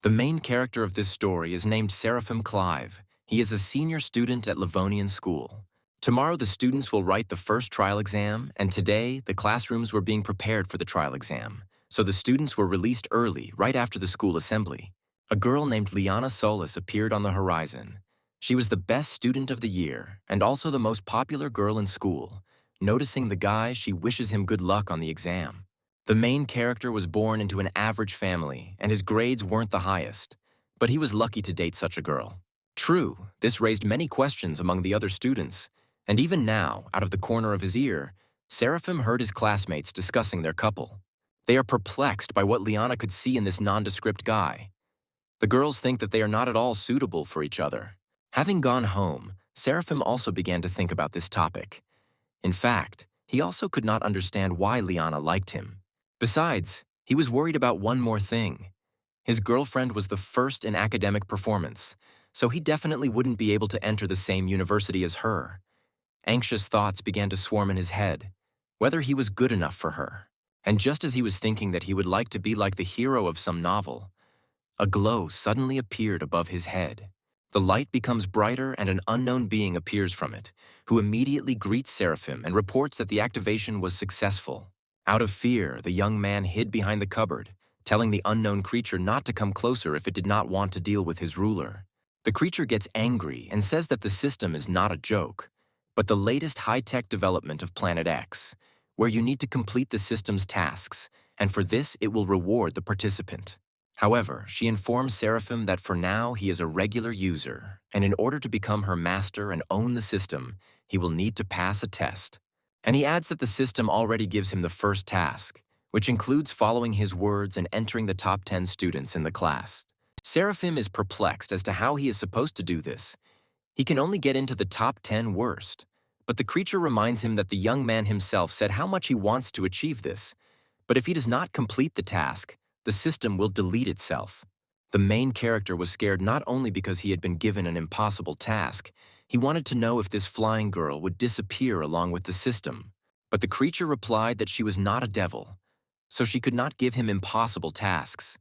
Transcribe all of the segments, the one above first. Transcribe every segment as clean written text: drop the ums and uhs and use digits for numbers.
The main character of this story is named Seraphim Clive. He is a senior student at Livonian School. Tomorrow the students will write the first trial exam, and today the classrooms were being prepared for the trial exam. So the students were released early, right after the school assembly. A girl named Liana Solis appeared on the horizon. She was the best student of the year, and also the most popular girl in school. Noticing the guy, she wishes him good luck on the exam. The main character was born into an average family, and his grades weren't the highest. But he was lucky to date such a girl. True, this raised many questions among the other students, and even now, out of the corner of his ear, Seraphim heard his classmates discussing their couple. They are perplexed by what Liana could see in this nondescript guy. The girls think that they are not at all suitable for each other. Having gone home, Seraphim also began to think about this topic. In fact, he also could not understand why Liana liked him. Besides, he was worried about one more thing. His girlfriend was the first in academic performance, so he definitely wouldn't be able to enter the same university as her. Anxious thoughts began to swarm in his head, whether he was good enough for her. And just as he was thinking that he would like to be like the hero of some novel, a glow suddenly appeared above his head. The light becomes brighter and an unknown being appears from it, who immediately greets Seraphim and reports that the activation was successful. Out of fear, the young man hid behind the cupboard, telling the unknown creature not to come closer if it did not want to deal with his ruler. The creature gets angry and says that the system is not a joke, but the latest high-tech development of Planet X, where you need to complete the system's tasks, and for this it will reward the participant. However, she informs Seraphim that for now he is a regular user, and in order to become her master and own the system, he will need to pass a test. And he adds that the system already gives him the first task, which includes following his words and entering the top 10 students in the class. Seraphim is perplexed as to how he is supposed to do this. He can only get into the top 10 worst, but the creature reminds him that the young man himself said how much he wants to achieve this. But if he does not complete the task, the system will delete itself. The main character was scared not only because he had been given an impossible task, he wanted to know if this flying girl would disappear along with the system. But the creature replied that she was not a devil, so she could not give him impossible tasks.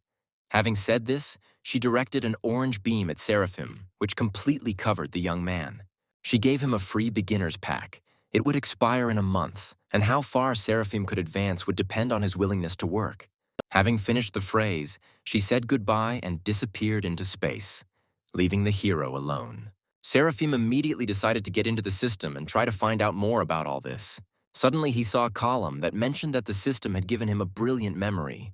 Having said this, she directed an orange beam at Seraphim, which completely covered the young man. She gave him a free beginner's pack. It would expire in a month, and how far Seraphim could advance would depend on his willingness to work. Having finished the phrase, she said goodbye and disappeared into space, leaving the hero alone. Seraphim immediately decided to get into the system and try to find out more about all this. Suddenly he saw a column that mentioned that the system had given him a brilliant memory.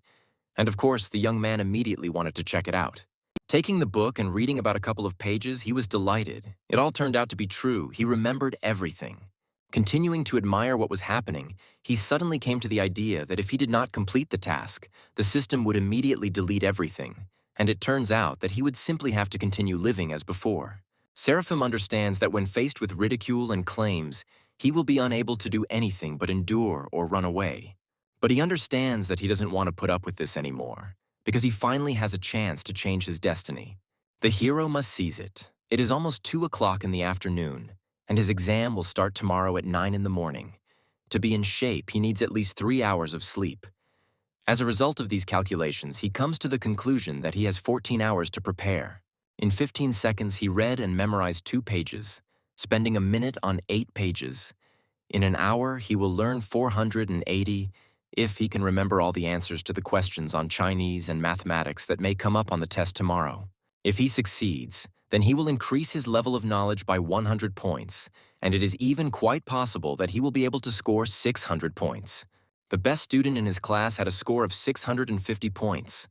And of course, the young man immediately wanted to check it out. Taking the book and reading about a couple of pages, he was delighted. It all turned out to be true. He remembered everything. Continuing to admire what was happening, he suddenly came to the idea that if he did not complete the task, the system would immediately delete everything, and it turns out that he would simply have to continue living as before. Seraphim understands that when faced with ridicule and claims, he will be unable to do anything but endure or run away. But he understands that he doesn't want to put up with this anymore, because he finally has a chance to change his destiny. The hero must seize it. It is almost 2 o'clock in the afternoon, and his exam will start tomorrow at 9 in the morning. To be in shape, he needs at least 3 hours of sleep. As a result of these calculations, he comes to the conclusion that he has 14 hours to prepare. In 15 seconds, he read and memorized 2 pages, spending a minute on 8 pages. In an hour, he will learn 480 if he can remember all the answers to the questions on Chinese and mathematics that may come up on the test tomorrow. If he succeeds, then he will increase his level of knowledge by 100 points, and it is even quite possible that he will be able to score 600 points. The best student in his class had a score of 650 points,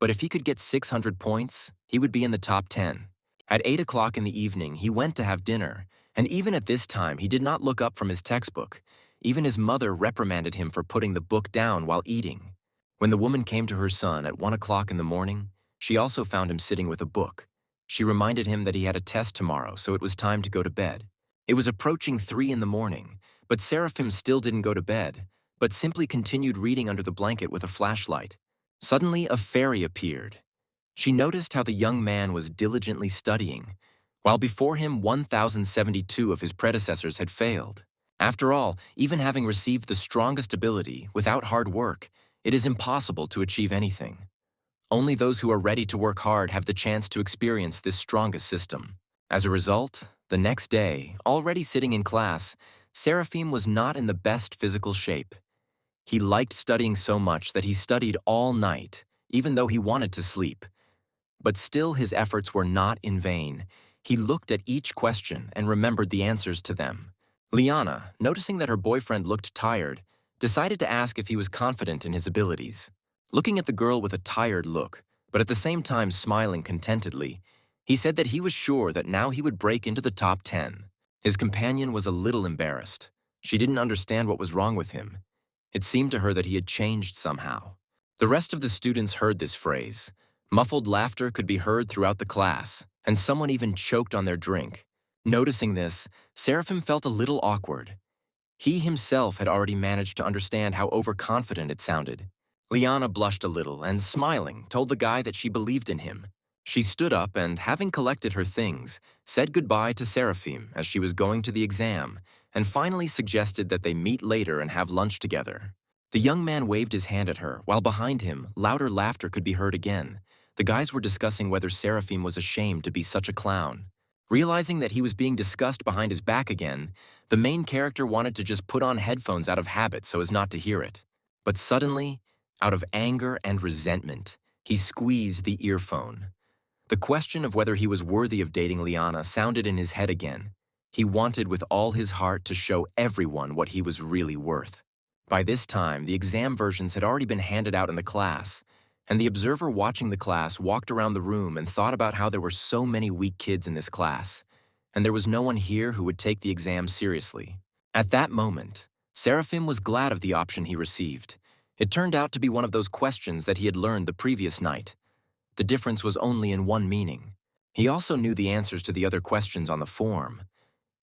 but if he could get 600 points, he would be in the top 10. At 8 o'clock in the evening, he went to have dinner, and even at this time, he did not look up from his textbook. Even his mother reprimanded him for putting the book down while eating. When the woman came to her son at 1 o'clock in the morning, she also found him sitting with a book. She reminded him that he had a test tomorrow, so it was time to go to bed. It was approaching 3 in the morning, but Seraphim still didn't go to bed, but simply continued reading under the blanket with a flashlight. Suddenly, a fairy appeared. She noticed how the young man was diligently studying, while before him 1,072 of his predecessors had failed. After all, even having received the strongest ability, without hard work, it is impossible to achieve anything. Only those who are ready to work hard have the chance to experience this strongest system. As a result, the next day, already sitting in class, Seraphim was not in the best physical shape. He liked studying so much that he studied all night, even though he wanted to sleep. But still his efforts were not in vain. He looked at each question and remembered the answers to them. Liana, noticing that her boyfriend looked tired, decided to ask if he was confident in his abilities. Looking at the girl with a tired look, but at the same time smiling contentedly, he said that he was sure that now he would break into the top 10. His companion was a little embarrassed. She didn't understand what was wrong with him. It seemed to her that he had changed somehow. The rest of the students heard this phrase. Muffled laughter could be heard throughout the class, and someone even choked on their drink. Noticing this, Seraphim felt a little awkward. He himself had already managed to understand how overconfident it sounded. Liana blushed a little and, smiling, told the guy that she believed in him. She stood up and, having collected her things, said goodbye to Seraphim as she was going to the exam, and finally suggested that they meet later and have lunch together. The young man waved his hand at her, while behind him, louder laughter could be heard again. The guys were discussing whether Seraphim was ashamed to be such a clown. Realizing that he was being discussed behind his back again, the main character wanted to just put on headphones out of habit so as not to hear it. But suddenly, out of anger and resentment, he squeezed the earphone. The question of whether he was worthy of dating Liana sounded in his head again. He wanted with all his heart to show everyone what he was really worth. By this time, the exam versions had already been handed out in the class, and the observer watching the class walked around the room and thought about how there were so many weak kids in this class, and there was no one here who would take the exam seriously. At that moment, Seraphim was glad of the option he received. It turned out to be one of those questions that he had learned the previous night. The difference was only in one meaning. He also knew the answers to the other questions on the form.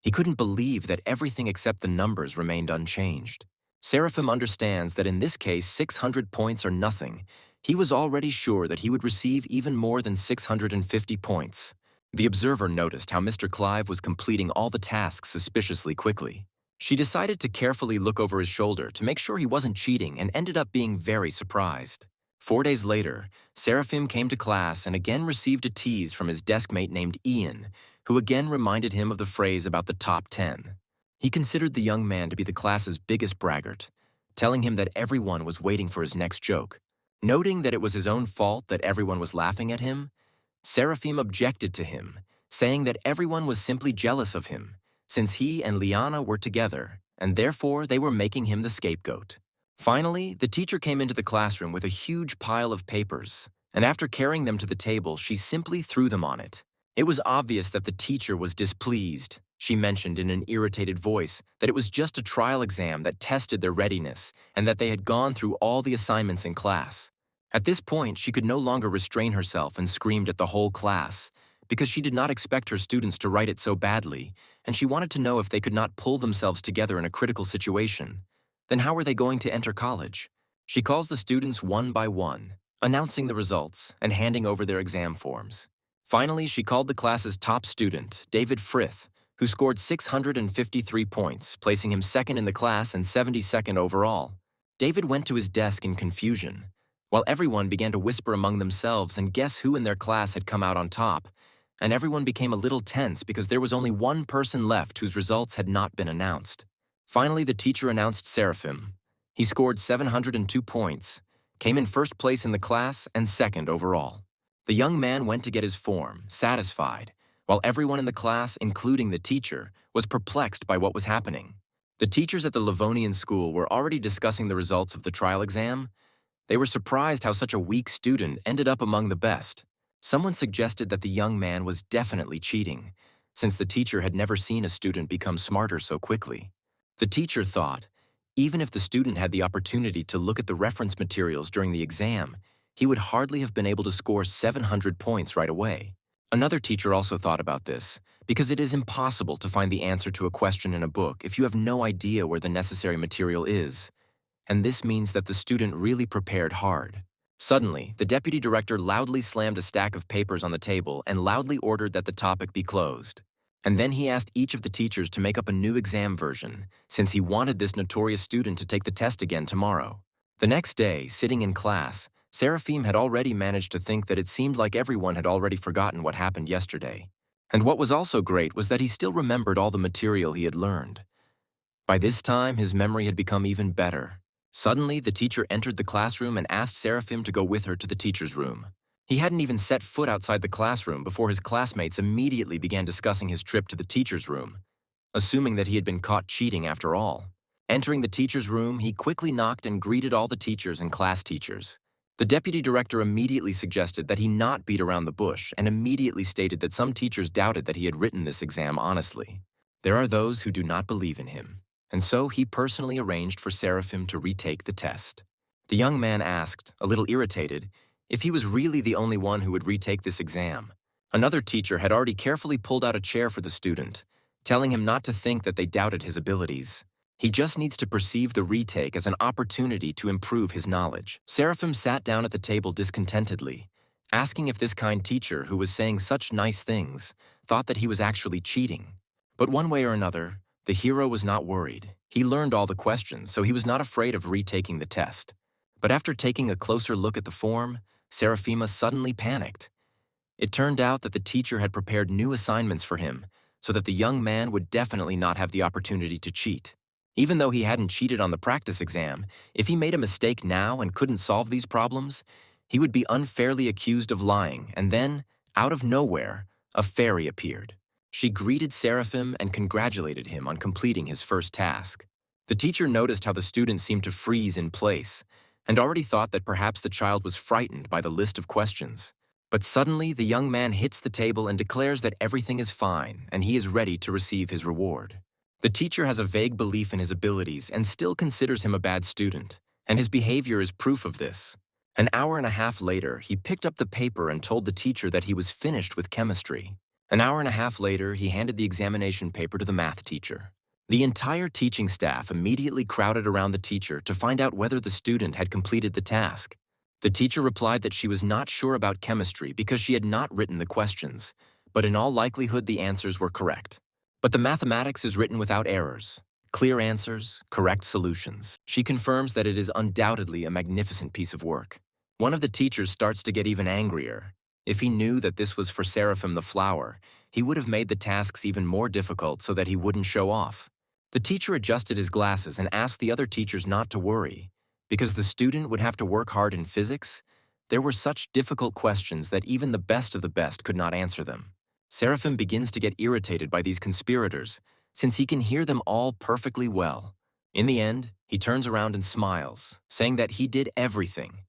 He couldn't believe that everything except the numbers remained unchanged. Seraphim understands that in this case 600 points are nothing. He was already sure that he would receive even more than 650 points. The observer noticed how Mr. Clive was completing all the tasks suspiciously quickly. She decided to carefully look over his shoulder to make sure he wasn't cheating and ended up being very surprised. 4 days later, Seraphim came to class and again received a tease from his deskmate named Ian, who again reminded him of the phrase about the top 10. He considered the young man to be the class's biggest braggart, telling him that everyone was waiting for his next joke. Noting that it was his own fault that everyone was laughing at him, Seraphim objected to him, saying that everyone was simply jealous of him, since he and Liana were together, and therefore they were making him the scapegoat. Finally, the teacher came into the classroom with a huge pile of papers, and after carrying them to the table, she simply threw them on it. It was obvious that the teacher was displeased. She mentioned in an irritated voice that it was just a trial exam that tested their readiness and that they had gone through all the assignments in class. At this point, she could no longer restrain herself and screamed at the whole class because she did not expect her students to write it so badly, and she wanted to know if they could not pull themselves together in a critical situation. Then how were they going to enter college? She calls the students one by one, announcing the results and handing over their exam forms. Finally, she called the class's top student, David Frith, who scored 653 points, placing him second in the class and 72nd overall. David went to his desk in confusion, while everyone began to whisper among themselves and guess who in their class had come out on top, and everyone became a little tense because there was only one person left whose results had not been announced. Finally, the teacher announced Seraphim. He scored 702 points, came in first place in the class, and second overall. The young man went to get his form, satisfied, while everyone in the class, including the teacher, was perplexed by what was happening. The teachers at the Livonian school were already discussing the results of the trial exam. They were surprised how such a weak student ended up among the best. Someone suggested that the young man was definitely cheating, since the teacher had never seen a student become smarter so quickly. The teacher thought, even if the student had the opportunity to look at the reference materials during the exam, he would hardly have been able to score 700 points right away. Another teacher also thought about this, because it is impossible to find the answer to a question in a book if you have no idea where the necessary material is. And this means that the student really prepared hard. Suddenly, the deputy director loudly slammed a stack of papers on the table and loudly ordered that the topic be closed. And then he asked each of the teachers to make up a new exam version, since he wanted this notorious student to take the test again tomorrow. The next day, sitting in class, Seraphim had already managed to think that it seemed like everyone had already forgotten what happened yesterday. And what was also great was that he still remembered all the material he had learned. By this time, his memory had become even better. Suddenly, the teacher entered the classroom and asked Seraphim to go with her to the teacher's room. He hadn't even set foot outside the classroom before his classmates immediately began discussing his trip to the teacher's room, assuming that he had been caught cheating after all. Entering the teacher's room, he quickly knocked and greeted all the teachers and class teachers. The deputy director immediately suggested that he not beat around the bush and immediately stated that some teachers doubted that he had written this exam honestly. There are those who do not believe in him, and so he personally arranged for Seraphim to retake the test. The young man asked, a little irritated, if he was really the only one who would retake this exam. Another teacher had already carefully pulled out a chair for the student, telling him not to think that they doubted his abilities. He just needs to perceive the retake as an opportunity to improve his knowledge. Seraphim sat down at the table discontentedly, asking if this kind teacher, who was saying such nice things, thought that he was actually cheating. But one way or another, the hero was not worried. He learned all the questions, so he was not afraid of retaking the test. But after taking a closer look at the form, Seraphima suddenly panicked. It turned out that the teacher had prepared new assignments for him, so that the young man would definitely not have the opportunity to cheat. Even though he hadn't cheated on the practice exam, if he made a mistake now and couldn't solve these problems, he would be unfairly accused of lying, and then, out of nowhere, a fairy appeared. She greeted Seraphim and congratulated him on completing his first task. The teacher noticed how the student seemed to freeze in place, and already thought that perhaps the child was frightened by the list of questions. But suddenly, the young man hits the table and declares that everything is fine and he is ready to receive his reward. The teacher has a vague belief in his abilities and still considers him a bad student, and his behavior is proof of this. An hour and a half later, he picked up the paper and told the teacher that he was finished with chemistry. An hour and a half later, he handed the examination paper to the math teacher. The entire teaching staff immediately crowded around the teacher to find out whether the student had completed the task. The teacher replied that she was not sure about chemistry because she had not written the questions, but in all likelihood the answers were correct. But the mathematics is written without errors. Clear answers, correct solutions. She confirms that it is undoubtedly a magnificent piece of work. One of the teachers starts to get even angrier. If he knew that this was for Seraphim the flower, he would have made the tasks even more difficult so that he wouldn't show off. The teacher adjusted his glasses and asked the other teachers not to worry. Because the student would have to work hard in physics, there were such difficult questions that even the best of the best could not answer them. Seraphim begins to get irritated by these conspirators, since he can hear them all perfectly well. In the end, he turns around and smiles, saying that he did everything.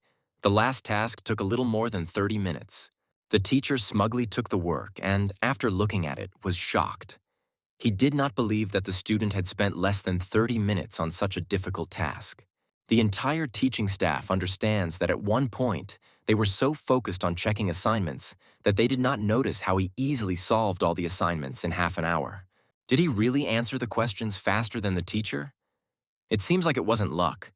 The last task took a little more than 30 minutes. The teacher smugly took the work and, after looking at it, was shocked. He did not believe that the student had spent less than 30 minutes on such a difficult task. The entire teaching staff understands that at one point, they were so focused on checking assignments that they did not notice how he easily solved all the assignments in half an hour. Did he really answer the questions faster than the teacher? It seems like it wasn't luck.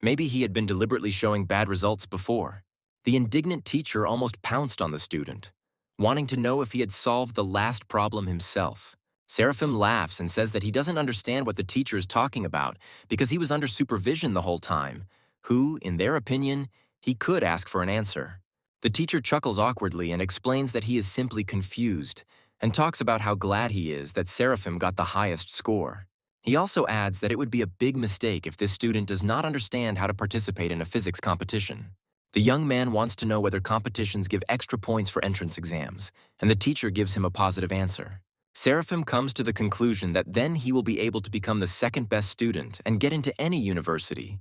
Maybe he had been deliberately showing bad results before. The indignant teacher almost pounced on the student, wanting to know if he had solved the last problem himself. Seraphim laughs and says that he doesn't understand what the teacher is talking about because he was under supervision the whole time, who, in their opinion, he could ask for an answer. The teacher chuckles awkwardly and explains that he is simply confused and talks about how glad he is that Seraphim got the highest score. He also adds that it would be a big mistake if this student does not understand how to participate in a physics competition. The young man wants to know whether competitions give extra points for entrance exams, and the teacher gives him a positive answer. Seraphim comes to the conclusion that then he will be able to become the second best student and get into any university.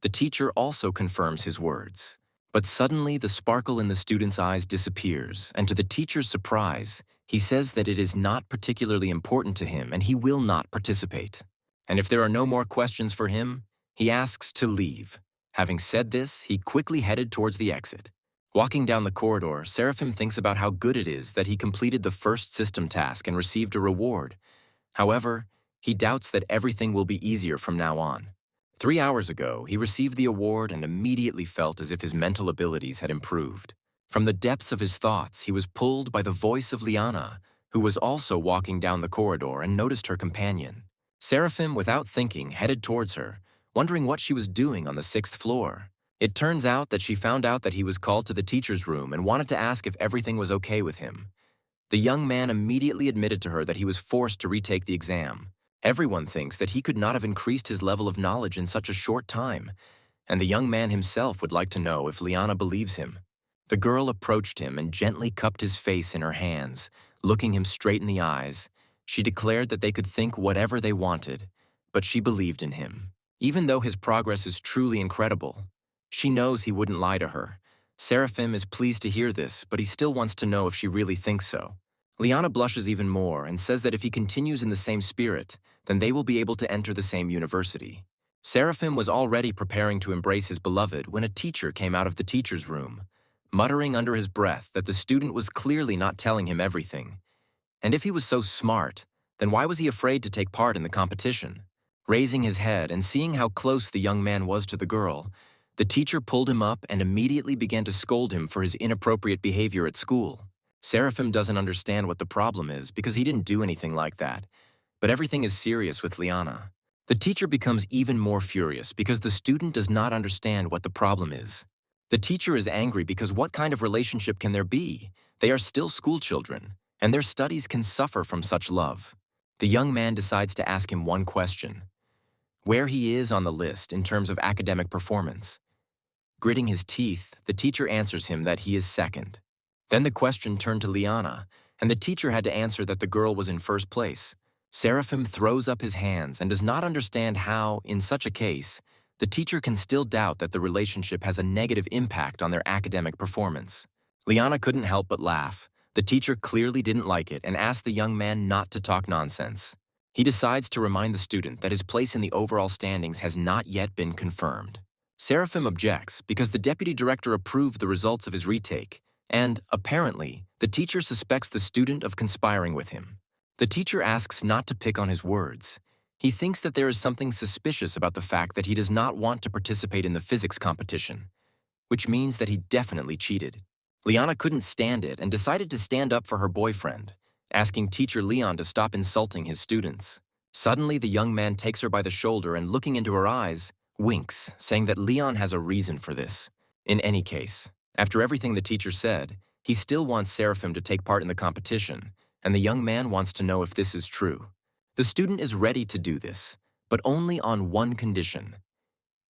The teacher also confirms his words. But suddenly the sparkle in the student's eyes disappears, and to the teacher's surprise, he says that it is not particularly important to him and he will not participate. And if there are no more questions for him, he asks to leave. Having said this, he quickly headed towards the exit. Walking down the corridor, Seraphim thinks about how good it is that he completed the first system task and received a reward. However, he doubts that everything will be easier from now on. 3 hours ago, he received the award and immediately felt as if his mental abilities had improved. From the depths of his thoughts, he was pulled by the voice of Liana, who was also walking down the corridor and noticed her companion. Seraphim, without thinking, headed towards her, wondering what she was doing on the 6th floor. It turns out that she found out that he was called to the teacher's room and wanted to ask if everything was okay with him. The young man immediately admitted to her that he was forced to retake the exam. Everyone thinks that he could not have increased his level of knowledge in such a short time, and the young man himself would like to know if Liana believes him. The girl approached him and gently cupped his face in her hands, looking him straight in the eyes. She declared that they could think whatever they wanted, but she believed in him. Even though his progress is truly incredible, she knows he wouldn't lie to her. Seraphim is pleased to hear this, but he still wants to know if she really thinks so. Liana blushes even more and says that if he continues in the same spirit, then they will be able to enter the same university. Seraphim was already preparing to embrace his beloved when a teacher came out of the teacher's room, muttering under his breath that the student was clearly not telling him everything. And if he was so smart, then why was he afraid to take part in the competition? Raising his head and seeing how close the young man was to the girl, the teacher pulled him up and immediately began to scold him for his inappropriate behavior at school. Seraphim doesn't understand what the problem is because he didn't do anything like that, but everything is serious with Liana. The teacher becomes even more furious because the student does not understand what the problem is. The teacher is angry because what kind of relationship can there be? They are still school children, and their studies can suffer from such love. The young man decides to ask him one question: where he is on the list in terms of academic performance. Gritting his teeth, the teacher answers him that he is second. Then the question turned to Liana, and the teacher had to answer that the girl was in first place. Seraphim throws up his hands and does not understand how, in such a case, the teacher can still doubt that the relationship has a negative impact on their academic performance. Liana couldn't help but laugh. The teacher clearly didn't like it and asked the young man not to talk nonsense. He decides to remind the student that his place in the overall standings has not yet been confirmed. Seraphim objects because the deputy director approved the results of his retake, and, apparently, the teacher suspects the student of conspiring with him. The teacher asks not to pick on his words. He thinks that there is something suspicious about the fact that he does not want to participate in the physics competition, which means that he definitely cheated. Liana couldn't stand it and decided to stand up for her boyfriend, asking teacher Leon to stop insulting his students. Suddenly, the young man takes her by the shoulder and, looking into her eyes, winks, saying that Leon has a reason for this. In any case, after everything the teacher said, he still wants Seraphim to take part in the competition, and the young man wants to know if this is true. The student is ready to do this, but only on one condition: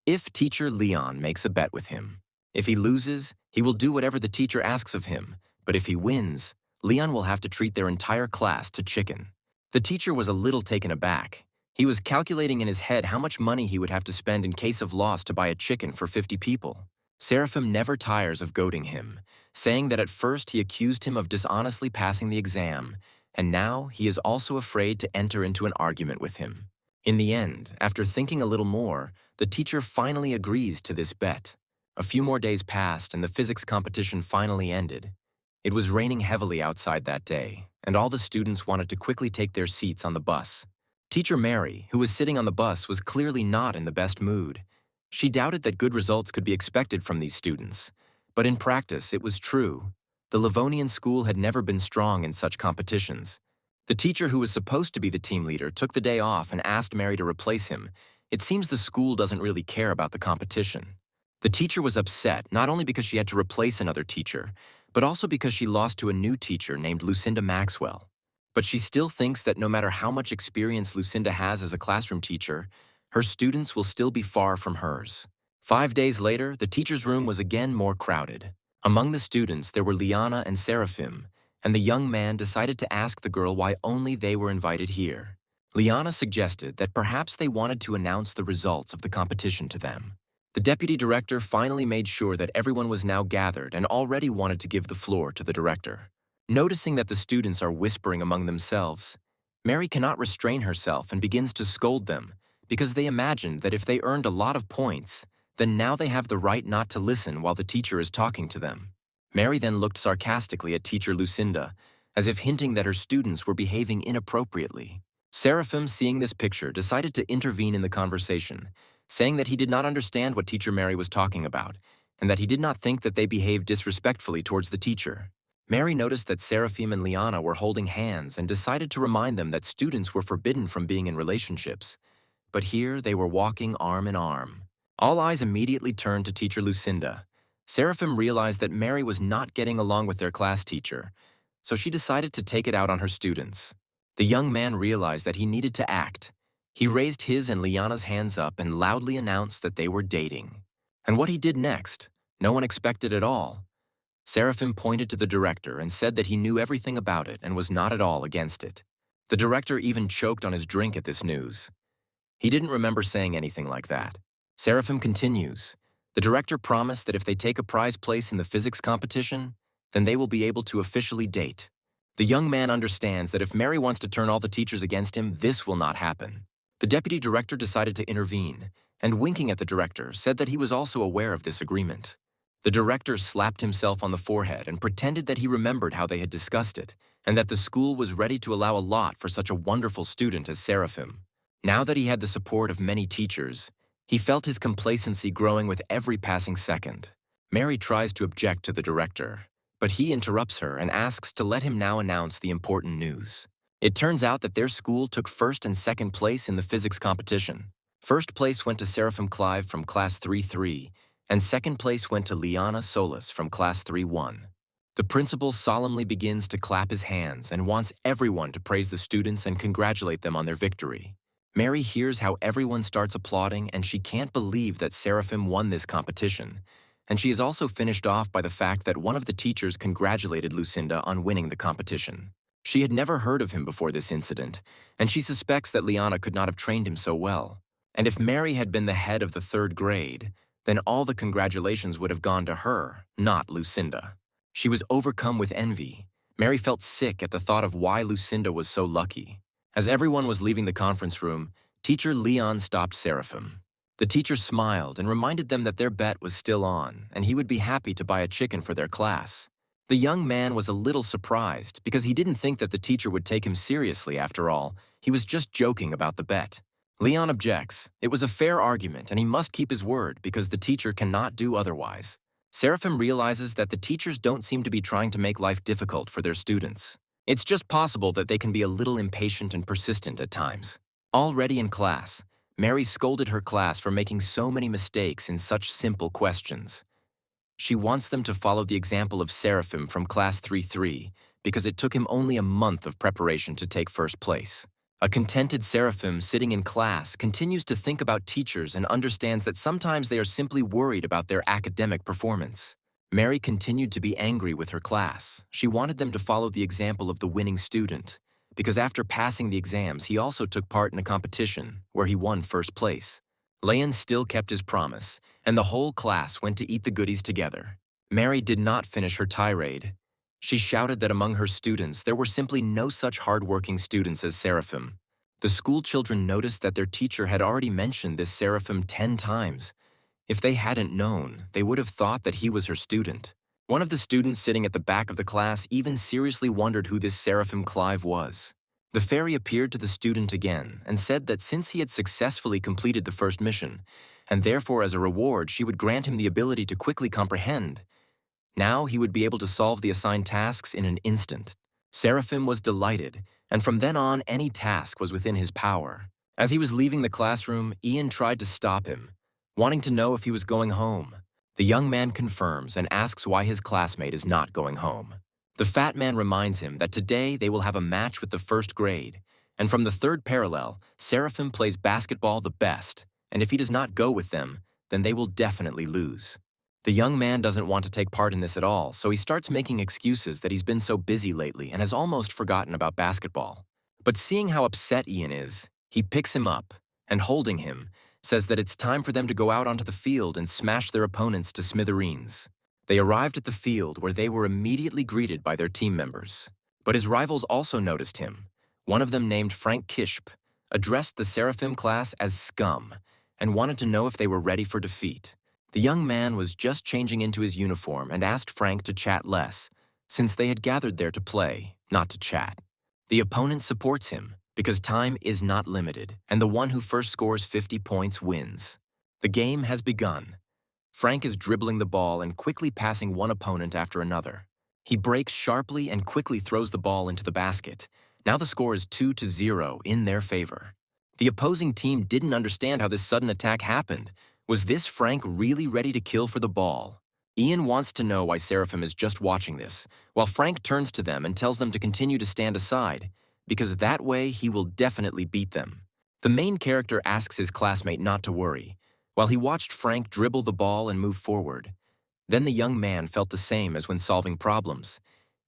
if teacher Leon makes a bet with him. If he loses, he will do whatever the teacher asks of him, but if he wins, Leon will have to treat their entire class to chicken. The teacher was a little taken aback. He was calculating in his head how much money he would have to spend in case of loss to buy a chicken for 50 people. Seraphim never tires of goading him, saying that at first he accused him of dishonestly passing the exam, and now he is also afraid to enter into an argument with him. In the end, after thinking a little more, the teacher finally agrees to this bet. A few more days passed and the physics competition finally ended. It was raining heavily outside that day, and all the students wanted to quickly take their seats on the bus. Teacher Mary, who was sitting on the bus, was clearly not in the best mood. She doubted that good results could be expected from these students, but in practice it was true. The Livonian school had never been strong in such competitions. The teacher who was supposed to be the team leader took the day off and asked Mary to replace him. It seems the school doesn't really care about the competition. The teacher was upset not only because she had to replace another teacher, but also because she lost to a new teacher named Lucinda Maxwell. But she still thinks that no matter how much experience Lucinda has as a classroom teacher, her students will still be far from hers. 5 days later, the teacher's room was again more crowded. Among the students, there were Liana and Seraphim, and the young man decided to ask the girl why only they were invited here. Liana suggested that perhaps they wanted to announce the results of the competition to them. The deputy director finally made sure that everyone was now gathered and already wanted to give the floor to the director. Noticing that the students are whispering among themselves, Mary cannot restrain herself and begins to scold them because they imagined that if they earned a lot of points, then now they have the right not to listen while the teacher is talking to them. Mary then looked sarcastically at teacher Lucinda, as if hinting that her students were behaving inappropriately. Seraphim, seeing this picture, decided to intervene in the conversation, saying that he did not understand what teacher Mary was talking about, and that he did not think that they behaved disrespectfully towards the teacher. Mary noticed that Seraphim and Liana were holding hands and decided to remind them that students were forbidden from being in relationships. But here they were walking arm in arm. All eyes immediately turned to teacher Lucinda. Seraphim realized that Mary was not getting along with their class teacher, so she decided to take it out on her students. The young man realized that he needed to act. He raised his and Liana's hands up and loudly announced that they were dating. And what he did next, no one expected at all. Seraphim pointed to the director and said that he knew everything about it and was not at all against it. The director even choked on his drink at this news. He didn't remember saying anything like that. Seraphim continues. The director promised that if they take a prize place in the physics competition, then they will be able to officially date. The young man understands that if Mary wants to turn all the teachers against him, this will not happen. The deputy director decided to intervene, and winking at the director, said that he was also aware of this agreement. The director slapped himself on the forehead and pretended that he remembered how they had discussed it, and that the school was ready to allow a lot for such a wonderful student as Seraphim. Now that he had the support of many teachers, he felt his complacency growing with every passing second. Mary tries to object to the director, but he interrupts her and asks to let him now announce the important news. It turns out that their school took first and second place in the physics competition. First place went to Seraphim Clive from class 3-3, and second place went to Liana Solis from class 3-1. The principal solemnly begins to clap his hands and wants everyone to praise the students and congratulate them on their victory. Mary hears how everyone starts applauding, and she can't believe that Seraphim won this competition. And she is also finished off by the fact that one of the teachers congratulated Lucinda on winning the competition. She had never heard of him before this incident, and she suspects that Liana could not have trained him so well. And if Mary had been the head of the third grade, then all the congratulations would have gone to her, not Lucinda. She was overcome with envy. Mary felt sick at the thought of why Lucinda was so lucky. As everyone was leaving the conference room, teacher Leon stopped Seraphim. The teacher smiled and reminded them that their bet was still on, and he would be happy to buy a chicken for their class. The young man was a little surprised because he didn't think that the teacher would take him seriously after all. He was just joking about the bet. Leon objects. It was a fair argument, and he must keep his word because the teacher cannot do otherwise. Seraphim realizes that the teachers don't seem to be trying to make life difficult for their students. It's just possible that they can be a little impatient and persistent at times. Already in class, Mary scolded her class for making so many mistakes in such simple questions. She wants them to follow the example of Seraphim from class 3-3 because it took him only a month of preparation to take first place. A contented Seraphim sitting in class continues to think about teachers and understands that sometimes they are simply worried about their academic performance. Mary continued to be angry with her class. She wanted them to follow the example of the winning student, because after passing the exams, he also took part in a competition where he won first place. Leon still kept his promise, and the whole class went to eat the goodies together. Mary did not finish her tirade. She shouted that among her students, there were simply no such hard-working students as Seraphim. The school children noticed that their teacher had already mentioned this Seraphim 10 times. If they hadn't known, they would have thought that he was her student. One of the students sitting at the back of the class even seriously wondered who this Seraphim Clive was. The fairy appeared to the student again and said that since he had successfully completed the first mission, and therefore as a reward she would grant him the ability to quickly comprehend, now he would be able to solve the assigned tasks in an instant. Seraphim was delighted, and from then on any task was within his power. As he was leaving the classroom, Ian tried to stop him, wanting to know if he was going home. The young man confirms and asks why his classmate is not going home. The fat man reminds him that today they will have a match with the first grade, and from the third parallel, Seraphim plays basketball the best, and if he does not go with them, then they will definitely lose. The young man doesn't want to take part in this at all, so he starts making excuses that he's been so busy lately and has almost forgotten about basketball. But seeing how upset Ian is, he picks him up, and holding him, says that it's time for them to go out onto the field and smash their opponents to smithereens. They arrived at the field where they were immediately greeted by their team members. But his rivals also noticed him. One of them, named Frank Kishp, addressed the Seraphim class as scum and wanted to know if they were ready for defeat. The young man was just changing into his uniform and asked Frank to chat less, since they had gathered there to play, not to chat. The opponent supports him, because time is not limited, and the one who first scores 50 points wins. The game has begun. Frank is dribbling the ball and quickly passing one opponent after another. He breaks sharply and quickly throws the ball into the basket. Now the score is 2-0 in their favor. The opposing team didn't understand how this sudden attack happened, Was this Frank really ready to kill for the ball? Ian wants to know why Seraphim is just watching this, while Frank turns to them and tells them to continue to stand aside, because that way he will definitely beat them. The main character asks his classmate not to worry, while he watched Frank dribble the ball and move forward. Then the young man felt the same as when solving problems.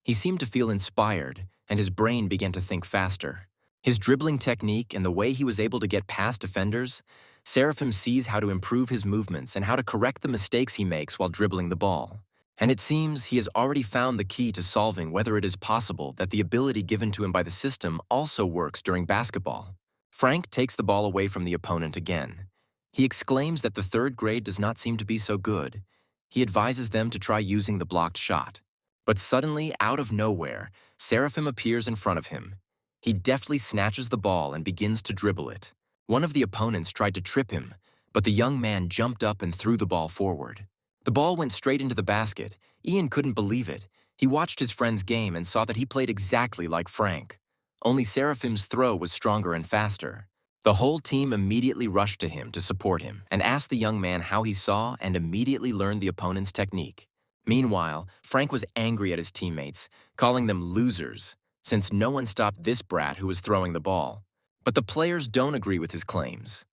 He seemed to feel inspired, and his brain began to think faster. His dribbling technique and the way he was able to get past defenders, Seraphim sees how to improve his movements and how to correct the mistakes he makes while dribbling the ball. And it seems he has already found the key to solving whether it is possible that the ability given to him by the system also works during basketball. Frank takes the ball away from the opponent again. He exclaims that the third grade does not seem to be so good. He advises them to try using the blocked shot. But suddenly, out of nowhere, Seraphim appears in front of him. He deftly snatches the ball and begins to dribble it. One of the opponents tried to trip him, but the young man jumped up and threw the ball forward. The ball went straight into the basket. Ian couldn't believe it. He watched his friend's game and saw that he played exactly like Frank. Only Seraphim's throw was stronger and faster. The whole team immediately rushed to him to support him and asked the young man how he saw and immediately learned the opponent's technique. Meanwhile, Frank was angry at his teammates, calling them losers, since no one stopped this brat who was throwing the ball. But the players don't agree with his claims.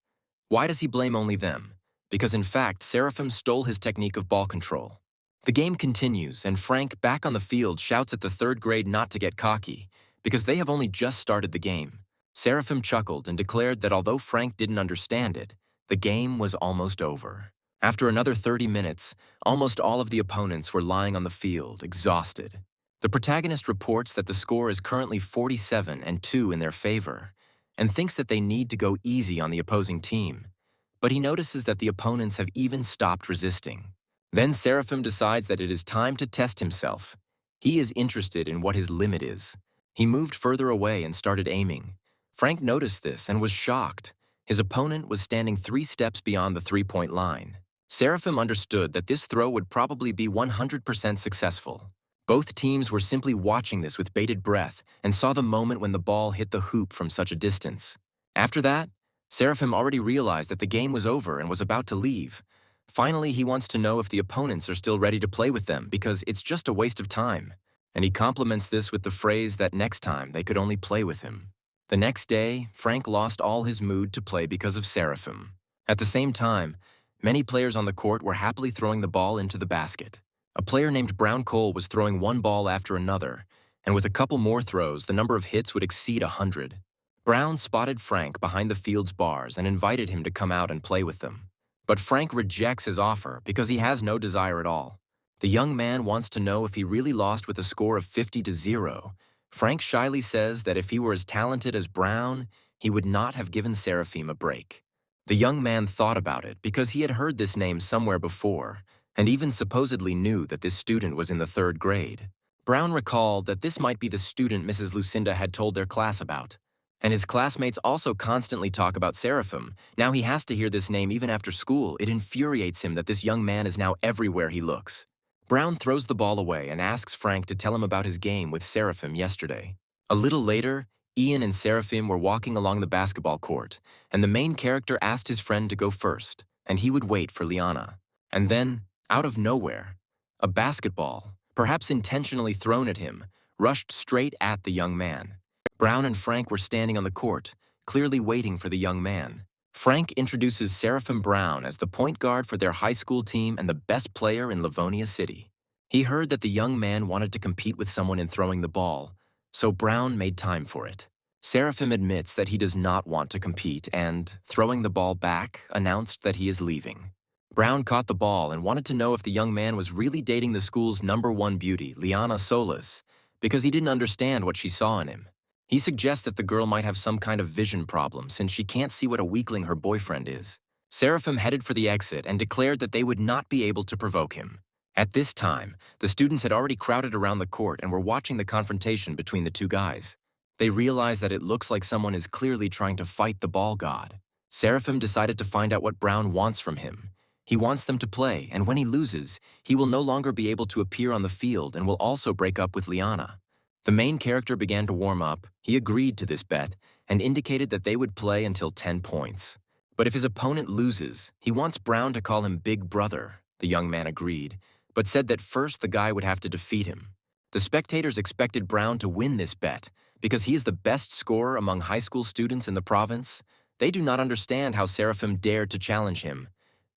Why does he blame only them? Because in fact, Seraphim stole his technique of ball control. The game continues, and Frank, back on the field, shouts at the third grade not to get cocky, because they have only just started the game. Seraphim chuckled and declared that although Frank didn't understand it, the game was almost over. After another 30 minutes, almost all of the opponents were lying on the field, exhausted. The protagonist reports that the score is currently 47-2 in their favor, and thinks that they need to go easy on the opposing team. But he notices that the opponents have even stopped resisting. Then Seraphim decides that it is time to test himself. He is interested in what his limit is. He moved further away and started aiming. Frank noticed this and was shocked. His opponent was standing 3 steps beyond the three-point line. Seraphim understood that this throw would probably be 100% successful. Both teams were simply watching this with bated breath and saw the moment when the ball hit the hoop from such a distance. After that, Seraphim already realized that the game was over and was about to leave. Finally, he wants to know if the opponents are still ready to play with them because it's just a waste of time. And he compliments this with the phrase that next time they could only play with him. The next day, Frank lost all his mood to play because of Seraphim. At the same time, many players on the court were happily throwing the ball into the basket. A player named Brown Cole was throwing one ball after another, and with a couple more throws, the number of hits would exceed 100. Brown spotted Frank behind the field's bars and invited him to come out and play with them. But Frank rejects his offer because he has no desire at all. The young man wants to know if he really lost with a score of 50-0. Frank shyly says that if he were as talented as Brown, he would not have given Seraphim a break. The young man thought about it because he had heard this name somewhere before, and even supposedly knew that this student was in the 3rd grade. Brown recalled that this might be the student Mrs. Lucinda had told their class about. And his classmates also constantly talk about Seraphim. Now he has to hear this name even after school. It infuriates him that this young man is now everywhere he looks. Brown throws the ball away and asks Frank to tell him about his game with Seraphim yesterday. A little later, Ian and Seraphim were walking along the basketball court, and the main character asked his friend to go first, and he would wait for Liana. And then, out of nowhere, a basketball, perhaps intentionally thrown at him, rushed straight at the young man. Brown and Frank were standing on the court, clearly waiting for the young man. Frank introduces Seraphim Brown as the point guard for their high school team and the best player in Livonia City. He heard that the young man wanted to compete with someone in throwing the ball, so Brown made time for it. Seraphim admits that he does not want to compete and, throwing the ball back, announced that he is leaving. Brown caught the ball and wanted to know if the young man was really dating the school's #1 beauty, Liana Solis, because he didn't understand what she saw in him. He suggests that the girl might have some kind of vision problem since she can't see what a weakling her boyfriend is. Seraphim headed for the exit and declared that they would not be able to provoke him. At this time, the students had already crowded around the court and were watching the confrontation between the two guys. They realized that it looks like someone is clearly trying to fight the ball god. Seraphim decided to find out what Brown wants from him. He wants them to play, and when he loses, he will no longer be able to appear on the field and will also break up with Liana. The main character began to warm up. He agreed to this bet and indicated that they would play until 10 points. But if his opponent loses, he wants Brown to call him Big Brother. The young man agreed, but said that first the guy would have to defeat him. The spectators expected Brown to win this bet because he is the best scorer among high school students in the province. They do not understand how Seraphim dared to challenge him.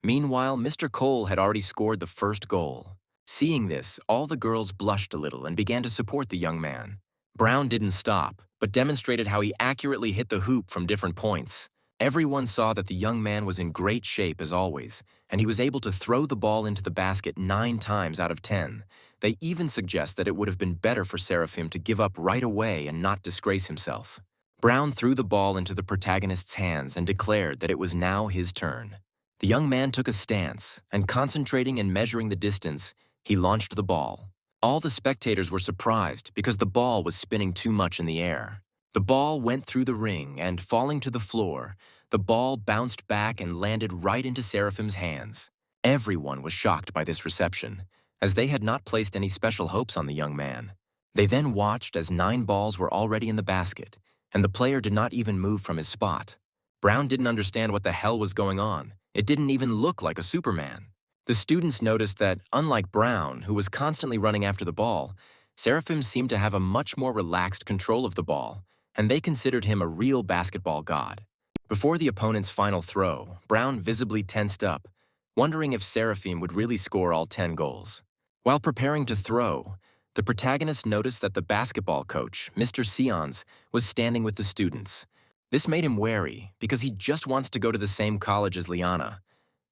Meanwhile, Mr. Cole had already scored the first goal. Seeing this, all the girls blushed a little and began to support the young man. Brown didn't stop, but demonstrated how he accurately hit the hoop from different points. Everyone saw that the young man was in great shape as always, and he was able to throw the ball into the basket 9 times out of 10. They even suggest that it would have been better for Seraphim to give up right away and not disgrace himself. Brown threw the ball into the protagonist's hands and declared that it was now his turn. The young man took a stance, and concentrating and measuring the distance, he launched the ball. All the spectators were surprised because the ball was spinning too much in the air. The ball went through the ring and, falling to the floor, the ball bounced back and landed right into Seraphim's hands. Everyone was shocked by this reception, as they had not placed any special hopes on the young man. They then watched as 9 balls were already in the basket, and the player did not even move from his spot. Brown didn't understand what the hell was going on. It didn't even look like a Superman. The students noticed that, unlike Brown, who was constantly running after the ball, Seraphim seemed to have a much more relaxed control of the ball, and they considered him a real basketball god. Before the opponent's final throw, Brown visibly tensed up, wondering if Seraphim would really score all 10 goals. While preparing to throw, the protagonist noticed that the basketball coach, Mr. Sions, was standing with the students. This made him wary because he just wants to go to the same college as Liana.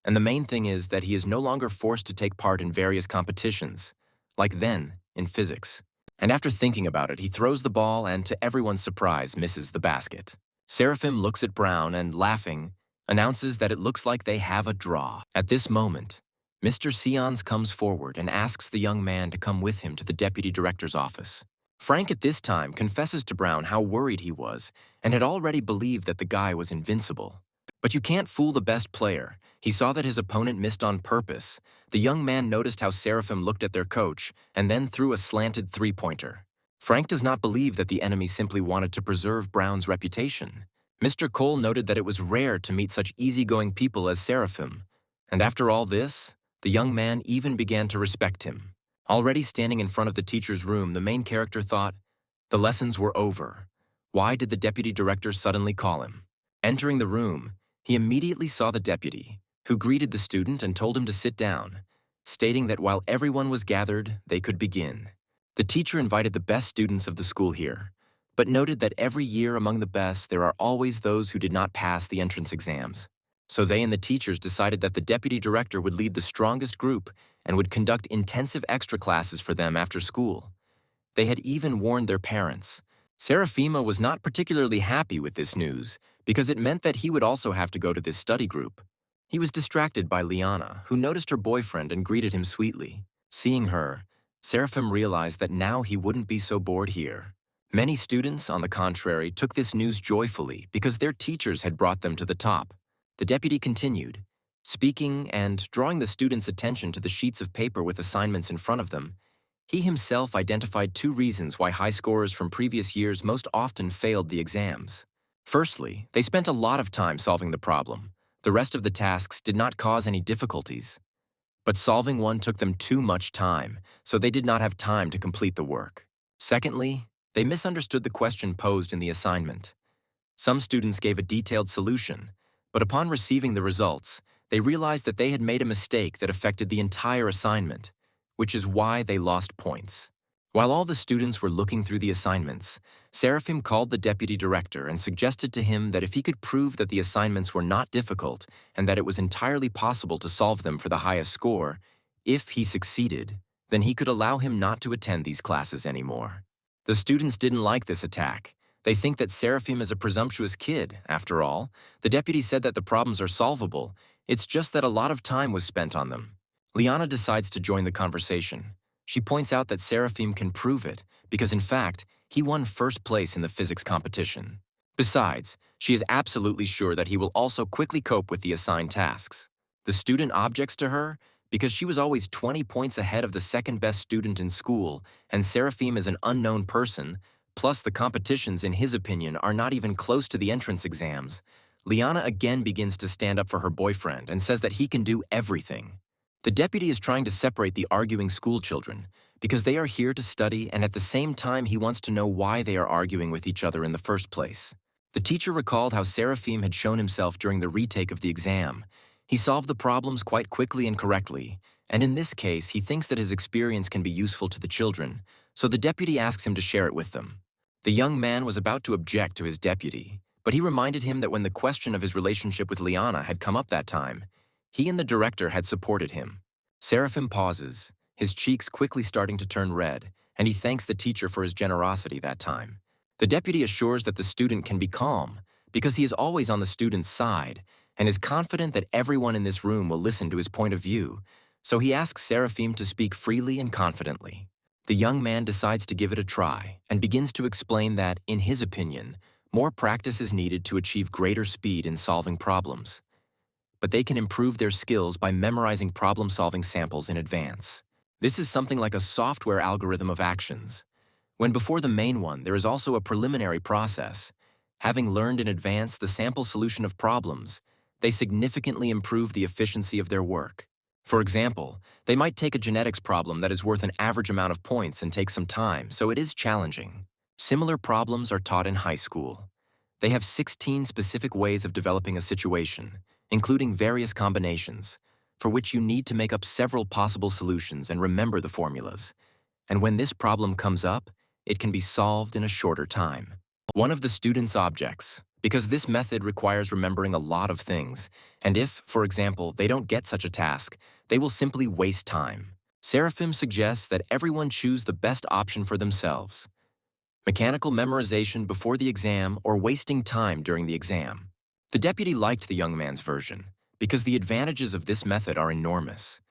And the main thing is that he is no longer forced to take part in various competitions, like then in physics. And after thinking about it, he throws the ball and, to everyone's surprise, misses the basket. Seraphim looks at Brown and, laughing, announces that it looks like they have a draw. At this moment, Mr. Sions comes forward and asks the young man to come with him to the deputy director's office. Frank at this time confesses to Brown how worried he was and had already believed that the guy was invincible. But you can't fool the best player. He saw that his opponent missed on purpose. The young man noticed how Seraphim looked at their coach and then threw a slanted 3-pointer. Frank does not believe that the enemy simply wanted to preserve Brown's reputation. Mr. Cole noted that it was rare to meet such easygoing people as Seraphim. And after all this, the young man even began to respect him. Already standing in front of the teacher's room, the main character thought, the lessons were over. Why did the deputy director suddenly call him? Entering the room, he immediately saw the deputy, who greeted the student and told him to sit down, stating that while everyone was gathered, they could begin. The teacher invited the best students of the school here, but noted that every year among the best there are always those who did not pass the entrance exams. So they and the teachers decided that the deputy director would lead the strongest group and would conduct intensive extra classes for them after school. They had even warned their parents. Seraphima was not particularly happy with this news because it meant that he would also have to go to this study group. He was distracted by Liana, who noticed her boyfriend and greeted him sweetly. Seeing her, Seraphim realized that now he wouldn't be so bored here. Many students, on the contrary, took this news joyfully because their teachers had brought them to the top. The deputy continued, speaking and drawing the students' attention to the sheets of paper with assignments in front of them. He himself identified 2 reasons why high scorers from previous years most often failed the exams. Firstly, they spent a lot of time solving the problem. The rest of the tasks did not cause any difficulties. But solving one took them too much time, so they did not have time to complete the work. Secondly, they misunderstood the question posed in the assignment. Some students gave a detailed solution, but upon receiving the results, they realized that they had made a mistake that affected the entire assignment, which is why they lost points. While all the students were looking through the assignments, Seraphim called the deputy director and suggested to him that if he could prove that the assignments were not difficult and that it was entirely possible to solve them for the highest score, if he succeeded, then he could allow him not to attend these classes anymore. The students didn't like this attack. They think that Seraphim is a presumptuous kid. After all, the deputy said that the problems are solvable. It's just that a lot of time was spent on them. Liana decides to join the conversation. She points out that Seraphim can prove it because, in fact, he won first place in the physics competition. Besides, she is absolutely sure that he will also quickly cope with the assigned tasks. The student objects to her because she was always 20 points ahead of the second-best student in school, and Seraphim is an unknown person, plus the competitions, in his opinion, are not even close to the entrance exams. Liana again begins to stand up for her boyfriend and says that he can do everything. The deputy is trying to separate the arguing school children because they are here to study, and at the same time he wants to know why they are arguing with each other in the first place. The teacher recalled how Seraphim had shown himself during the retake of the exam. He solved the problems quite quickly and correctly, and in this case he thinks that his experience can be useful to the children, so the deputy asks him to share it with them. The young man was about to object to his deputy, but he reminded him that when the question of his relationship with Liana had come up that time, he and the director had supported him. Seraphim pauses, his cheeks quickly starting to turn red, and he thanks the teacher for his generosity that time. The deputy assures that the student can be calm because he is always on the student's side and is confident that everyone in this room will listen to his point of view, so he asks Seraphim to speak freely and confidently. The young man decides to give it a try and begins to explain that, in his opinion, more practice is needed to achieve greater speed in solving problems. But they can improve their skills by memorizing problem-solving samples in advance. This is something like a software algorithm of actions. When before the main one, there is also a preliminary process. Having learned in advance the sample solution of problems, they significantly improve the efficiency of their work. For example, they might take a genetics problem that is worth an average amount of points and take some time, so it is challenging. Similar problems are taught in high school. They have 16 specific ways of developing a situation, including various combinations, for which you need to make up several possible solutions and remember the formulas. And when this problem comes up, it can be solved in a shorter time. One of the students objects, because this method requires remembering a lot of things, and if, for example, they don't get such a task, they will simply waste time. Seraphim suggests that everyone choose the best option for themselves: mechanical memorization before the exam or wasting time during the exam. The deputy liked the young man's version because the advantages of this method are enormous.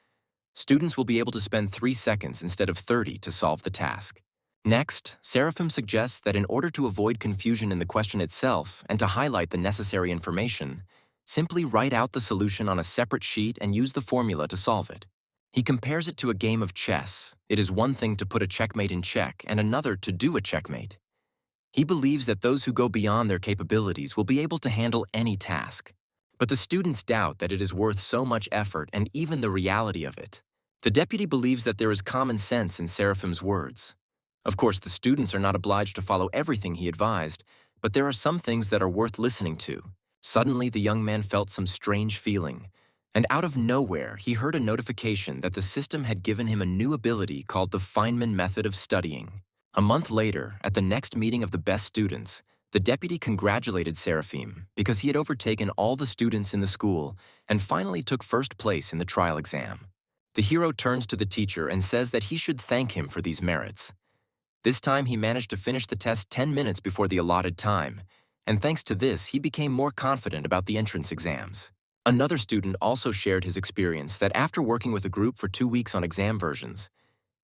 Students will be able to spend 3 seconds instead of 30 to solve the task. Next, Seraphim suggests that in order to avoid confusion in the question itself and to highlight the necessary information, simply write out the solution on a separate sheet and use the formula to solve it. He compares it to a game of chess. It is one thing to put a checkmate in check and another to do a checkmate. He believes that those who go beyond their capabilities will be able to handle any task. But the students doubt that it is worth so much effort and even the reality of it. The deputy believes that there is common sense in Seraphim's words. Of course, the students are not obliged to follow everything he advised, but there are some things that are worth listening to. Suddenly, the young man felt some strange feeling, and out of nowhere, he heard a notification that the system had given him a new ability called the Feynman method of studying. A month later, at the next meeting of the best students, the deputy congratulated Seraphim because he had overtaken all the students in the school and finally took first place in the trial exam. The hero turns to the teacher and says that he should thank him for these merits. This time he managed to finish the test 10 minutes before the allotted time, and thanks to this, he became more confident about the entrance exams. Another student also shared his experience that after working with a group for 2 weeks on exam versions,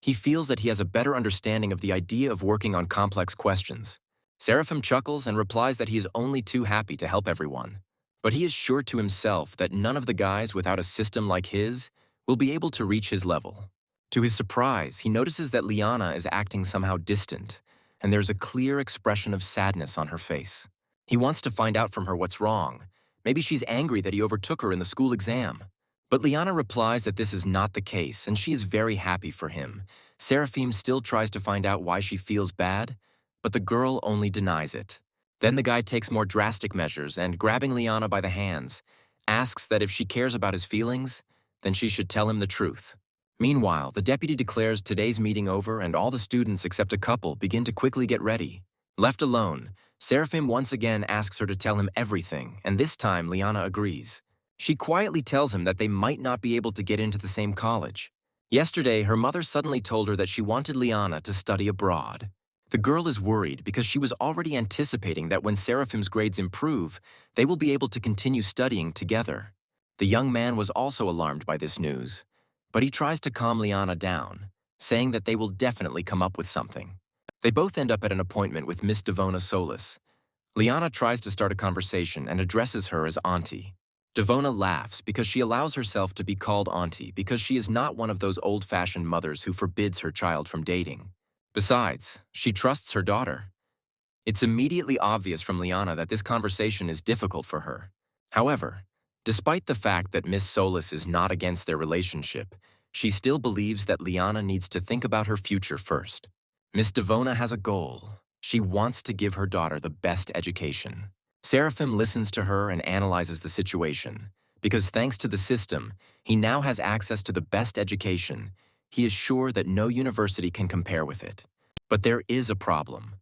he feels that he has a better understanding of the idea of working on complex questions. Seraphim chuckles and replies that he is only too happy to help everyone. But he is sure to himself that none of the guys without a system like his will be able to reach his level. To his surprise, he notices that Liana is acting somehow distant, and there's a clear expression of sadness on her face. He wants to find out from her what's wrong. Maybe she's angry that he overtook her in the school exam. But Liana replies that this is not the case, and she is very happy for him. Seraphim still tries to find out why she feels bad, but the girl only denies it. Then the guy takes more drastic measures and, grabbing Liana by the hands, asks that if she cares about his feelings, then she should tell him the truth. Meanwhile, the deputy declares today's meeting over and all the students except a couple begin to quickly get ready. Left alone, Seraphim once again asks her to tell him everything, and this time Liana agrees. She quietly tells him that they might not be able to get into the same college. Yesterday, her mother suddenly told her that she wanted Liana to study abroad. The girl is worried because she was already anticipating that when Seraphim's grades improve, they will be able to continue studying together. The young man was also alarmed by this news, but he tries to calm Liana down, saying that they will definitely come up with something. They both end up at an appointment with Miss Devona Solis. Liana tries to start a conversation and addresses her as Auntie. Devona laughs because she allows herself to be called Auntie because she is not one of those old-fashioned mothers who forbids her child from dating. Besides, she trusts her daughter. It's immediately obvious from Liana that this conversation is difficult for her. However, despite the fact that Miss Solis is not against their relationship, she still believes that Liana needs to think about her future first. Miss Devona has a goal. She wants to give her daughter the best education. Seraphim listens to her and analyzes the situation, because thanks to the system, he now has access to the best education. He is sure that no university can compare with it. But there is a problem.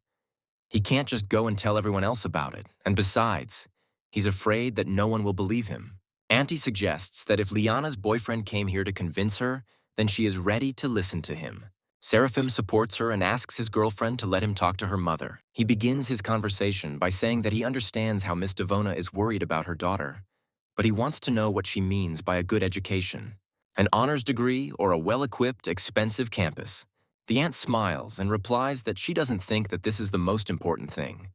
He can't just go and tell everyone else about it, and besides, he's afraid that no one will believe him. Auntie suggests that if Liana's boyfriend came here to convince her, then she is ready to listen to him. Seraphim supports her and asks his girlfriend to let him talk to her mother. He begins his conversation by saying that he understands how Miss Devona is worried about her daughter, but he wants to know what she means by a good education. An honors degree or a well-equipped, expensive campus. The aunt smiles and replies that she doesn't think that this is the most important thing.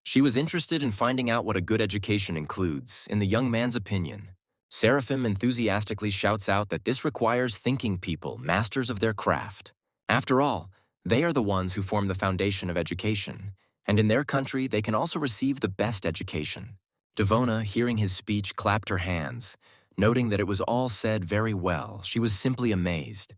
She was interested in finding out what a good education includes, in the young man's opinion. Seraphim enthusiastically shouts out that this requires thinking people, masters of their craft. After all, they are the ones who form the foundation of education, and in their country they can also receive the best education. Devona, hearing his speech, clapped her hands. Noting that it was all said very well, she was simply amazed.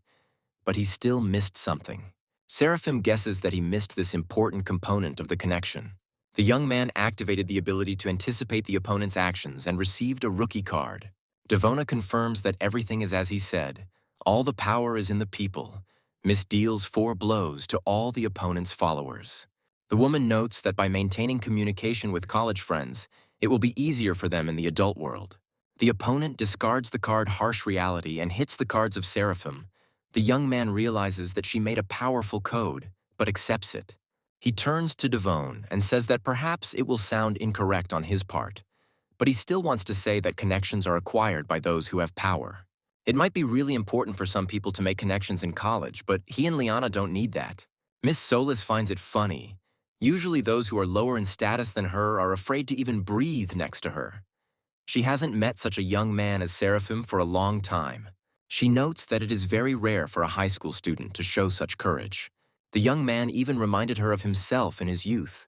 But he still missed something. Seraphim guesses that he missed this important component of the connection. The young man activated the ability to anticipate the opponent's actions and received a rookie card. Devona confirms that everything is as he said. All the power is in the people. Miss deals 4 blows to all the opponent's followers. The woman notes that by maintaining communication with college friends, it will be easier for them in the adult world. The opponent discards the card Harsh Reality and hits the cards of Seraphim. The young man realizes that she made a powerful code, but accepts it. He turns to Devone and says that perhaps it will sound incorrect on his part, but he still wants to say that connections are acquired by those who have power. It might be really important for some people to make connections in college, but he and Liana don't need that. Miss Solis finds it funny. Usually those who are lower in status than her are afraid to even breathe next to her. She hasn't met such a young man as Seraphim for a long time. She notes that it is very rare for a high school student to show such courage. The young man even reminded her of himself in his youth.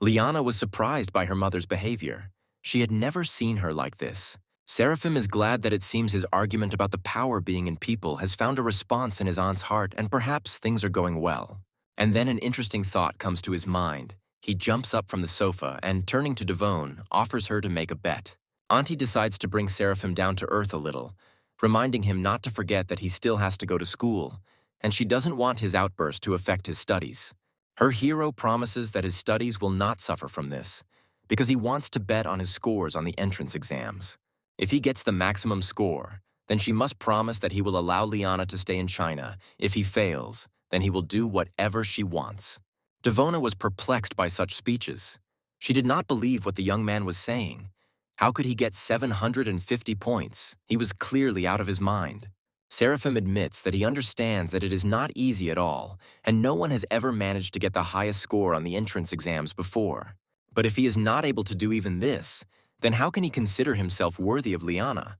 Liana was surprised by her mother's behavior. She had never seen her like this. Seraphim is glad that it seems his argument about the power being in people has found a response in his aunt's heart and perhaps things are going well. And then an interesting thought comes to his mind. He jumps up from the sofa and, turning to Devone, offers her to make a bet. Auntie decides to bring Seraphim down to earth a little, reminding him not to forget that he still has to go to school, and she doesn't want his outburst to affect his studies. Her hero promises that his studies will not suffer from this, because he wants to bet on his scores on the entrance exams. If he gets the maximum score, then she must promise that he will allow Liana to stay in China. If he fails, then he will do whatever she wants. Devona was perplexed by such speeches. She did not believe what the young man was saying. How could he get 750 points? He was clearly out of his mind. Seraphim admits that he understands that it is not easy at all, and no one has ever managed to get the highest score on the entrance exams before. But if he is not able to do even this, then how can he consider himself worthy of Liana?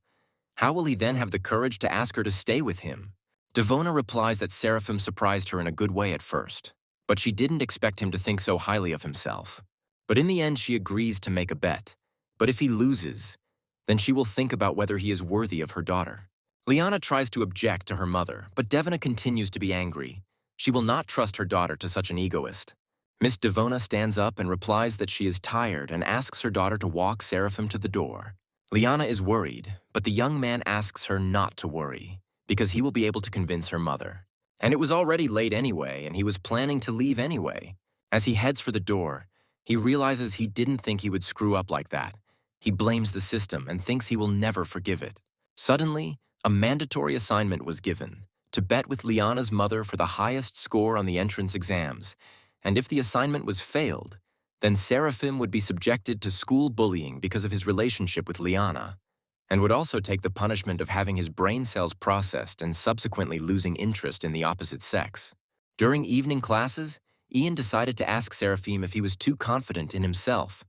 How will he then have the courage to ask her to stay with him? Devona replies that Seraphim surprised her in a good way at first, but she didn't expect him to think so highly of himself. But in the end, she agrees to make a bet. But if he loses, then she will think about whether he is worthy of her daughter. Liana tries to object to her mother, but Devona continues to be angry. She will not trust her daughter to such an egoist. Miss Devona stands up and replies that she is tired and asks her daughter to walk Seraphim to the door. Liana is worried, but the young man asks her not to worry, because he will be able to convince her mother. And it was already late anyway, and he was planning to leave anyway. As he heads for the door, he realizes he didn't think he would screw up like that. He blames the system and thinks he will never forgive it. Suddenly, a mandatory assignment was given, to bet with Liana's mother for the highest score on the entrance exams, and if the assignment was failed, then Seraphim would be subjected to school bullying because of his relationship with Liana, and would also take the punishment of having his brain cells processed and subsequently losing interest in the opposite sex. During evening classes, Ian decided to ask Seraphim if he was too confident in himself,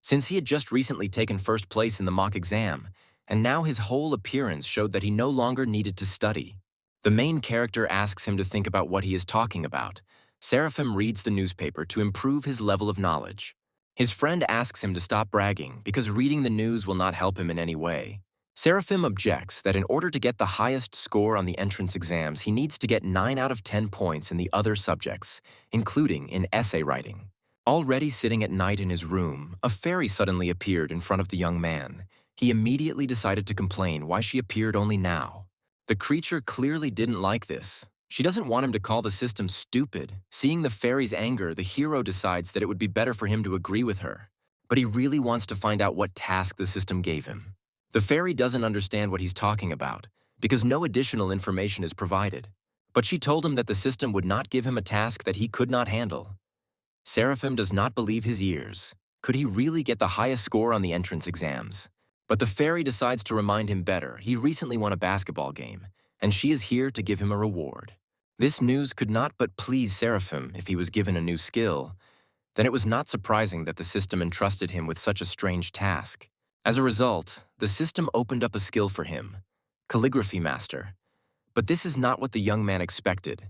since he had just recently taken first place in the mock exam, and now his whole appearance showed that he no longer needed to study. The main character asks him to think about what he is talking about. Seraphim reads the newspaper to improve his level of knowledge. His friend asks him to stop bragging because reading the news will not help him in any way. Seraphim objects that in order to get the highest score on the entrance exams, he needs to get 9 out of 10 points in the other subjects, including in essay writing. Already sitting at night in his room, a fairy suddenly appeared in front of the young man. He immediately decided to complain why she appeared only now. The creature clearly didn't like this. She doesn't want him to call the system stupid. Seeing the fairy's anger, the hero decides that it would be better for him to agree with her. But he really wants to find out what task the system gave him. The fairy doesn't understand what he's talking about, because no additional information is provided. But she told him that the system would not give him a task that he could not handle. Seraphim does not believe his ears. Could he really get the highest score on the entrance exams? But the fairy decides to remind him better. He recently won a basketball game, and she is here to give him a reward. This news could not but please Seraphim if he was given a new skill. Then it was not surprising that the system entrusted him with such a strange task. As a result, the system opened up a skill for him, Calligraphy Master. But this is not what the young man expected.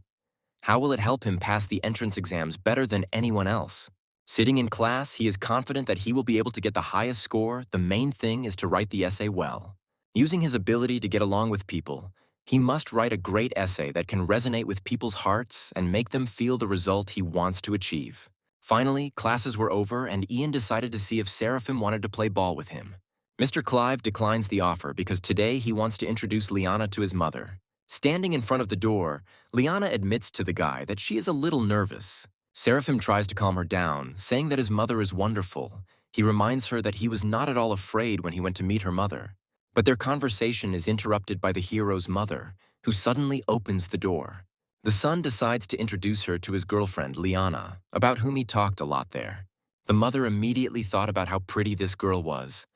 How will it help him pass the entrance exams better than anyone else? Sitting in class, he is confident that he will be able to get the highest score. The main thing is to write the essay well. Using his ability to get along with people, he must write a great essay that can resonate with people's hearts and make them feel the result he wants to achieve. Finally, classes were over and Ian decided to see if Seraphim wanted to play ball with him. Mr. Clive declines the offer because today he wants to introduce Liana to his mother. Standing in front of the door, Liana admits to the guy that she is a little nervous. Seraphim tries to calm her down, saying that his mother is wonderful. He reminds her that he was not at all afraid when he went to meet her mother. But their conversation is interrupted by the hero's mother, who suddenly opens the door. The son decides to introduce her to his girlfriend, Liana, about whom he talked a lot there. The mother immediately thought about how pretty this girl was,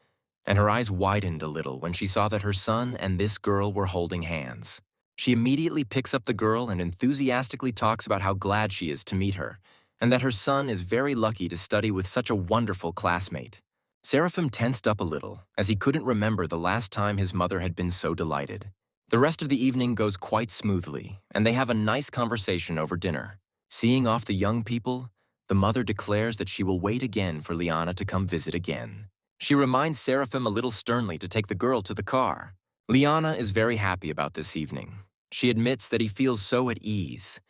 and her eyes widened a little when she saw that her son and this girl were holding hands. She immediately picks up the girl and enthusiastically talks about how glad she is to meet her, and that her son is very lucky to study with such a wonderful classmate. Seraphim tensed up a little, as he couldn't remember the last time his mother had been so delighted. The rest of the evening goes quite smoothly, and they have a nice conversation over dinner. Seeing off the young people, the mother declares that she will wait again for Liana to come visit again. She reminds Seraphim a little sternly to take the girl to the car. Liana is very happy about this evening. She admits that he feels so at ease.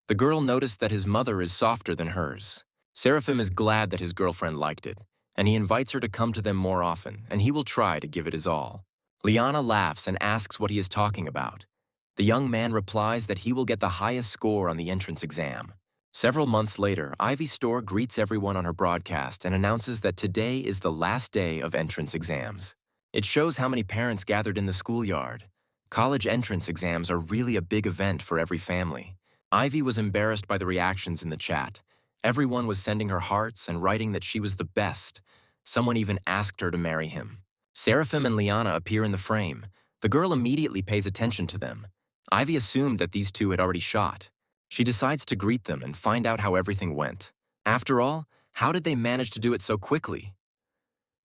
The girl noticed that his mother is softer than hers. Seraphim is glad that his girlfriend liked it, and he invites her to come to them more often, and he will try to give it his all. Liana laughs and asks what he is talking about. The young man replies that he will get the highest score on the entrance exam. Several months later, Ivy Store greets everyone on her broadcast and announces that today is the last day of entrance exams. It shows how many parents gathered in the schoolyard. College entrance exams are really a big event for every family. Ivy was embarrassed by the reactions in the chat. Everyone was sending her hearts and writing that she was the best. Someone even asked her to marry him. Seraphim and Liana appear in the frame. The girl immediately pays attention to them. Ivy assumed that these two had already shot. She decides to greet them and find out how everything went. After all, how did they manage to do it so quickly?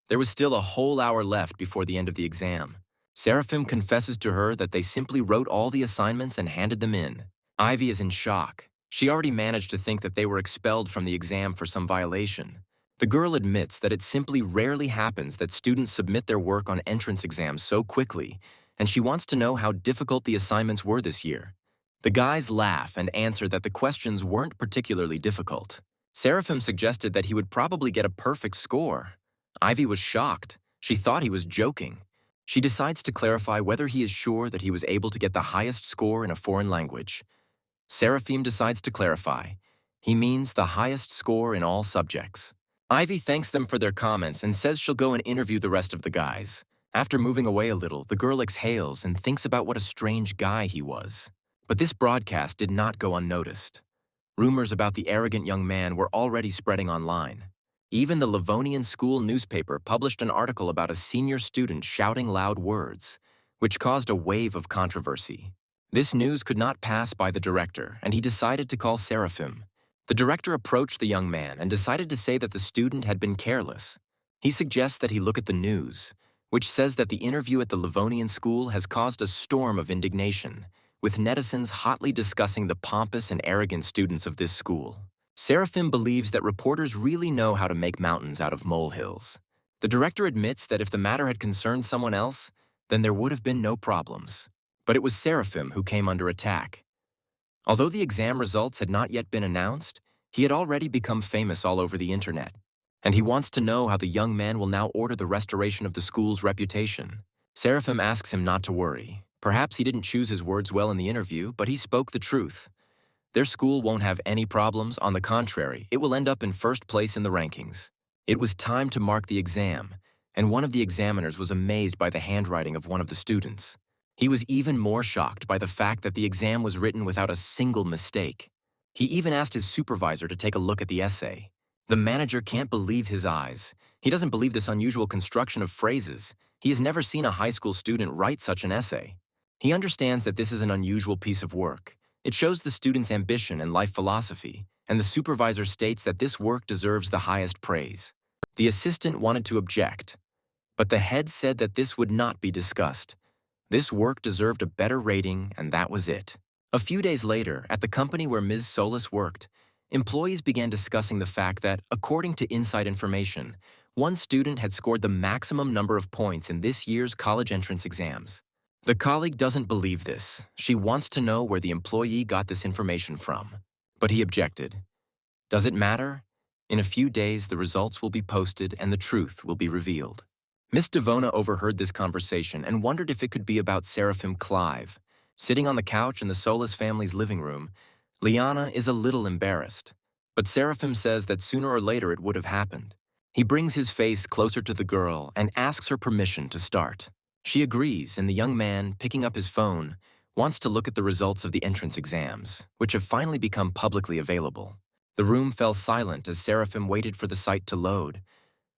There was still a whole hour left before the end of the exam. Seraphim confesses to her that they simply wrote all the assignments and handed them in. Ivy is in shock. She already managed to think that they were expelled from the exam for some violation. The girl admits that it simply rarely happens that students submit their work on entrance exams so quickly, and she wants to know how difficult the assignments were this year. The guys laugh and answer that the questions weren't particularly difficult. Seraphim suggested that he would probably get a perfect score. Ivy was shocked. She thought he was joking. She decides to clarify whether he is sure that he was able to get the highest score in a foreign language. Seraphim decides to clarify. He means the highest score in all subjects. Ivy thanks them for their comments and says she'll go and interview the rest of the guys. After moving away a little, the girl exhales and thinks about what a strange guy he was. But this broadcast did not go unnoticed. Rumors about the arrogant young man were already spreading online. Even the Livonian school newspaper published an article about a senior student shouting loud words, which caused a wave of controversy. This news could not pass by the director, and he decided to call Seraphim. The director approached the young man and decided to say that the student had been careless. He suggests that he look at the news, which says that the interview at the Livonian school has caused a storm of indignation, with netizens hotly discussing the pompous and arrogant students of this school. Seraphim believes that reporters really know how to make mountains out of molehills. The director admits that if the matter had concerned someone else, then there would have been no problems. But it was Seraphim who came under attack. Although the exam results had not yet been announced, he had already become famous all over the internet. And he wants to know how the young man will now order the restoration of the school's reputation. Seraphim asks him not to worry. Perhaps he didn't choose his words well in the interview, but he spoke the truth. Their school won't have any problems. On the contrary, it will end up in first place in the rankings. It was time to mark the exam, and one of the examiners was amazed by the handwriting of one of the students. He was even more shocked by the fact that the exam was written without a single mistake. He even asked his supervisor to take a look at the essay. The manager can't believe his eyes. He doesn't believe this unusual construction of phrases. He has never seen a high school student write such an essay. He understands that this is an unusual piece of work. It shows the student's ambition and life philosophy, and the supervisor states that this work deserves the highest praise. The assistant wanted to object, but the head said that this would not be discussed. This work deserved a better rating, and that was it. A few days later, at the company where Ms. Solis worked, employees began discussing the fact that, according to inside information, one student had scored the maximum number of points in this year's college entrance exams. The colleague doesn't believe this. She wants to know where the employee got this information from. But he objected. Does it matter? In a few days, the results will be posted and the truth will be revealed. Miss Devona overheard this conversation and wondered if it could be about Seraphim Clive. Sitting on the couch in the Solis family's living room, Liana is a little embarrassed. But Seraphim says that sooner or later it would have happened. He brings his face closer to the girl and asks her permission to start. She agrees, and the young man, picking up his phone, wants to look at the results of the entrance exams, which have finally become publicly available. The room fell silent as Seraphim waited for the site to load.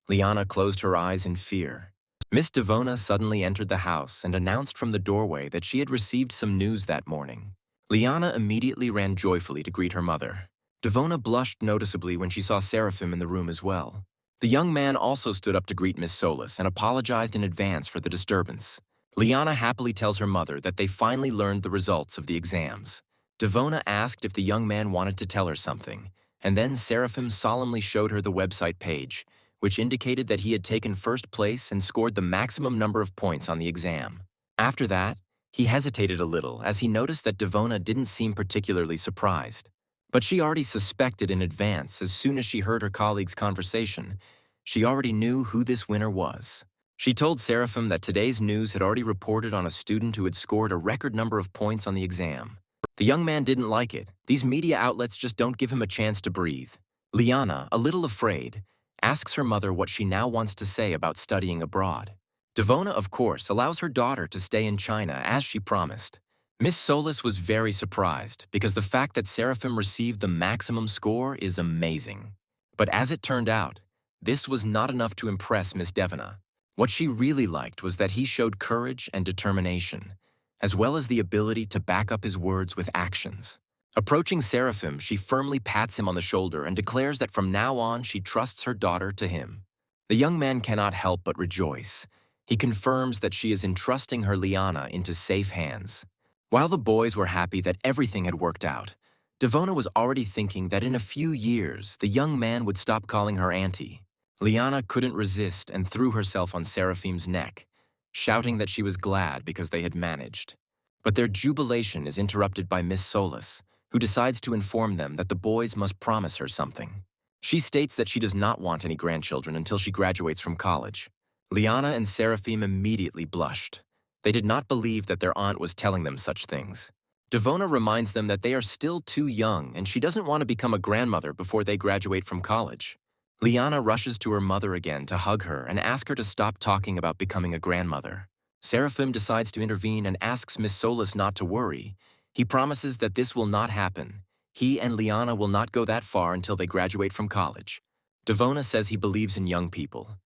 Liana closed her eyes in fear. Miss Devona suddenly entered the house and announced from the doorway that she had received some news that morning. Liana immediately ran joyfully to greet her mother. Devona blushed noticeably when she saw Seraphim in the room as well. The young man also stood up to greet Miss Solis and apologized in advance for the disturbance. Liana happily tells her mother that they finally learned the results of the exams. Devona asked if the young man wanted to tell her something, and then Seraphim solemnly showed her the website page, which indicated that he had taken first place and scored the maximum number of points on the exam. After that, he hesitated a little as he noticed that Devona didn't seem particularly surprised. But she already suspected in advance as soon as she heard her colleague's conversation. She already knew who this winner was. She told Seraphim that today's news had already reported on a student who had scored a record number of points on the exam. The young man didn't like it. These media outlets just don't give him a chance to breathe. Liana, a little afraid, asks her mother what she now wants to say about studying abroad. Devona, of course, allows her daughter to stay in China as she promised. Miss Solis was very surprised because the fact that Seraphim received the maximum score is amazing. But as it turned out, this was not enough to impress Miss Devona. What she really liked was that he showed courage and determination, as well as the ability to back up his words with actions. Approaching Seraphim, she firmly pats him on the shoulder and declares that from now on she trusts her daughter to him. The young man cannot help but rejoice. He confirms that she is entrusting her Liana into safe hands. While the boys were happy that everything had worked out, Devona was already thinking that in a few years, the young man would stop calling her auntie. Liana couldn't resist and threw herself on Seraphim's neck, shouting that she was glad because they had managed. But their jubilation is interrupted by Miss Solis, who decides to inform them that the boys must promise her something. She states that she does not want any grandchildren until she graduates from college. Liana and Seraphim immediately blushed. They did not believe that their aunt was telling them such things. Devona reminds them that they are still too young and she doesn't want to become a grandmother before they graduate from college. Liana rushes to her mother again to hug her and ask her to stop talking about becoming a grandmother. Seraphim decides to intervene and asks Miss Solis not to worry. He promises that this will not happen. He and Liana will not go that far until they graduate from college. Devona says he believes in young people.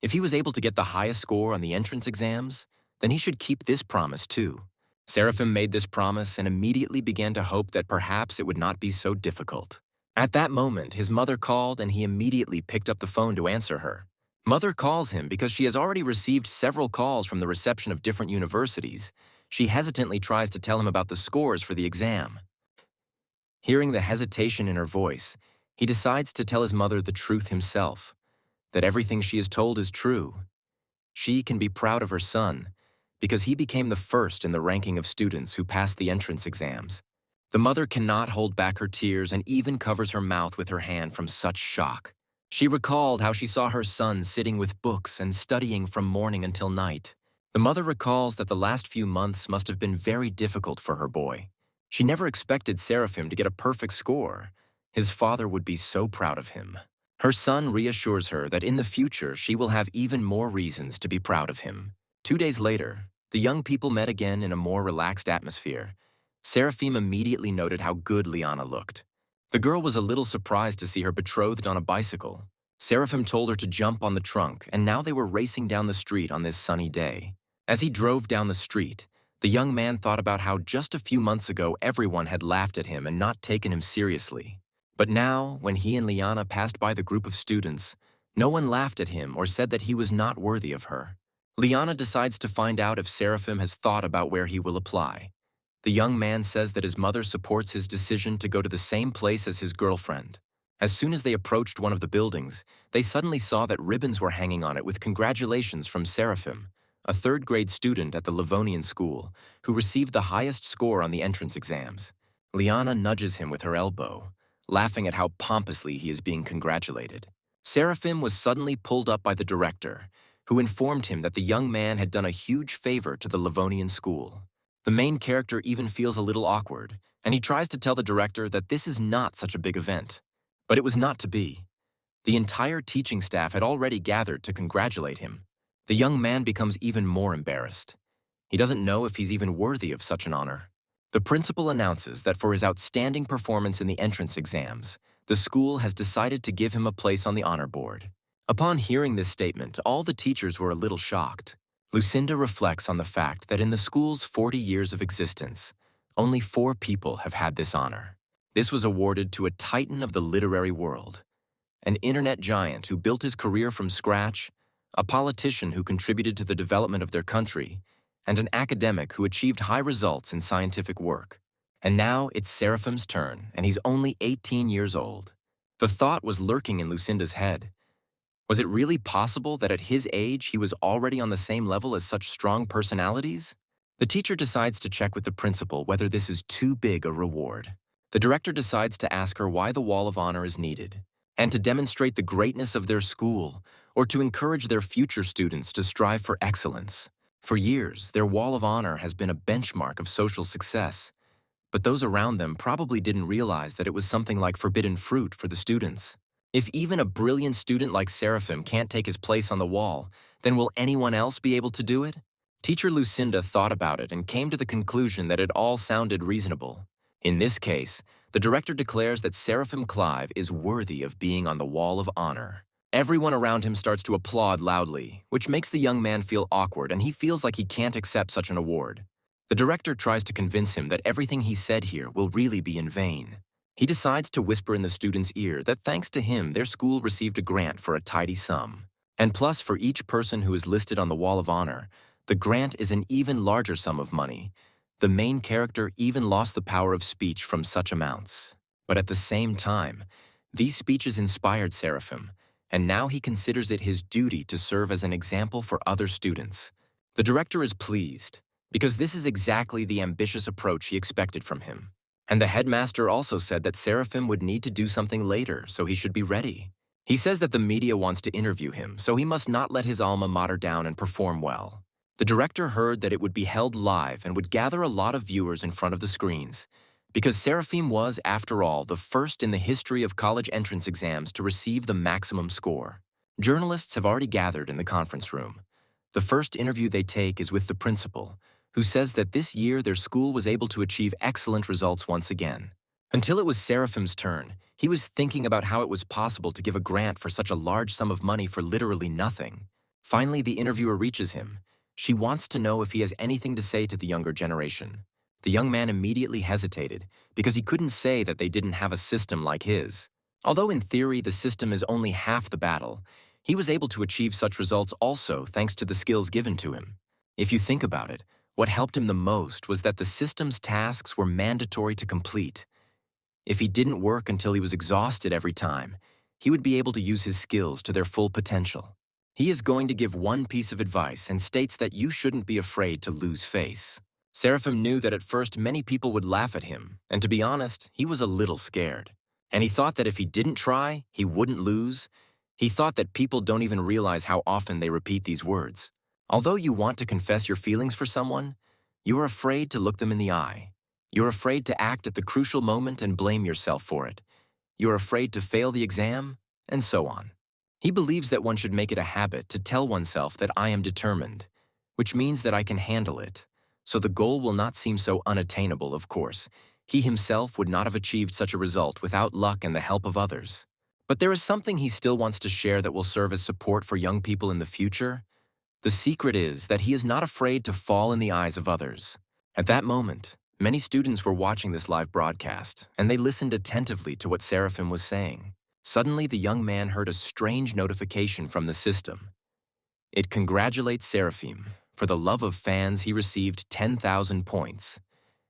If he was able to get the highest score on the entrance exams, then he should keep this promise too. Seraphim made this promise and immediately began to hope that perhaps it would not be so difficult. At that moment, his mother called and he immediately picked up the phone to answer her. Mother calls him because she has already received several calls from the reception of different universities. She hesitantly tries to tell him about the scores for the exam. Hearing the hesitation in her voice, He decides to tell his mother the truth himself, that everything she is told is true. She can be proud of her son, because he became the first in the ranking of students who passed the entrance exams. The mother cannot hold back her tears and even covers her mouth with her hand from such shock. She recalled how she saw her son sitting with books and studying from morning until night. The mother recalls that the last few months must have been very difficult for her boy. She never expected Seraphim to get a perfect score. His father would be so proud of him. Her son reassures her that in the future she will have even more reasons to be proud of him. 2 days later, the young people met again in a more relaxed atmosphere. Seraphim immediately noted how good Liana looked. The girl was a little surprised to see her betrothed on a bicycle. Seraphim told her to jump on the trunk, and now they were racing down the street on this sunny day. As he drove down the street, the young man thought about how just a few months ago everyone had laughed at him and not taken him seriously. But now, when he and Liana passed by the group of students, no one laughed at him or said that he was not worthy of her. Liana decides to find out if Seraphim has thought about where he will apply. The young man says that his mother supports his decision to go to the same place as his girlfriend. As soon as they approached one of the buildings, they suddenly saw that ribbons were hanging on it with congratulations from Seraphim, a third-grade student at the Livonian school, who received the highest score on the entrance exams. Liana nudges him with her elbow, laughing at how pompously he is being congratulated. Seraphim was suddenly pulled up by the director, who informed him that the young man had done a huge favor to the Livonian school. The main character even feels a little awkward, and he tries to tell the director that this is not such a big event. But it was not to be. The entire teaching staff had already gathered to congratulate him. The young man becomes even more embarrassed. He doesn't know if he's even worthy of such an honor. The principal announces that for his outstanding performance in the entrance exams, the school has decided to give him a place on the honor board. Upon hearing this statement, all the teachers were a little shocked. Lucinda reflects on the fact that in the school's 40 years of existence, only 4 people have had this honor. This was awarded to a titan of the literary world, an internet giant who built his career from scratch, a politician who contributed to the development of their country, and an academic who achieved high results in scientific work. And now it's Seraphim's turn, and he's only 18 years old. The thought was lurking in Lucinda's head. Was it really possible that at his age he was already on the same level as such strong personalities? The teacher decides to check with the principal whether this is too big a reward. The director decides to ask her why the Wall of Honor is needed, and to demonstrate the greatness of their school, or to encourage their future students to strive for excellence. For years, their Wall of Honor has been a benchmark of social success, but those around them probably didn't realize that it was something like forbidden fruit for the students. If even a brilliant student like Seraphim can't take his place on the wall, then will anyone else be able to do it? Teacher Lucinda thought about it and came to the conclusion that it all sounded reasonable. In this case, the director declares that Seraphim Clive is worthy of being on the Wall of Honor. Everyone around him starts to applaud loudly, which makes the young man feel awkward, and he feels like he can't accept such an award. The director tries to convince him that everything he said here will really be in vain. He decides to whisper in the student's ear that thanks to him, their school received a grant for a tidy sum. And plus, for each person who is listed on the Wall of Honor, the grant is an even larger sum of money. The main character even lost the power of speech from such amounts. But at the same time, these speeches inspired Seraphim, and now he considers it his duty to serve as an example for other students. The director is pleased, because this is exactly the ambitious approach he expected from him. And the headmaster also said that Seraphim would need to do something later, so he should be ready. He says that the media wants to interview him, so he must not let his alma mater down and perform well. The director heard that it would be held live and would gather a lot of viewers in front of the screens, because Seraphim was, after all, the first in the history of college entrance exams to receive the maximum score. Journalists have already gathered in the conference room. The first interview they take is with the principal, who says that this year their school was able to achieve excellent results once again. Until it was Seraphim's turn, he was thinking about how it was possible to give a grant for such a large sum of money for literally nothing. Finally, the interviewer reaches him. She wants to know if he has anything to say to the younger generation. The young man immediately hesitated because he couldn't say that they didn't have a system like his. Although in theory the system is only half the battle, he was able to achieve such results also thanks to the skills given to him. If you think about it, what helped him the most was that the system's tasks were mandatory to complete. If he didn't work until he was exhausted every time, he would be able to use his skills to their full potential. He is going to give one piece of advice and states that you shouldn't be afraid to lose face. Seraphim knew that at first many people would laugh at him, and to be honest, he was a little scared. And he thought that if he didn't try, he wouldn't lose. He thought that people don't even realize how often they repeat these words. Although you want to confess your feelings for someone, you are afraid to look them in the eye. You're afraid to act at the crucial moment and blame yourself for it. You're afraid to fail the exam, and so on. He believes that one should make it a habit to tell oneself that I am determined, which means that I can handle it. So the goal will not seem so unattainable, of course. He himself would not have achieved such a result without luck and the help of others. But there is something he still wants to share that will serve as support for young people in the future. The secret is that he is not afraid to fall in the eyes of others. At that moment, many students were watching this live broadcast, and they listened attentively to what Seraphim was saying. Suddenly, the young man heard a strange notification from the system. It congratulates Seraphim. For the love of fans, he received 10,000 points.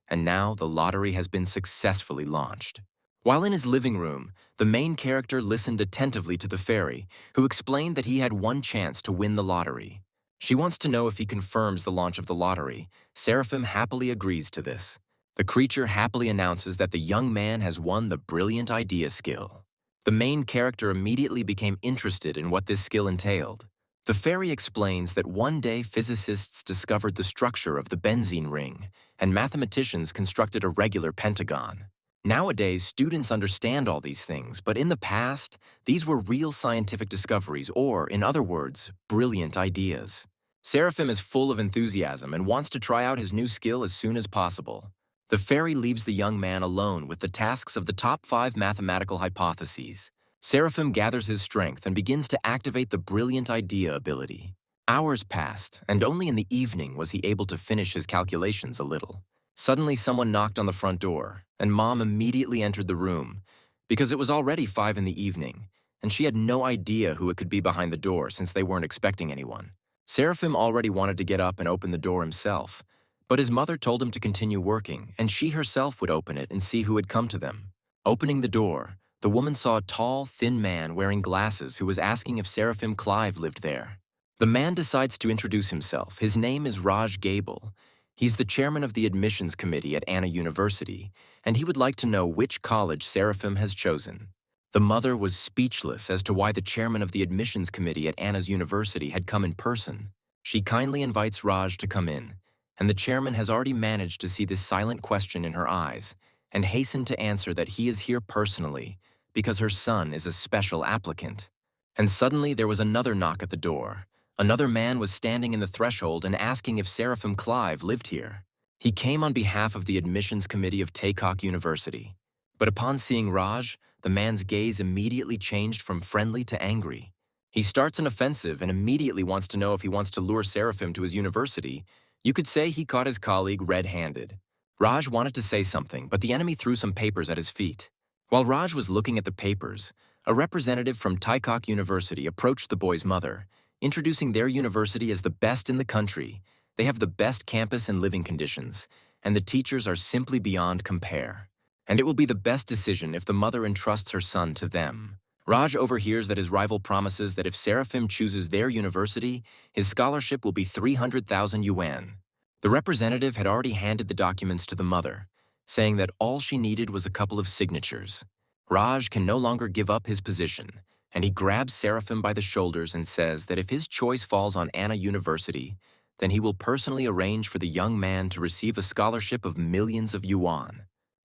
And now the lottery has been successfully launched. While in his living room, the main character listened attentively to the fairy, who explained that he had one chance to win the lottery. She wants to know if he confirms the launch of the lottery. Seraphim happily agrees to this. The creature happily announces that the young man has won the brilliant idea skill. The main character immediately became interested in what this skill entailed. The fairy explains that one day physicists discovered the structure of the benzene ring, and mathematicians constructed a regular pentagon. Nowadays, students understand all these things, but in the past, these were real scientific discoveries, or, in other words, brilliant ideas. Seraphim is full of enthusiasm and wants to try out his new skill as soon as possible. The fairy leaves the young man alone with the tasks of the top 5 mathematical hypotheses. Seraphim gathers his strength and begins to activate the brilliant idea ability. Hours passed, and only in the evening was he able to finish his calculations a little. Suddenly, someone knocked on the front door, and Mom immediately entered the room, because it was already 5 in the evening, and she had no idea who it could be behind the door since they weren't expecting anyone. Seraphim already wanted to get up and open the door himself, but his mother told him to continue working, and she herself would open it and see who had come to them. Opening the door, the woman saw a tall, thin man wearing glasses who was asking if Seraphim Clive lived there. The man decides to introduce himself. His name is Raj Gable. He's the chairman of the admissions committee at Anna University, and he would like to know which college Seraphim has chosen. The mother was speechless as to why the chairman of the admissions committee at Anna's university had come in person. She kindly invites Raj to come in, and the chairman has already managed to see this silent question in her eyes and hastened to answer that he is here personally because her son is a special applicant. And suddenly there was another knock at the door. Another man was standing in the threshold and asking if Seraphim Clive lived here. He came on behalf of the admissions committee of Taekock University. But upon seeing Raj, the man's gaze immediately changed from friendly to angry. He starts an offensive and immediately wants to know if he wants to lure Seraphim to his university. You could say he caught his colleague red-handed. Raj wanted to say something, but the enemy threw some papers at his feet. While Raj was looking at the papers, a representative from Taekock University approached the boy's mother, introducing their university as the best in the country. They have the best campus and living conditions, and the teachers are simply beyond compare. And it will be the best decision if the mother entrusts her son to them. Raj overhears that his rival promises that if Seraphim chooses their university, his scholarship will be 300,000 yuan. The representative had already handed the documents to the mother, saying that all she needed was a couple of signatures. Raj can no longer give up his position, and he grabs Seraphim by the shoulders and says that if his choice falls on Anna University, then he will personally arrange for the young man to receive a scholarship of millions of yuan.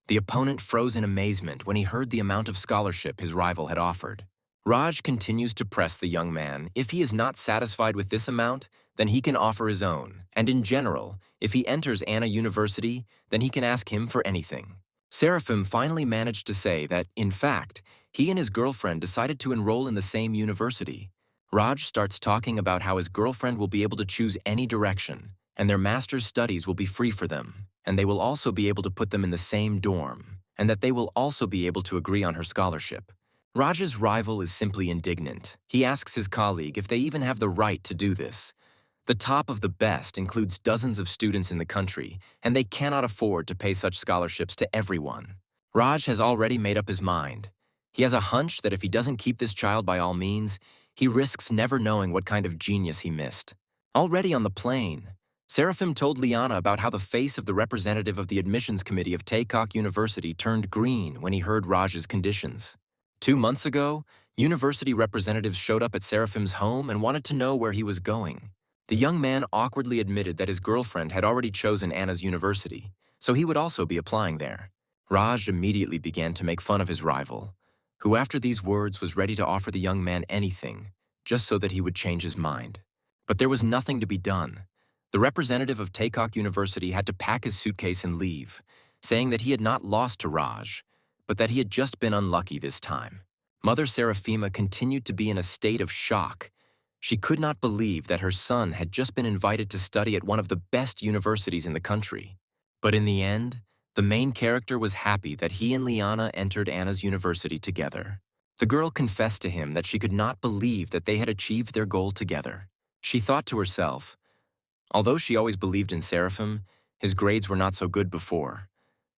The opponent froze in amazement when he heard the amount of scholarship his rival had offered. Raj continues to press the young man. If he is not satisfied with this amount, then he can offer his own. And in general, if he enters Anna University, then he can ask him for anything. Seraphim finally managed to say that, in fact, he and his girlfriend decided to enroll in the same university. Raj starts talking about how his girlfriend will be able to choose any direction, and their master's studies will be free for them, and they will also be able to put them in the same dorm, and that they will also be able to agree on her scholarship. Raj's rival is simply indignant. He asks his colleague if they even have the right to do this. The top of the best includes dozens of students in the country, and they cannot afford to pay such scholarships to everyone. Raj has already made up his mind. He has a hunch that if he doesn't keep this child by all means, he risks never knowing what kind of genius he missed. Already on the plane, Seraphim told Liana about how the face of the representative of the admissions committee of Taekock University turned green when he heard Raj's conditions. 2 months ago, university representatives showed up at Seraphim's home and wanted to know where he was going. The young man awkwardly admitted that his girlfriend had already chosen Anna's university, so he would also be applying there. Raj immediately began to make fun of his rival, who after these words was ready to offer the young man anything, just so that he would change his mind. But there was nothing to be done. The representative of Taekock University had to pack his suitcase and leave, saying that he had not lost to Raj, but that he had just been unlucky this time. Mother Seraphima continued to be in a state of shock. She could not believe that her son had just been invited to study at one of the best universities in the country. But in the end, the main character was happy that he and Liana entered Anna's university together. The girl confessed to him that she could not believe that they had achieved their goal together. She thought to herself, although she always believed in Seraphim, his grades were not so good before.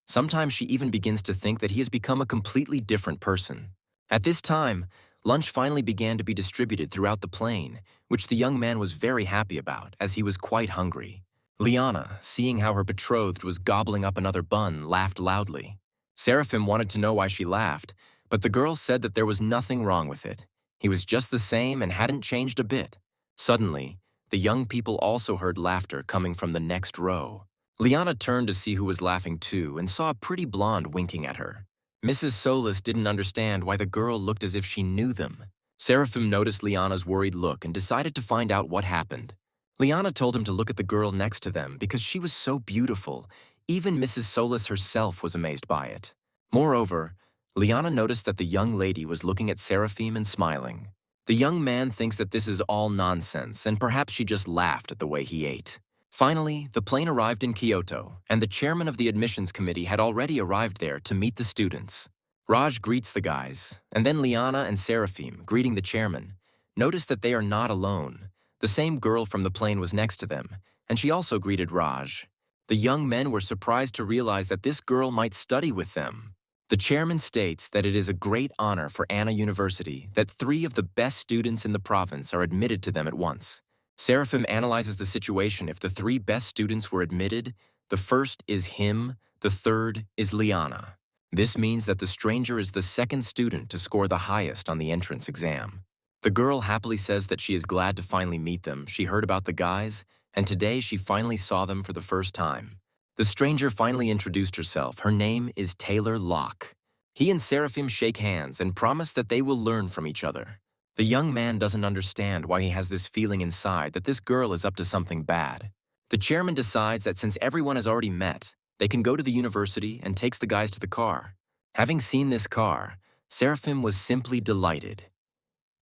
Sometimes she even begins to think that he has become a completely different person. At this time, lunch finally began to be distributed throughout the plane, which the young man was very happy about, as he was quite hungry. Liana, seeing how her betrothed was gobbling up another bun, laughed loudly. Seraphim wanted to know why she laughed, but the girl said that there was nothing wrong with it. He was just the same and hadn't changed a bit. Suddenly, the young people also heard laughter coming from the next row. Liana turned to see who was laughing too and saw a pretty blonde winking at her. Mrs. Solis didn't understand why the girl looked as if she knew them. Seraphim noticed Liana's worried look and decided to find out what happened. Liana told him to look at the girl next to them because she was so beautiful. Even Mrs. Solis herself was amazed by it. Moreover, Liana noticed that the young lady was looking at Seraphim and smiling. The young man thinks that this is all nonsense, and perhaps she just laughed at the way he ate. Finally, the plane arrived in Kyoto, and the chairman of the admissions committee had already arrived there to meet the students. Raj greets the guys, and then Liana and Seraphim, greeting the chairman, notice that they are not alone. The same girl from the plane was next to them, and she also greeted Raj. The young men were surprised to realize that this girl might study with them. The chairman states that it is a great honor for Anna University that 3 of the best students in the province are admitted to them at once. Seraphim analyzes the situation. If the 3 best students were admitted, the first is him, the third is Liana. This means that the stranger is the second student to score the highest on the entrance exam. The girl happily says that she is glad to finally meet them. She heard about the guys, and today she finally saw them for the first time. The stranger finally introduced herself. Her name is Taylor Locke. He and Seraphim shake hands and promise that they will learn from each other. The young man doesn't understand why he has this feeling inside that this girl is up to something bad. The chairman decides that since everyone has already met, they can go to the university and takes the guys to the car. Having seen this car, Seraphim was simply delighted.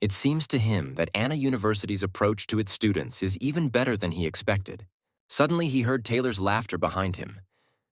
It seems to him that Anna University's approach to its students is even better than he expected. Suddenly, he heard Taylor's laughter behind him.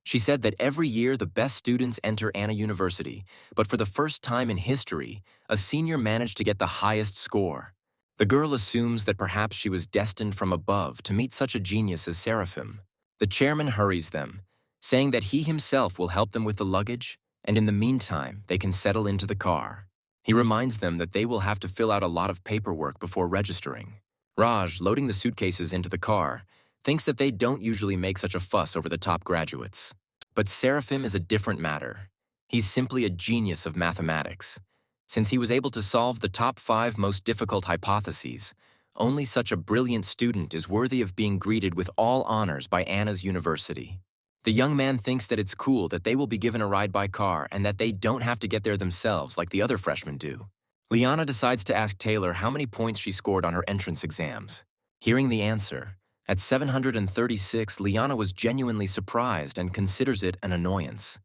She said that every year the best students enter Anna University, but for the first time in history, a senior managed to get the highest score. The girl assumes that perhaps she was destined from above to meet such a genius as Seraphim. The chairman hurries them, saying that he himself will help them with the luggage, and in the meantime, they can settle into the car. He reminds them that they will have to fill out a lot of paperwork before registering. Raj, loading the suitcases into the car, thinks that they don't usually make such a fuss over the top graduates. But Seraphim is a different matter. He's simply a genius of mathematics. Since he was able to solve the top 5 most difficult hypotheses, only such a brilliant student is worthy of being greeted with all honors by Anna's University. The young man thinks that it's cool that they will be given a ride by car and that they don't have to get there themselves like the other freshmen do. Liana decides to ask Taylor how many points she scored on her entrance exams. Hearing the answer, at 736, Liana was genuinely surprised and considers it an annoyance.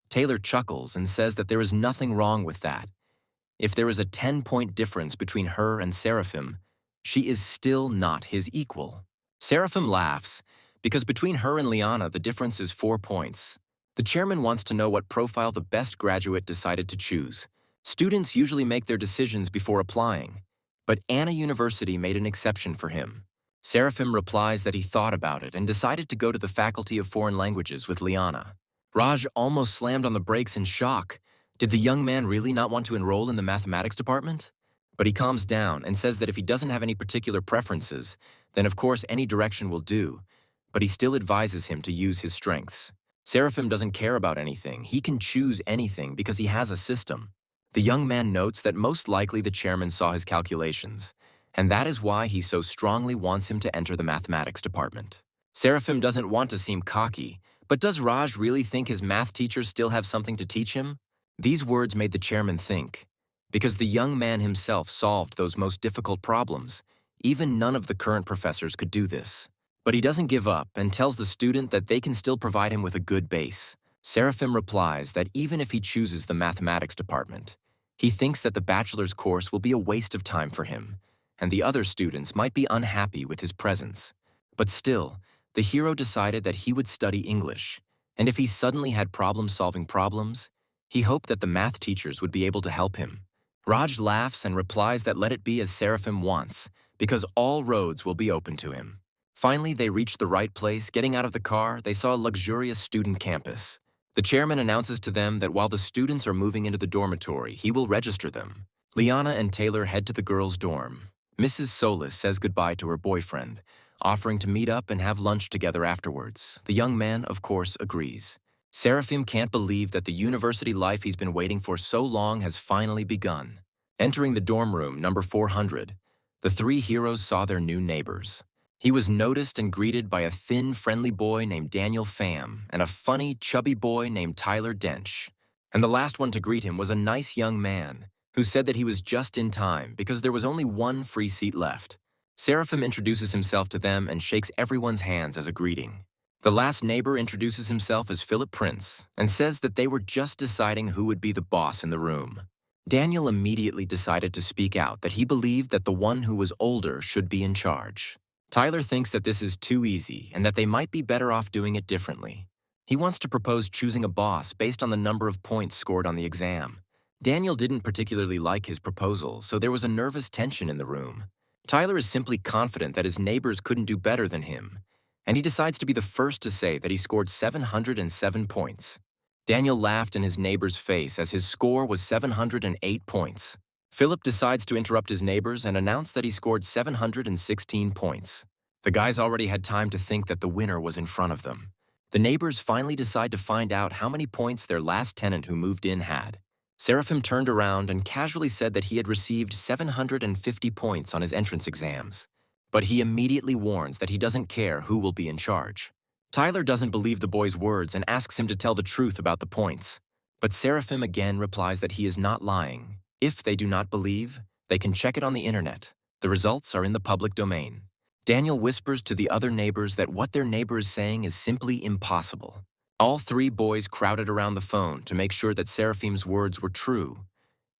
Taylor chuckles and says that there is nothing wrong with that. If there is a 10-point difference between her and Seraphim, she is still not his equal. Seraphim laughs, because between her and Liana, the difference is 4 points. The chairman wants to know what profile the best graduate decided to choose. Students usually make their decisions before applying, but Anna University made an exception for him. Seraphim replies that he thought about it and decided to go to the Faculty of Foreign Languages with Liana. Raj almost slammed on the brakes in shock. Did the young man really not want to enroll in the mathematics department? But he calms down and says that if he doesn't have any particular preferences, then of course any direction will do, but he still advises him to use his strengths. Seraphim doesn't care about anything. He can choose anything because he has a system. The young man notes that most likely the chairman saw his calculations, and that is why he so strongly wants him to enter the mathematics department. Seraphim doesn't want to seem cocky, but does Raj really think his math teachers still have something to teach him? These words made the chairman think, because the young man himself solved those most difficult problems. Even none of the current professors could do this. But he doesn't give up and tells the student that they can still provide him with a good base. Seraphim replies that even if he chooses the mathematics department, he thinks that the bachelor's course will be a waste of time for him, and the other students might be unhappy with his presence. But still, the hero decided that he would study English, and if he suddenly had problem-solving problems, he hoped that the math teachers would be able to help him. Raj laughs and replies that let it be as Seraphim wants, because all roads will be open to him. Finally, they reach the right place. Getting out of the car, they saw a luxurious student campus. The chairman announces to them that while the students are moving into the dormitory, he will register them. Liana and Taylor head to the girls' dorm. Mrs. Solis says goodbye to her boyfriend, offering to meet up and have lunch together afterwards. The young man, of course, agrees. Seraphim can't believe that the university life he's been waiting for so long has finally begun. Entering the dorm room, number 400, the three heroes saw their new neighbors. He was noticed and greeted by a thin, friendly boy named Daniel Pham and a funny, chubby boy named Tyler Dench. And the last one to greet him was a nice young man who said that he was just in time because there was only one free seat left. Seraphim introduces himself to them and shakes everyone's hands as a greeting. The last neighbor introduces himself as Philip Prince and says that they were just deciding who would be the boss in the room. Daniel immediately decided to speak out that he believed that the one who was older should be in charge. Tyler thinks that this is too easy and that they might be better off doing it differently. He wants to propose choosing a boss based on the number of points scored on the exam. Daniel didn't particularly like his proposal, so there was a nervous tension in the room. Tyler is simply confident that his neighbors couldn't do better than him, and he decides to be the first to say that he scored 707 points. Daniel laughed in his neighbor's face as his score was 708 points. Philip decides to interrupt his neighbors and announce that he scored 716 points. The guys already had time to think that the winner was in front of them. The neighbors finally decide to find out how many points their last tenant who moved in had. Seraphim turned around and casually said that he had received 750 points on his entrance exams. But he immediately warns that he doesn't care who will be in charge. Tyler doesn't believe the boy's words and asks him to tell the truth about the points. But Seraphim again replies that he is not lying. If they do not believe, they can check it on the internet. The results are in the public domain. Daniel whispers to the other neighbors that what their neighbor is saying is simply impossible. All three boys crowded around the phone to make sure that Seraphim's words were true.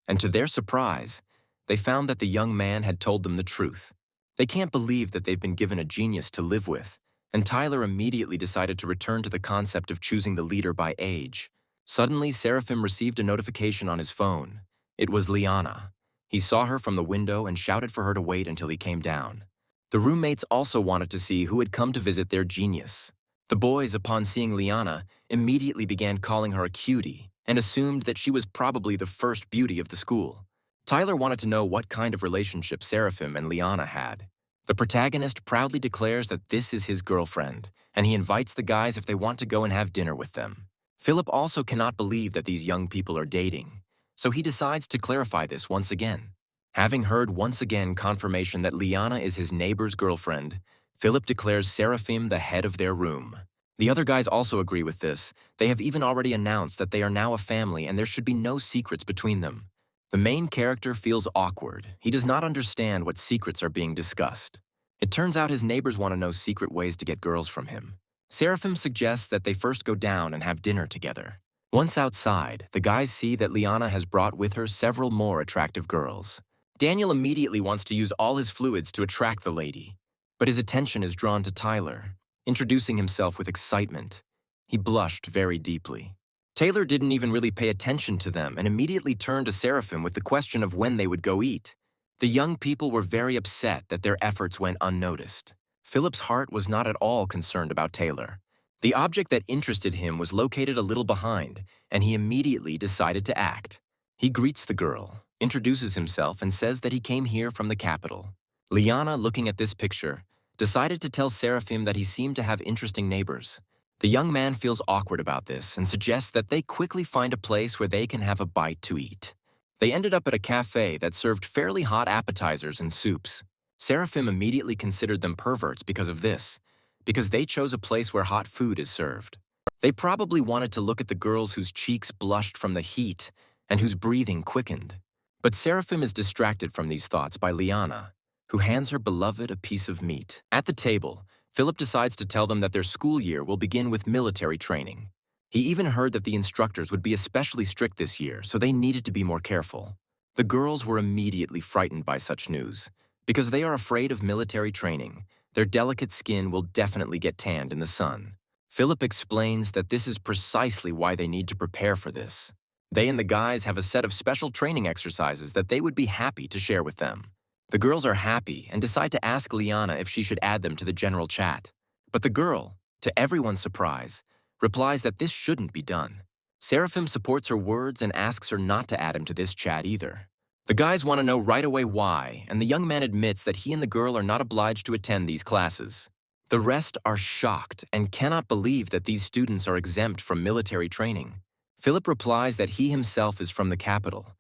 And to their surprise, they found that the young man had told them the truth. They can't believe that they've been given a genius to live with, and Tyler immediately decided to return to the concept of choosing the leader by age. Suddenly, Seraphim received a notification on his phone. It was Liana. He saw her from the window and shouted for her to wait until he came down. The roommates also wanted to see who had come to visit their genius. The boys, upon seeing Liana, immediately began calling her a cutie and assumed that she was probably the first beauty of the school. Tyler wanted to know what kind of relationship Seraphim and Liana had. The protagonist proudly declares that this is his girlfriend, and he invites the guys if they want to go and have dinner with them. Philip also cannot believe that these young people are dating, so he decides to clarify this once again. Having heard once again confirmation that Liana is his neighbor's girlfriend, Philip declares Seraphim the head of their room. The other guys also agree with this. They have even already announced that they are now a family and there should be no secrets between them. The main character feels awkward. He does not understand what secrets are being discussed. It turns out his neighbors want to know secret ways to get girls from him. Seraphim suggests that they first go down and have dinner together. Once outside, the guys see that Liana has brought with her several more attractive girls. Daniel immediately wants to use all his fluids to attract the lady, but his attention is drawn to Tyler, introducing himself with excitement. He blushed very deeply. Taylor didn't even really pay attention to them and immediately turned to Seraphim with the question of when they would go eat. The young people were very upset that their efforts went unnoticed. Philip's heart was not at all concerned about Taylor. The object that interested him was located a little behind, and he immediately decided to act. He greets the girl, introduces himself, and says that he came here from the capital. Liana, looking at this picture, decided to tell Seraphim that he seemed to have interesting neighbors. The young man feels awkward about this and suggests that they quickly find a place where they can have a bite to eat. They ended up at a cafe that served fairly hot appetizers and soups. Seraphim immediately considered them perverts because of this, because they chose a place where hot food is served. They probably wanted to look at the girls whose cheeks blushed from the heat and whose breathing quickened. But Seraphim is distracted from these thoughts by Liana, who hands her beloved a piece of meat. At the table, Philip decides to tell them that their school year will begin with military training. He even heard that the instructors would be especially strict this year, so they needed to be more careful. The girls were immediately frightened by such news. Because they are afraid of military training, their delicate skin will definitely get tanned in the sun. Philip explains that this is precisely why they need to prepare for this. They and the guys have a set of special training exercises that they would be happy to share with them. The girls are happy and decide to ask Liana if she should add them to the general chat. But the girl, to everyone's surprise, replies that this shouldn't be done. Seraphim supports her words and asks her not to add him to this chat either. The guys want to know right away why, and the young man admits that he and the girl are not obliged to attend these classes. The rest are shocked and cannot believe that these students are exempt from military training. Philip replies that he himself is from the capital,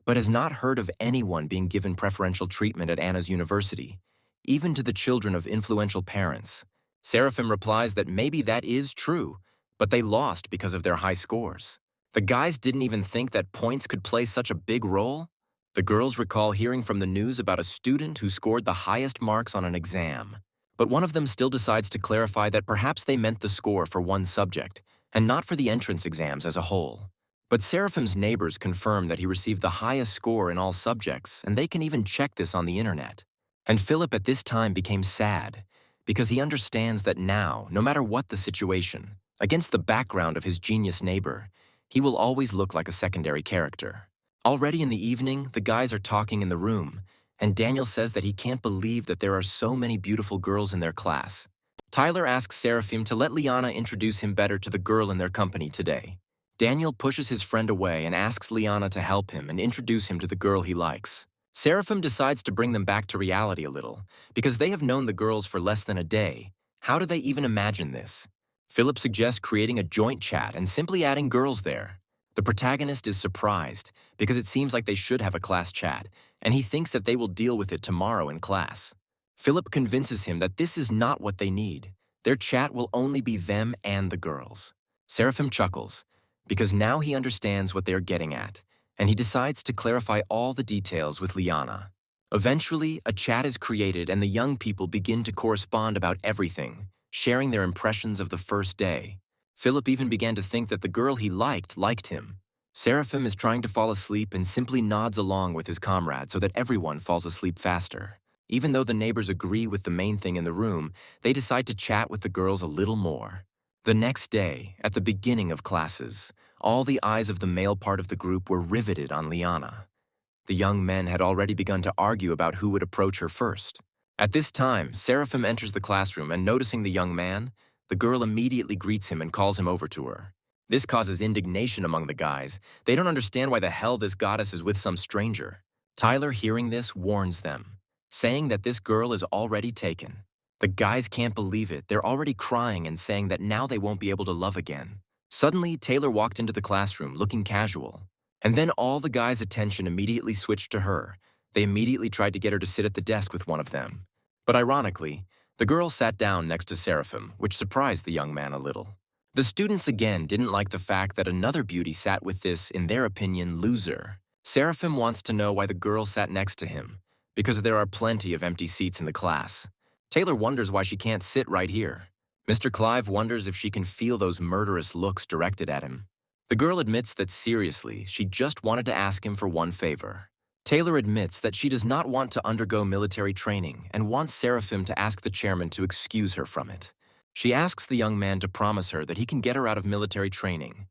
but has not heard of anyone being given preferential treatment at Anna's university, even to the children of influential parents. Seraphim replies that maybe that is true, but they lost because of their high scores. The guys didn't even think that points could play such a big role. The girls recall hearing from the news about a student who scored the highest marks on an exam, but one of them still decides to clarify that perhaps they meant the score for one subject, and not for the entrance exams as a whole. But Seraphim's neighbors confirm that he received the highest score in all subjects, and they can even check this on the internet. And Philip at this time became sad, because he understands that now, no matter what the situation, against the background of his genius neighbor, he will always look like a secondary character. Already in the evening, the guys are talking in the room, and Daniel says that he can't believe that there are so many beautiful girls in their class. Tyler asks Seraphim to let Liana introduce him better to the girl in their company today. Daniel pushes his friend away and asks Liana to help him and introduce him to the girl he likes. Seraphim decides to bring them back to reality a little, because they have known the girls for less than a day. How do they even imagine this? Philip suggests creating a joint chat and simply adding girls there. The protagonist is surprised, because it seems like they should have a class chat, and he thinks that they will deal with it tomorrow in class. Philip convinces him that this is not what they need. Their chat will only be them and the girls. Seraphim chuckles, because now he understands what they are getting at, and he decides to clarify all the details with Liana. Eventually, a chat is created and the young people begin to correspond about everything, sharing their impressions of the first day. Philip even began to think that the girl he liked him. Seraphim is trying to fall asleep and simply nods along with his comrade so that everyone falls asleep faster. Even though the neighbors agree with the main thing in the room, they decide to chat with the girls a little more. The next day, at the beginning of classes, all the eyes of the male part of the group were riveted on Liana. The young men had already begun to argue about who would approach her first. At this time, Seraphim enters the classroom and noticing the young man, the girl immediately greets him and calls him over to her. This causes indignation among the guys. They don't understand why the hell this goddess is with some stranger. Tyler, hearing this, warns them, saying that this girl is already taken. The guys can't believe it. They're already crying and saying that now they won't be able to love again. Suddenly, Taylor walked into the classroom looking casual. And then all the guys' attention immediately switched to her. They immediately tried to get her to sit at the desk with one of them. But ironically, the girl sat down next to Seraphim, which surprised the young man a little. The students again didn't like the fact that another beauty sat with this, in their opinion, loser. Seraphim wants to know why the girl sat next to him, because there are plenty of empty seats in the class. Taylor wonders why she can't sit right here. Mr. Clive wonders if she can feel those murderous looks directed at him. The girl admits that seriously, she just wanted to ask him for one favor. Taylor admits that she does not want to undergo military training and wants Seraphim to ask the chairman to excuse her from it. She asks the young man to promise her that he can get her out of military training,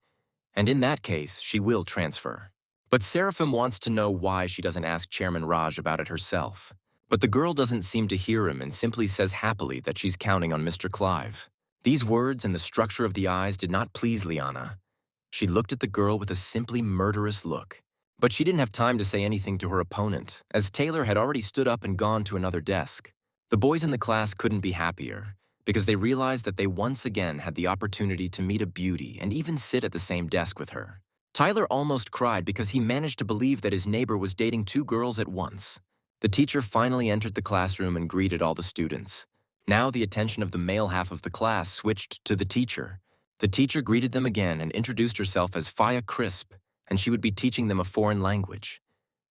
and in that case, she will transfer. But Seraphim wants to know why she doesn't ask Chairman Raj about it herself. But the girl doesn't seem to hear him and simply says happily that she's counting on Mr. Clive. These words and the structure of the eyes did not please Liana. She looked at the girl with a simply murderous look. But she didn't have time to say anything to her opponent, as Taylor had already stood up and gone to another desk. The boys in the class couldn't be happier, because they realized that they once again had the opportunity to meet a beauty and even sit at the same desk with her. Tyler almost cried because he managed to believe that his neighbor was dating two girls at once. The teacher finally entered the classroom and greeted all the students. Now the attention of the male half of the class switched to the teacher. The teacher greeted them again and introduced herself as Faya Crisp, and she would be teaching them a foreign language.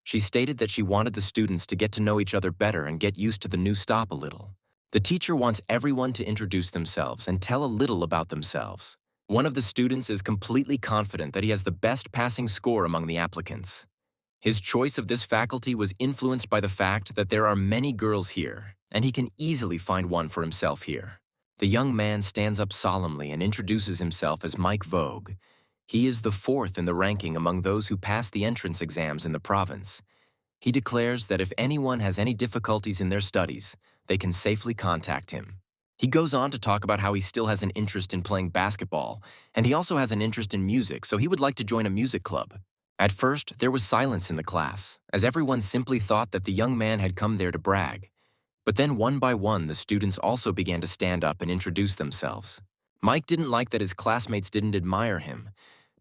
She stated that she wanted the students to get to know each other better and get used to the new stop a little. The teacher wants everyone to introduce themselves and tell a little about themselves. One of the students is completely confident that he has the best passing score among the applicants. His choice of this faculty was influenced by the fact that there are many girls here, and he can easily find one for himself here. The young man stands up solemnly and introduces himself as Mike Vogue. He is the fourth in the ranking among those who pass the entrance exams in the province. He declares that if anyone has any difficulties in their studies, they can safely contact him. He goes on to talk about how he still has an interest in playing basketball, and he also has an interest in music, so he would like to join a music club. At first, there was silence in the class, as everyone simply thought that the young man had come there to brag. But then one by one, the students also began to stand up and introduce themselves. Mike didn't like that his classmates didn't admire him,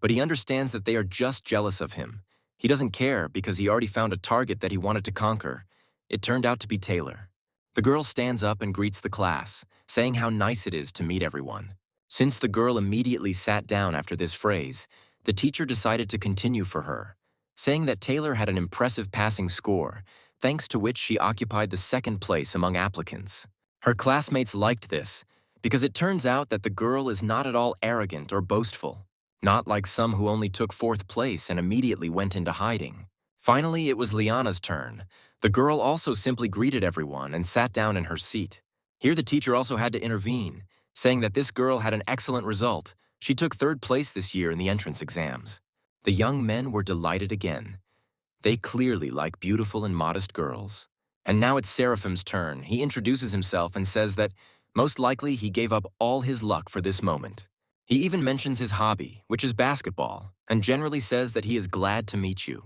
but he understands that they are just jealous of him. He doesn't care because he already found a target that he wanted to conquer. It turned out to be Taylor. The girl stands up and greets the class, saying how nice it is to meet everyone. Since the girl immediately sat down after this phrase, the teacher decided to continue for her, saying that Taylor had an impressive passing score, thanks to which she occupied the second place among applicants. Her classmates liked this, because it turns out that the girl is not at all arrogant or boastful, not like some who only took fourth place and immediately went into hiding. Finally, it was Liana's turn. The girl also simply greeted everyone and sat down in her seat. Here the teacher also had to intervene, saying that this girl had an excellent result. She took third place this year in the entrance exams. The young men were delighted again. They clearly like beautiful and modest girls. And now it's Seraphim's turn. He introduces himself and says that most likely he gave up all his luck for this moment. He even mentions his hobby, which is basketball, and generally says that he is glad to meet you.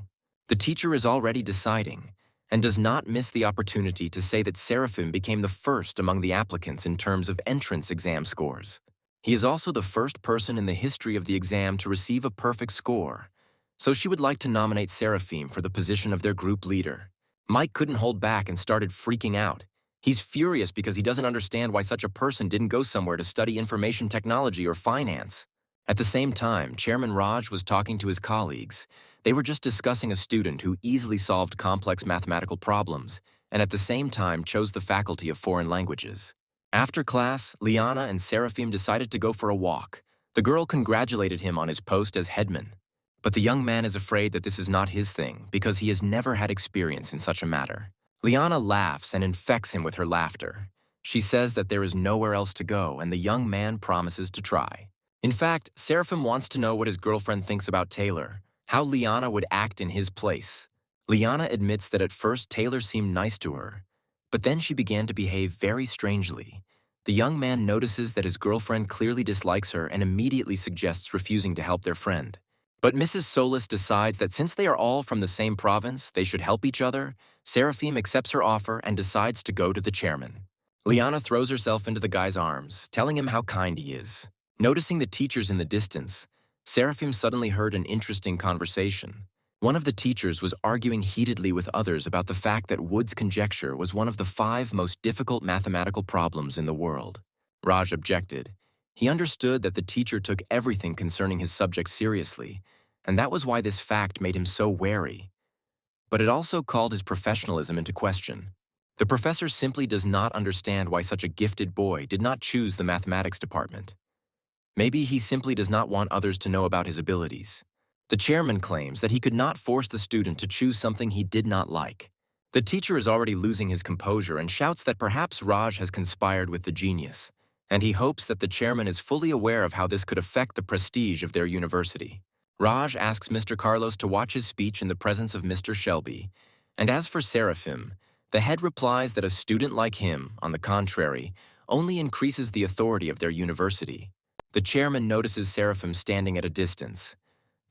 The teacher is already deciding, and does not miss the opportunity to say that Seraphim became the first among the applicants in terms of entrance exam scores. He is also the first person in the history of the exam to receive a perfect score, so she would like to nominate Seraphim for the position of their group leader. Mike couldn't hold back and started freaking out. He's furious because he doesn't understand why such a person didn't go somewhere to study information technology or finance. At the same time, Chairman Raj was talking to his colleagues. They were just discussing a student who easily solved complex mathematical problems and at the same time chose the faculty of foreign languages. After class, Liana and Seraphim decided to go for a walk. The girl congratulated him on his post as headman. But the young man is afraid that this is not his thing because he has never had experience in such a matter. Liana laughs and infects him with her laughter. She says that there is nowhere else to go, and the young man promises to try. In fact, Seraphim wants to know what his girlfriend thinks about Taylor, how Liana would act in his place. Liana admits that at first Taylor seemed nice to her, but then she began to behave very strangely. The young man notices that his girlfriend clearly dislikes her and immediately suggests refusing to help their friend. But Mrs. Solis decides that since they are all from the same province, they should help each other. Seraphim accepts her offer and decides to go to the chairman. Liana throws herself into the guy's arms, telling him how kind he is. Noticing the teachers in the distance, Seraphim suddenly heard an interesting conversation. One of the teachers was arguing heatedly with others about the fact that Wood's conjecture was one of the 5 most difficult mathematical problems in the world. Raj objected. He understood that the teacher took everything concerning his subject seriously, and that was why this fact made him so wary. But it also called his professionalism into question. The professor simply does not understand why such a gifted boy did not choose the mathematics department. Maybe he simply does not want others to know about his abilities. The chairman claims that he could not force the student to choose something he did not like. The teacher is already losing his composure and shouts that perhaps Raj has conspired with the genius, and he hopes that the chairman is fully aware of how this could affect the prestige of their university. Raj asks Mr. Carlos to watch his speech in the presence of Mr. Shelby, and as for Seraphim, the head replies that a student like him, on the contrary, only increases the authority of their university. The chairman notices Seraphim standing at a distance.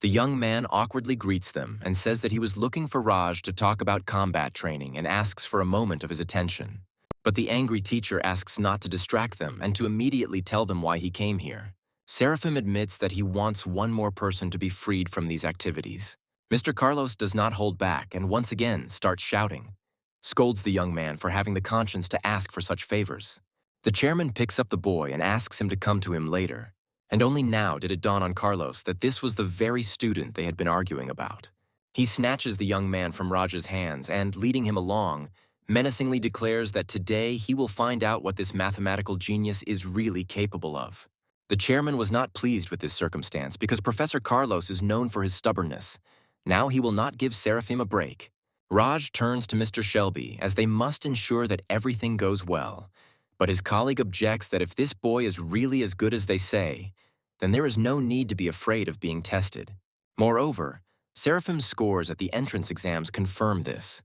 The young man awkwardly greets them and says that he was looking for Raj to talk about combat training and asks for a moment of his attention. But the angry teacher asks not to distract them and to immediately tell them why he came here. Seraphim admits that he wants one more person to be freed from these activities. Mr. Carlos does not hold back and once again starts shouting, scolds the young man for having the conscience to ask for such favors. The chairman picks up the boy and asks him to come to him later. And only now did it dawn on Carlos that this was the very student they had been arguing about. He snatches the young man from Raj's hands and, leading him along, menacingly declares that today he will find out what this mathematical genius is really capable of. The chairman was not pleased with this circumstance because Professor Carlos is known for his stubbornness. Now he will not give Seraphim a break. Raj turns to Mr. Shelby as they must ensure that everything goes well. But his colleague objects that if this boy is really as good as they say, then there is no need to be afraid of being tested. Moreover, Seraphim's scores at the entrance exams confirm this.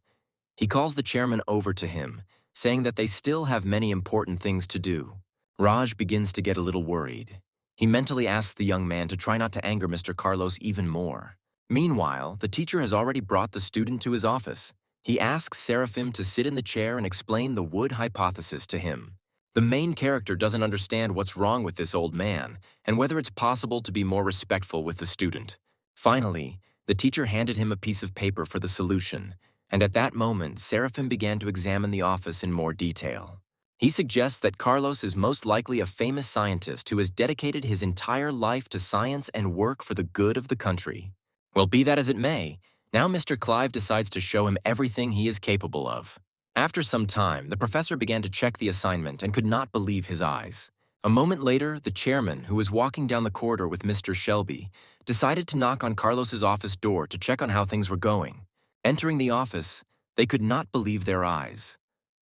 He calls the chairman over to him, saying that they still have many important things to do. Raj begins to get a little worried. He mentally asks the young man to try not to anger Mr. Carlos even more. Meanwhile, the teacher has already brought the student to his office. He asks Seraphim to sit in the chair and explain the Wood hypothesis to him. The main character doesn't understand what's wrong with this old man and whether it's possible to be more respectful with the student. Finally, the teacher handed him a piece of paper for the solution, and at that moment, Seraphim began to examine the office in more detail. He suggests that Carlos is most likely a famous scientist who has dedicated his entire life to science and work for the good of the country. Well, be that as it may, now Mr. Clive decides to show him everything he is capable of. After some time, the professor began to check the assignment and could not believe his eyes. A moment later, the chairman, who was walking down the corridor with Mr. Shelby, decided to knock on Carlos's office door to check on how things were going. Entering the office, they could not believe their eyes.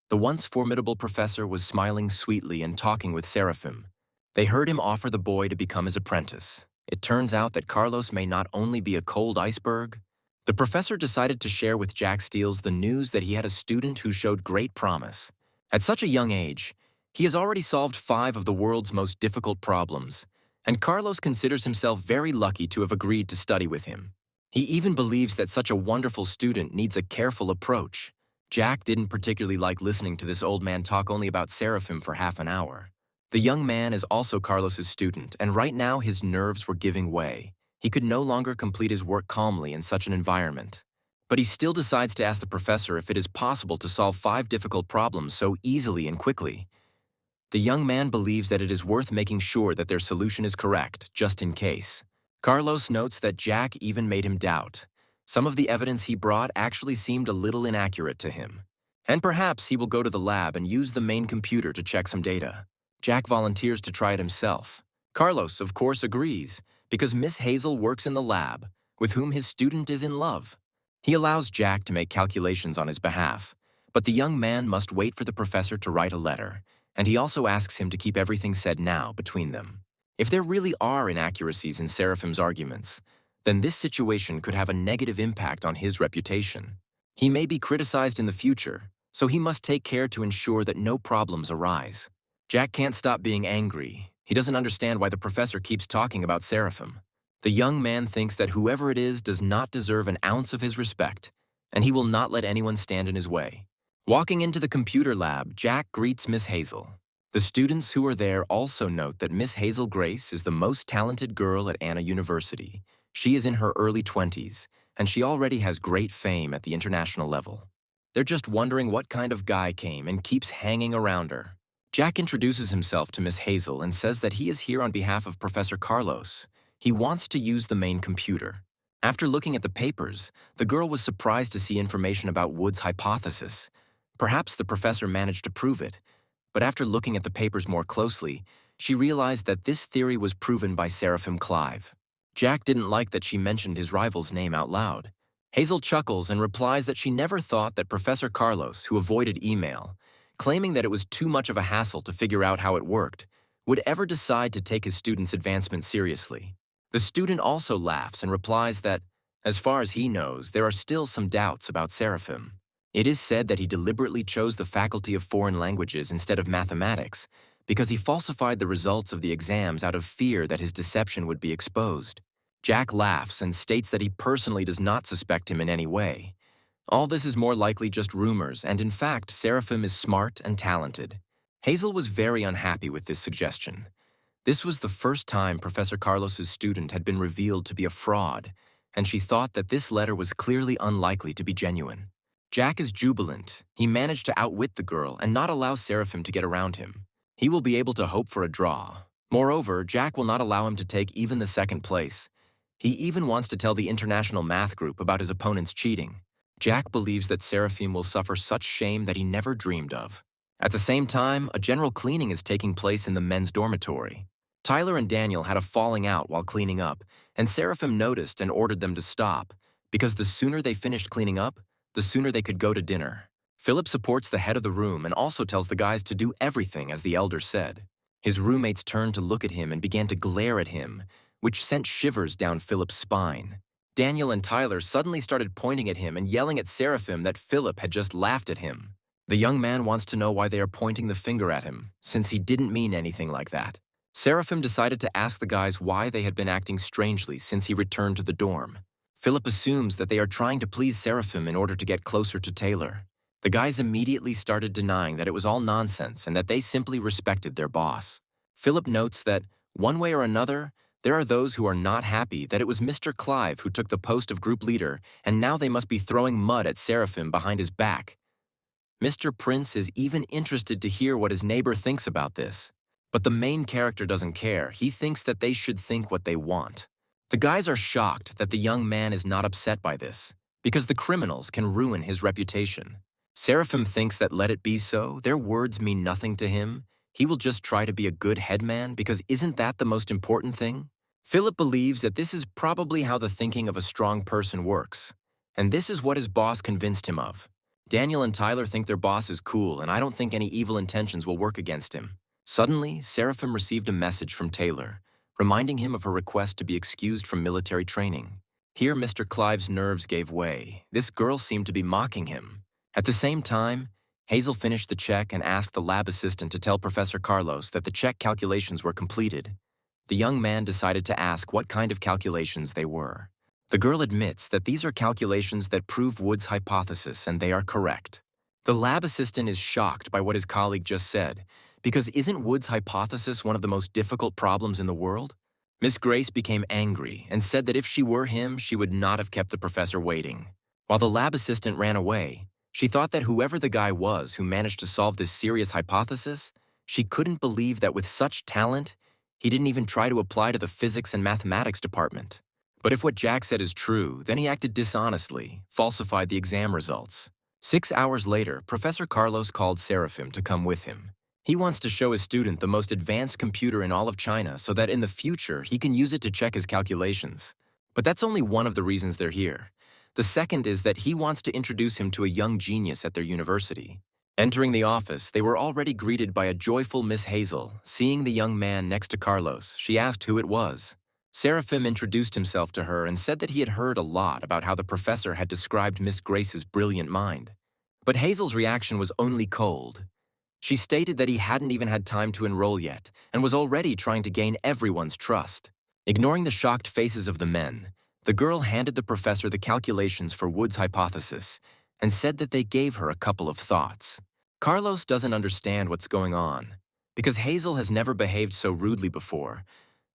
The once formidable professor was smiling sweetly and talking with Seraphim. They heard him offer the boy to become his apprentice. It turns out that Carlos may not only be a cold iceberg. The professor decided to share with Jack Steels the news that he had a student who showed great promise. At such a young age, he has already solved 5 of the world's most difficult problems, and Carlos considers himself very lucky to have agreed to study with him. He even believes that such a wonderful student needs a careful approach. Jack didn't particularly like listening to this old man talk only about Seraphim for half an hour. The young man is also Carlos's student, and right now his nerves were giving way. He could no longer complete his work calmly in such an environment. But he still decides to ask the professor if it is possible to solve 5 difficult problems so easily and quickly. The young man believes that it is worth making sure that their solution is correct, just in case. Carlos notes that Jack even made him doubt. Some of the evidence he brought actually seemed a little inaccurate to him. And perhaps he will go to the lab and use the main computer to check some data. Jack volunteers to try it himself. Carlos, of course, agrees, because Miss Hazel works in the lab, with whom his student is in love. He allows Jack to make calculations on his behalf, but the young man must wait for the professor to write a letter, and he also asks him to keep everything said now between them. If there really are inaccuracies in Seraphim's arguments, then this situation could have a negative impact on his reputation. He may be criticized in the future, so he must take care to ensure that no problems arise. Jack can't stop being angry. He doesn't understand why the professor keeps talking about Seraphim. The young man thinks that whoever it is does not deserve an ounce of his respect, and he will not let anyone stand in his way. Walking into the computer lab, Jack greets Miss Hazel. The students who are there also note that Miss Hazel Grace is the most talented girl at Anna University. She is in her early 20s, and she already has great fame at the international level. They're just wondering what kind of guy came and keeps hanging around her. Jack introduces himself to Miss Hazel and says that he is here on behalf of Professor Carlos. He wants to use the main computer. After looking at the papers, the girl was surprised to see information about Wood's hypothesis. Perhaps the professor managed to prove it, but after looking at the papers more closely, she realized that this theory was proven by Seraphim Clive. Jack didn't like that she mentioned his rival's name out loud. Hazel chuckles and replies that she never thought that Professor Carlos, who avoided email, claiming that it was too much of a hassle to figure out how it worked, would ever decide to take his student's advancement seriously. The student also laughs and replies that, as far as he knows, there are still some doubts about Seraphim. It is said that he deliberately chose the faculty of foreign languages instead of mathematics, because he falsified the results of the exams out of fear that his deception would be exposed. Jack laughs and states that he personally does not suspect him in any way. All this is more likely just rumors, and in fact, Seraphim is smart and talented. Hazel was very unhappy with this suggestion. This was the first time Professor Carlos's student had been revealed to be a fraud, and she thought that this letter was clearly unlikely to be genuine. Jack is jubilant. He managed to outwit the girl and not allow Seraphim to get around him. He will be able to hope for a draw. Moreover, Jack will not allow him to take even the second place. He even wants to tell the international math group about his opponent's cheating. Jack believes that Seraphim will suffer such shame that he never dreamed of. At the same time, a general cleaning is taking place in the men's dormitory. Tyler and Daniel had a falling out while cleaning up, and Seraphim noticed and ordered them to stop, because the sooner they finished cleaning up, the sooner they could go to dinner. Philip supports the head of the room and also tells the guys to do everything as the elder said. His roommates turned to look at him and began to glare at him, which sent shivers down Philip's spine. Daniel and Tyler suddenly started pointing at him and yelling at Seraphim that Philip had just laughed at him. The young man wants to know why they are pointing the finger at him, since he didn't mean anything like that. Seraphim decided to ask the guys why they had been acting strangely since he returned to the dorm. Philip assumes that they are trying to please Seraphim in order to get closer to Taylor. The guys immediately started denying that it was all nonsense and that they simply respected their boss. Philip notes that, one way or another, there are those who are not happy that it was Mr. Clive who took the post of group leader, and now they must be throwing mud at Seraphim behind his back. Mr. Prince is even interested to hear what his neighbor thinks about this. But the main character doesn't care. He thinks that they should think what they want. The guys are shocked that the young man is not upset by this, because the criminals can ruin his reputation. Seraphim thinks that let it be so, their words mean nothing to him. He will just try to be a good headman, because isn't that the most important thing? Philip believes that this is probably how the thinking of a strong person works, and this is what his boss convinced him of. Daniel and Tyler think their boss is cool, and I don't think any evil intentions will work against him. Suddenly, Seraphim received a message from Taylor, reminding him of her request to be excused from military training. Here, Mr. Clive's nerves gave way. This girl seemed to be mocking him. At the same time, Hazel finished the check and asked the lab assistant to tell Professor Carlos that the check calculations were completed. The young man decided to ask what kind of calculations they were. The girl admits that these are calculations that prove Wood's hypothesis, and they are correct. The lab assistant is shocked by what his colleague just said, because isn't Wood's hypothesis one of the most difficult problems in the world? Miss Grace became angry and said that if she were him, she would not have kept the professor waiting. While the lab assistant ran away, she thought that whoever the guy was who managed to solve this serious hypothesis, she couldn't believe that with such talent, he didn't even try to apply to the physics and mathematics department. But if what Jack said is true, then he acted dishonestly, falsified the exam results. 6 hours later, Professor Carlos called Seraphim to come with him. He wants to show his student the most advanced computer in all of China so that in the future he can use it to check his calculations. But that's only one of the reasons they're here. The second is that he wants to introduce him to a young genius at their university. Entering the office, they were already greeted by a joyful Miss Hazel. Seeing the young man next to Carlos, she asked who it was. Seraphim introduced himself to her and said that he had heard a lot about how the professor had described Miss Grace's brilliant mind. But Hazel's reaction was only cold. She stated that he hadn't even had time to enroll yet and was already trying to gain everyone's trust. Ignoring the shocked faces of the men, the girl handed the professor the calculations for Wood's hypothesis and said that they gave her a couple of thoughts. Carlos doesn't understand what's going on because Hazel has never behaved so rudely before,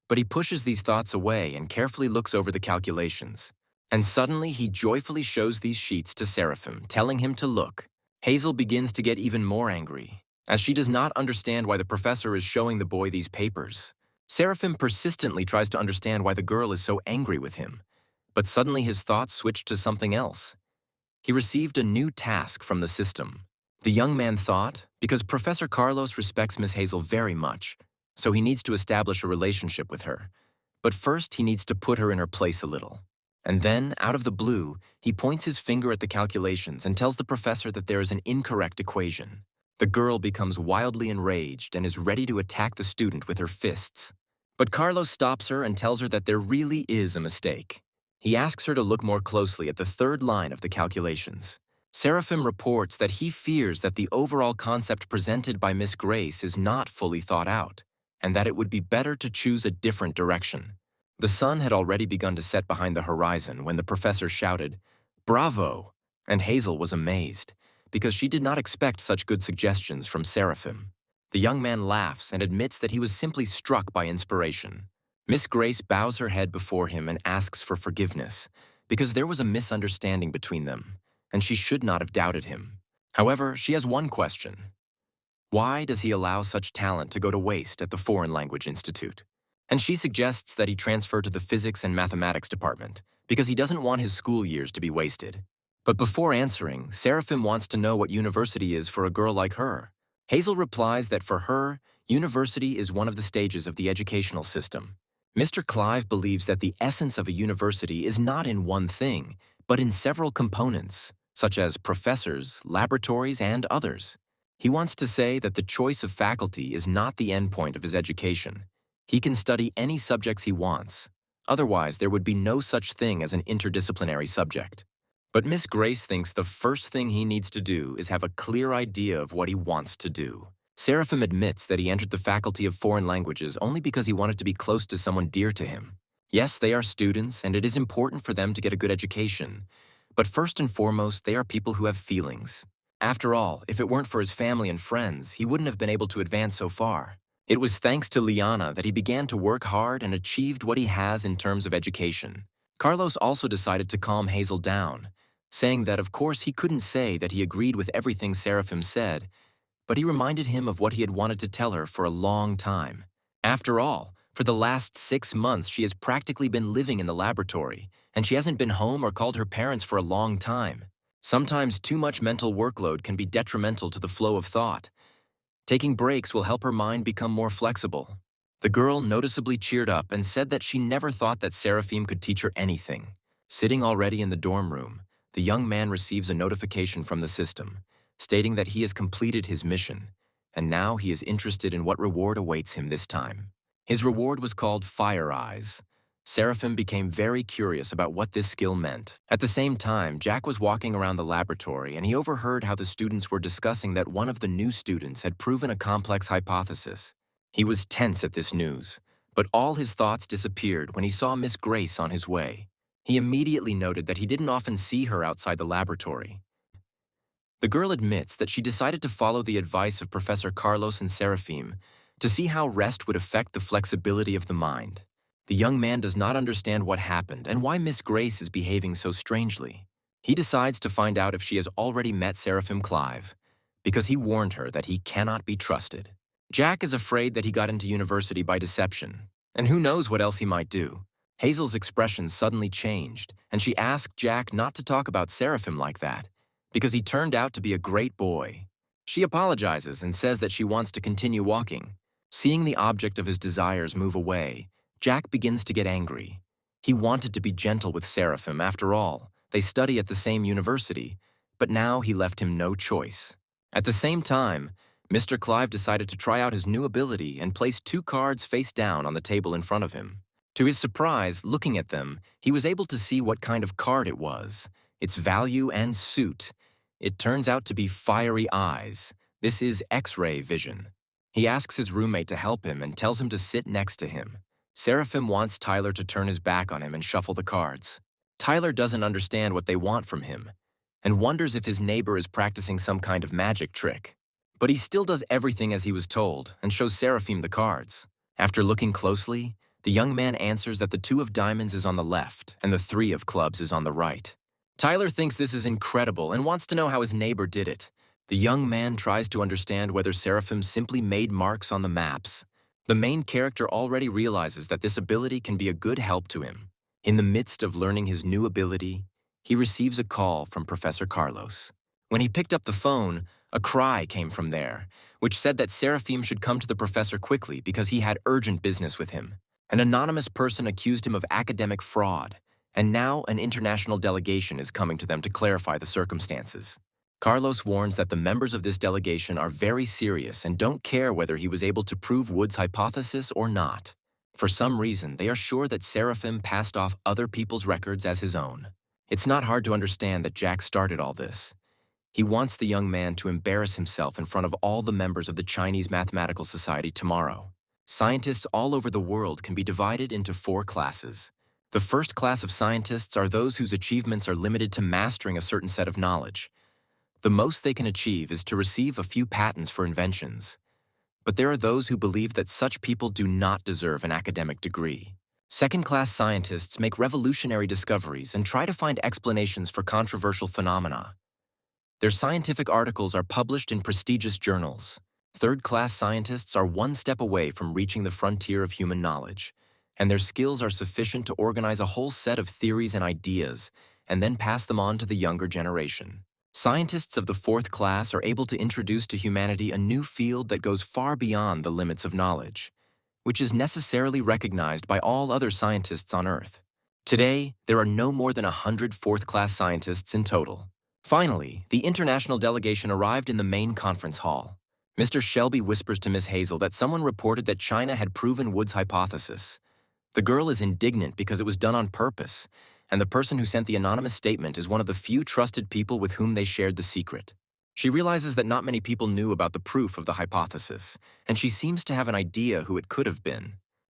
but he pushes these thoughts away and carefully looks over the calculations. And suddenly he joyfully shows these sheets to Seraphim, telling him to look. Hazel begins to get even more angry, as she does not understand why the professor is showing the boy these papers. Seraphim persistently tries to understand why the girl is so angry with him, but suddenly his thoughts switch to something else. He received a new task from the system. The young man thought, because Professor Carlos respects Miss Hazel very much, so he needs to establish a relationship with her. But first, he needs to put her in her place a little. And then, out of the blue, he points his finger at the calculations and tells the professor that there is an incorrect equation. The girl becomes wildly enraged and is ready to attack the student with her fists. But Carlos stops her and tells her that there really is a mistake. He asks her to look more closely at the third line of the calculations. Seraphim reports that he fears that the overall concept presented by Miss Grace is not fully thought out, and that it would be better to choose a different direction. The sun had already begun to set behind the horizon when the professor shouted, "Bravo!" And Hazel was amazed, because she did not expect such good suggestions from Seraphim. The young man laughs and admits that he was simply struck by inspiration. Miss Grace bows her head before him and asks for forgiveness, because there was a misunderstanding between them, and she should not have doubted him. However, she has one question. Why does he allow such talent to go to waste at the Foreign Language Institute? And she suggests that he transfer to the Physics and Mathematics department, because he doesn't want his school years to be wasted. But before answering, Seraphim wants to know what university is for a girl like her. Hazel replies that for her, university is one of the stages of the educational system. Mr. Clive believes that the essence of a university is not in one thing, but in several components, such as professors, laboratories, and others. He wants to say that the choice of faculty is not the endpoint of his education. He can study any subjects he wants. Otherwise, there would be no such thing as an interdisciplinary subject. But Miss Grace thinks the first thing he needs to do is have a clear idea of what he wants to do. Seraphim admits that he entered the Faculty of Foreign Languages only because he wanted to be close to someone dear to him. Yes, they are students, and it is important for them to get a good education. But first and foremost, they are people who have feelings. After all, if it weren't for his family and friends, he wouldn't have been able to advance so far. It was thanks to Liana that he began to work hard and achieved what he has in terms of education. Carlos also decided to calm Hazel down, saying that of course he couldn't say that he agreed with everything Seraphim said, but he reminded him of what he had wanted to tell her for a long time. After all, for the last 6 months she has practically been living in the laboratory, and she hasn't been home or called her parents for a long time. Sometimes too much mental workload can be detrimental to the flow of thought. Taking breaks will help her mind become more flexible. The girl noticeably cheered up and said that she never thought that Seraphim could teach her anything. Sitting already in the dorm room, the young man receives a notification from the system, stating that he has completed his mission, and now he is interested in what reward awaits him this time. His reward was called Fire Eyes. Seraphim became very curious about what this skill meant. At the same time, Jack was walking around the laboratory and he overheard how the students were discussing that one of the new students had proven a complex hypothesis. He was tense at this news, but all his thoughts disappeared when he saw Miss Grace on his way. He immediately noted that he didn't often see her outside the laboratory. The girl admits that she decided to follow the advice of Professor Carlos and Seraphim to see how rest would affect the flexibility of the mind. The young man does not understand what happened and why Miss Grace is behaving so strangely. He decides to find out if she has already met Seraphim Clive, because he warned her that he cannot be trusted. Jack is afraid that he got into university by deception, and who knows what else he might do. Hazel's expression suddenly changed, and she asked Jack not to talk about Seraphim like that, because he turned out to be a great boy. She apologizes and says that she wants to continue walking. Seeing the object of his desires move away, Jack begins to get angry. He wanted to be gentle with Seraphim after all. They study at the same university, but now he left him no choice. At the same time, Mr. Clive decided to try out his new ability and placed 2 cards face down on the table in front of him. To his surprise, looking at them, he was able to see what kind of card it was, its value and suit. It turns out to be Fiery Eyes. This is X-ray vision. He asks his roommate to help him and tells him to sit next to him. Seraphim wants Tyler to turn his back on him and shuffle the cards. Tyler doesn't understand what they want from him and wonders if his neighbor is practicing some kind of magic trick. But he still does everything as he was told and shows Seraphim the cards. After looking closely, the young man answers that the 2 of diamonds is on the left and the 3 of clubs is on the right. Tyler thinks this is incredible and wants to know how his neighbor did it. The young man tries to understand whether Seraphim simply made marks on the maps. The main character already realizes that this ability can be a good help to him. In the midst of learning his new ability, he receives a call from Professor Carlos. When he picked up the phone, a cry came from there, which said that Seraphim should come to the professor quickly because he had urgent business with him. An anonymous person accused him of academic fraud, and now an international delegation is coming to them to clarify the circumstances. Carlos warns that the members of this delegation are very serious and don't care whether he was able to prove Wood's hypothesis or not. For some reason, they are sure that Seraphim passed off other people's records as his own. It's not hard to understand that Jack started all this. He wants the young man to embarrass himself in front of all the members of the Chinese Mathematical Society tomorrow. Scientists all over the world can be divided into 4 classes. The first class of scientists are those whose achievements are limited to mastering a certain set of knowledge. The most they can achieve is to receive a few patents for inventions. But there are those who believe that such people do not deserve an academic degree. Second-class scientists make revolutionary discoveries and try to find explanations for controversial phenomena. Their scientific articles are published in prestigious journals. Third-class scientists are one step away from reaching the frontier of human knowledge, and their skills are sufficient to organize a whole set of theories and ideas and then pass them on to the younger generation. Scientists of the fourth class are able to introduce to humanity a new field that goes far beyond the limits of knowledge, which is necessarily recognized by all other scientists on Earth. Today, there are no more than 100 fourth-class scientists in total. Finally, the international delegation arrived in the main conference hall. Mr. Shelby whispers to Miss Hazel that someone reported that China had proven Wood's hypothesis. The girl is indignant because it was done on purpose, and the person who sent the anonymous statement is one of the few trusted people with whom they shared the secret. She realizes that not many people knew about the proof of the hypothesis, and she seems to have an idea who it could have been.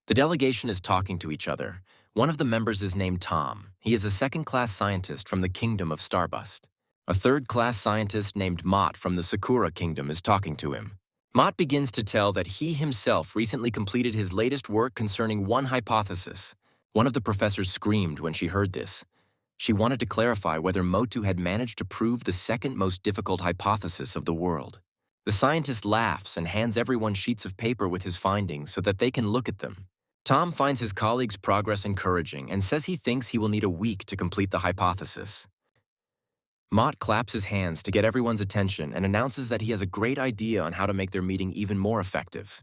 The delegation is talking to each other. One of the members is named Tom. He is a second-class scientist from the kingdom of Starbust. A third-class scientist named Mott from the Sakura Kingdom is talking to him. Mott begins to tell that he himself recently completed his latest work concerning one hypothesis. One of the professors screamed when she heard this. She wanted to clarify whether Motu had managed to prove the second most difficult hypothesis of the world. The scientist laughs and hands everyone sheets of paper with his findings so that they can look at them. Tom finds his colleague's progress encouraging and says he thinks he will need a week to complete the hypothesis. Mott claps his hands to get everyone's attention and announces that he has a great idea on how to make their meeting even more effective.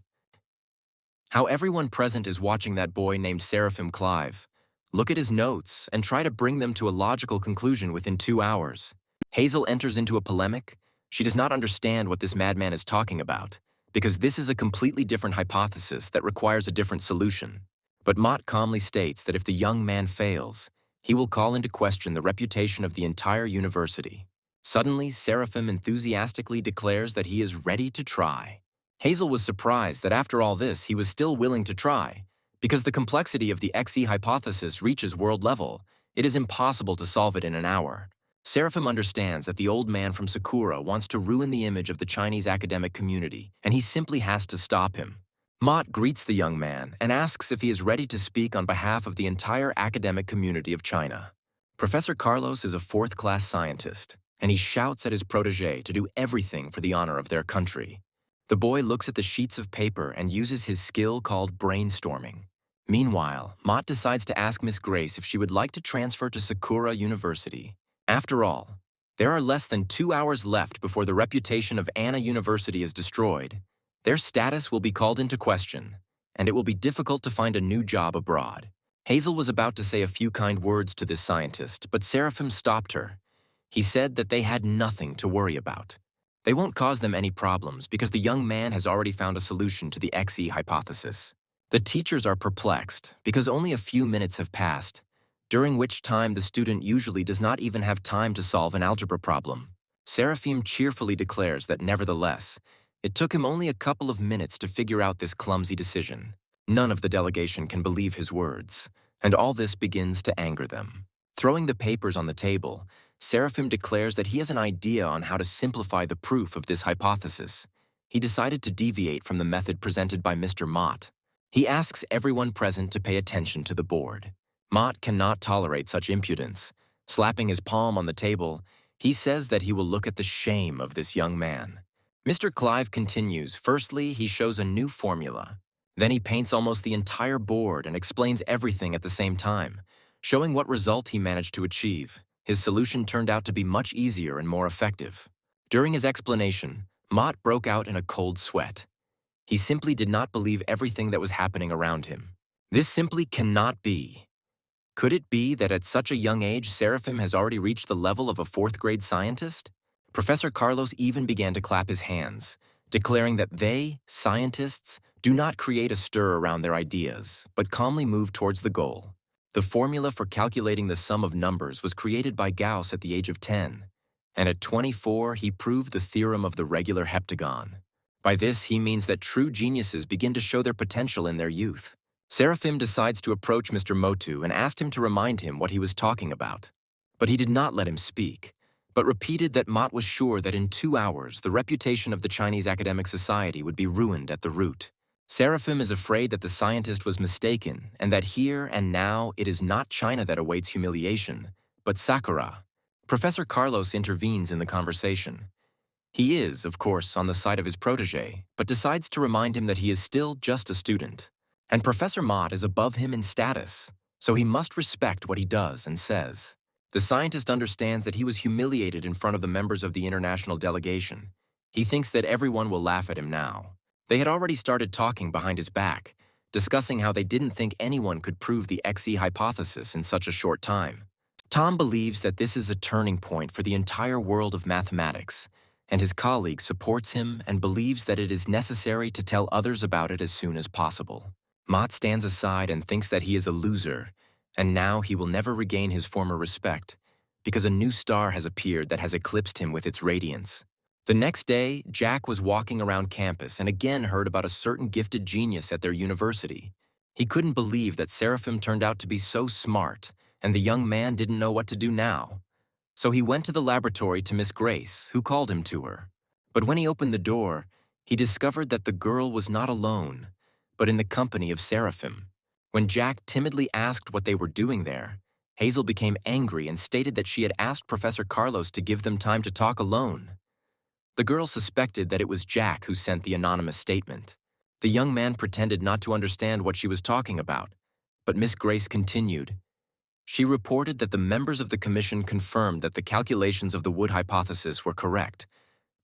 How everyone present is watching that boy named Seraphim Clive. Look at his notes and try to bring them to a logical conclusion within 2 hours. Hazel enters into a polemic. She does not understand what this madman is talking about, because this is a completely different hypothesis that requires a different solution. But Mott calmly states that if the young man fails, he will call into question the reputation of the entire university. Suddenly, Seraphim enthusiastically declares that he is ready to try. Hazel was surprised that after all this, he was still willing to try. Because the complexity of the XE hypothesis reaches world level, it is impossible to solve it in an hour. Seraphim understands that the old man from Sakura wants to ruin the image of the Chinese academic community, and he simply has to stop him. Mott greets the young man and asks if he is ready to speak on behalf of the entire academic community of China. Professor Carlos is a fourth-class scientist, and he shouts at his protege to do everything for the honor of their country. The boy looks at the sheets of paper and uses his skill called brainstorming. Meanwhile, Mott decides to ask Miss Grace if she would like to transfer to Sakura University. After all, there are less than 2 hours left before the reputation of Anna University is destroyed. Their status will be called into question, and it will be difficult to find a new job abroad. Hazel was about to say a few kind words to this scientist, but Seraphim stopped her. He said that they had nothing to worry about. They won't cause them any problems because the young man has already found a solution to the XE hypothesis. The teachers are perplexed because only a few minutes have passed, during which time the student usually does not even have time to solve an algebra problem. Seraphim cheerfully declares that nevertheless, it took him only a couple of minutes to figure out this clumsy decision. None of the delegation can believe his words, and all this begins to anger them. Throwing the papers on the table, Seraphim declares that he has an idea on how to simplify the proof of this hypothesis. He decided to deviate from the method presented by Mr. Mott. He asks everyone present to pay attention to the board. Mott cannot tolerate such impudence. Slapping his palm on the table, he says that he will look at the shame of this young man. Mr. Clive continues. Firstly, he shows a new formula. Then he paints almost the entire board and explains everything at the same time, showing what result he managed to achieve. His solution turned out to be much easier and more effective. During his explanation, Mott broke out in a cold sweat. He simply did not believe everything that was happening around him. This simply cannot be. Could it be that at such a young age, Seraphim has already reached the level of a fourth-grade scientist? Professor Carlos even began to clap his hands, declaring that they, scientists, do not create a stir around their ideas, but calmly move towards the goal. The formula for calculating the sum of numbers was created by Gauss at the age of 10, and at 24 he proved the theorem of the regular heptagon. By this, he means that true geniuses begin to show their potential in their youth. Seraphim decides to approach Mr. Motu and asked him to remind him what he was talking about. But he did not let him speak, but repeated that Mott was sure that in 2 hours the reputation of the Chinese academic society would be ruined at the root. Seraphim is afraid that the scientist was mistaken and that here and now it is not China that awaits humiliation, but Sakura. Professor Carlos intervenes in the conversation. He is, of course, on the side of his protege, but decides to remind him that he is still just a student. And Professor Mott is above him in status, so he must respect what he does and says. The scientist understands that he was humiliated in front of the members of the international delegation. He thinks that everyone will laugh at him now. They had already started talking behind his back, discussing how they didn't think anyone could prove the XE hypothesis in such a short time. Tom believes that this is a turning point for the entire world of mathematics, and his colleague supports him and believes that it is necessary to tell others about it as soon as possible. Mott stands aside and thinks that he is a loser, and now he will never regain his former respect, because a new star has appeared that has eclipsed him with its radiance. The next day, Jack was walking around campus and again heard about a certain gifted genius at their university. He couldn't believe that Seraphim turned out to be so smart, and the young man didn't know what to do now. So he went to the laboratory to Miss Grace, who called him to her. But when he opened the door, he discovered that the girl was not alone, but in the company of Seraphim. When Jack timidly asked what they were doing there, Hazel became angry and stated that she had asked Professor Carlos to give them time to talk alone. The girl suspected that it was Jack who sent the anonymous statement. The young man pretended not to understand what she was talking about, but Miss Grace continued. She reported that the members of the commission confirmed that the calculations of the Wood hypothesis were correct,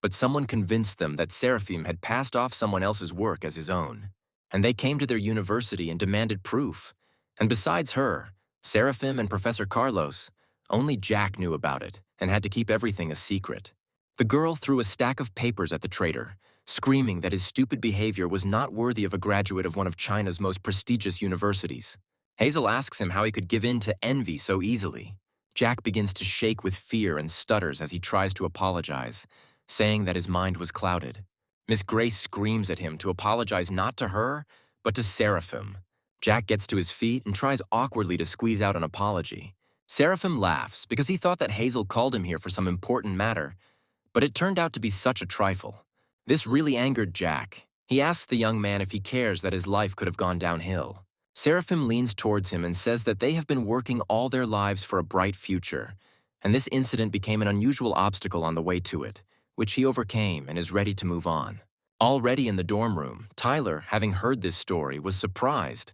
but someone convinced them that Seraphim had passed off someone else's work as his own. And they came to their university and demanded proof. And besides her, Seraphim and Professor Carlos, only Jack knew about it and had to keep everything a secret. The girl threw a stack of papers at the traitor, screaming that his stupid behavior was not worthy of a graduate of one of China's most prestigious universities. Hazel asks him how he could give in to envy so easily. Jack begins to shake with fear and stutters as he tries to apologize, saying that his mind was clouded. Miss Grace screams at him to apologize not to her, but to Seraphim. Jack gets to his feet and tries awkwardly to squeeze out an apology. Seraphim laughs because he thought that Hazel called him here for some important matter, but it turned out to be such a trifle. This really angered Jack. He asks the young man if he cares that his life could have gone downhill. Seraphim leans towards him and says that they have been working all their lives for a bright future, and this incident became an unusual obstacle on the way to it, which he overcame and is ready to move on. Already in the dorm room, Tyler, having heard this story, was surprised.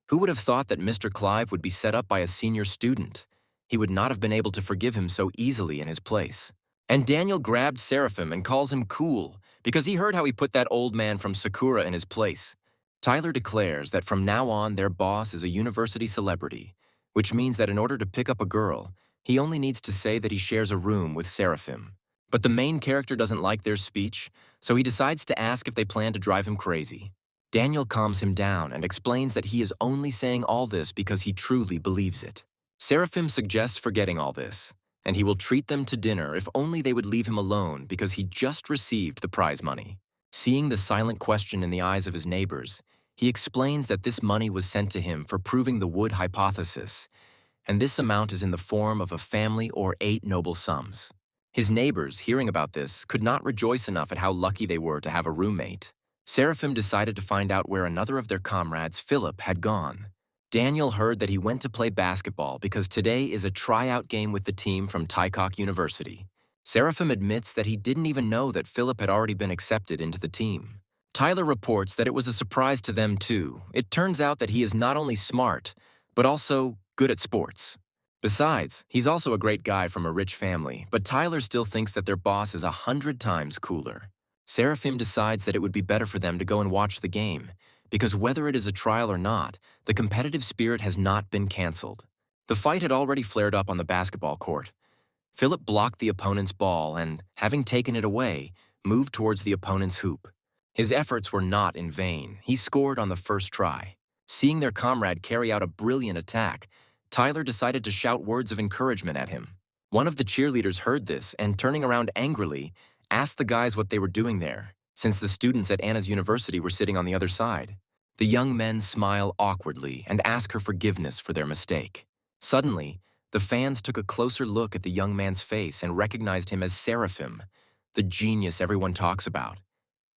Who would have thought that Mr. Clive would be set up by a senior student? He would not have been able to forgive him so easily in his place. And Daniel grabbed Seraphim and calls him cool, because he heard how he put that old man from Sakura in his place. Tyler declares that from now on their boss is a university celebrity, which means that in order to pick up a girl, he only needs to say that he shares a room with Seraphim. But the main character doesn't like their speech, so he decides to ask if they plan to drive him crazy. Daniel calms him down and explains that he is only saying all this because he truly believes it. Seraphim suggests forgetting all this, and he will treat them to dinner if only they would leave him alone because he just received the prize money. Seeing the silent question in the eyes of his neighbors, he explains that this money was sent to him for proving the Wood hypothesis, and this amount is in the form of a family or 8 noble sums. His neighbors, hearing about this, could not rejoice enough at how lucky they were to have a roommate. Seraphim decided to find out where another of their comrades, Philip, had gone. Daniel heard that he went to play basketball because today is a tryout game with the team from Taikok University. Seraphim admits that he didn't even know that Philip had already been accepted into the team. Tyler reports that it was a surprise to them too. It turns out that he is not only smart, but also good at sports. Besides, he's also a great guy from a rich family, but Tyler still thinks that their boss is 100 times cooler. Seraphim decides that it would be better for them to go and watch the game, because whether it is a trial or not, the competitive spirit has not been canceled. The fight had already flared up on the basketball court. Philip blocked the opponent's ball and, having taken it away, moved towards the opponent's hoop. His efforts were not in vain. He scored on the first try. Seeing their comrade carry out a brilliant attack, Tyler decided to shout words of encouragement at him. One of the cheerleaders heard this and, turning around angrily, asked the guys what they were doing there, since the students at Anna's university were sitting on the other side. The young men smile awkwardly and ask her forgiveness for their mistake. Suddenly, the fans took a closer look at the young man's face and recognized him as Seraphim, the genius everyone talks about,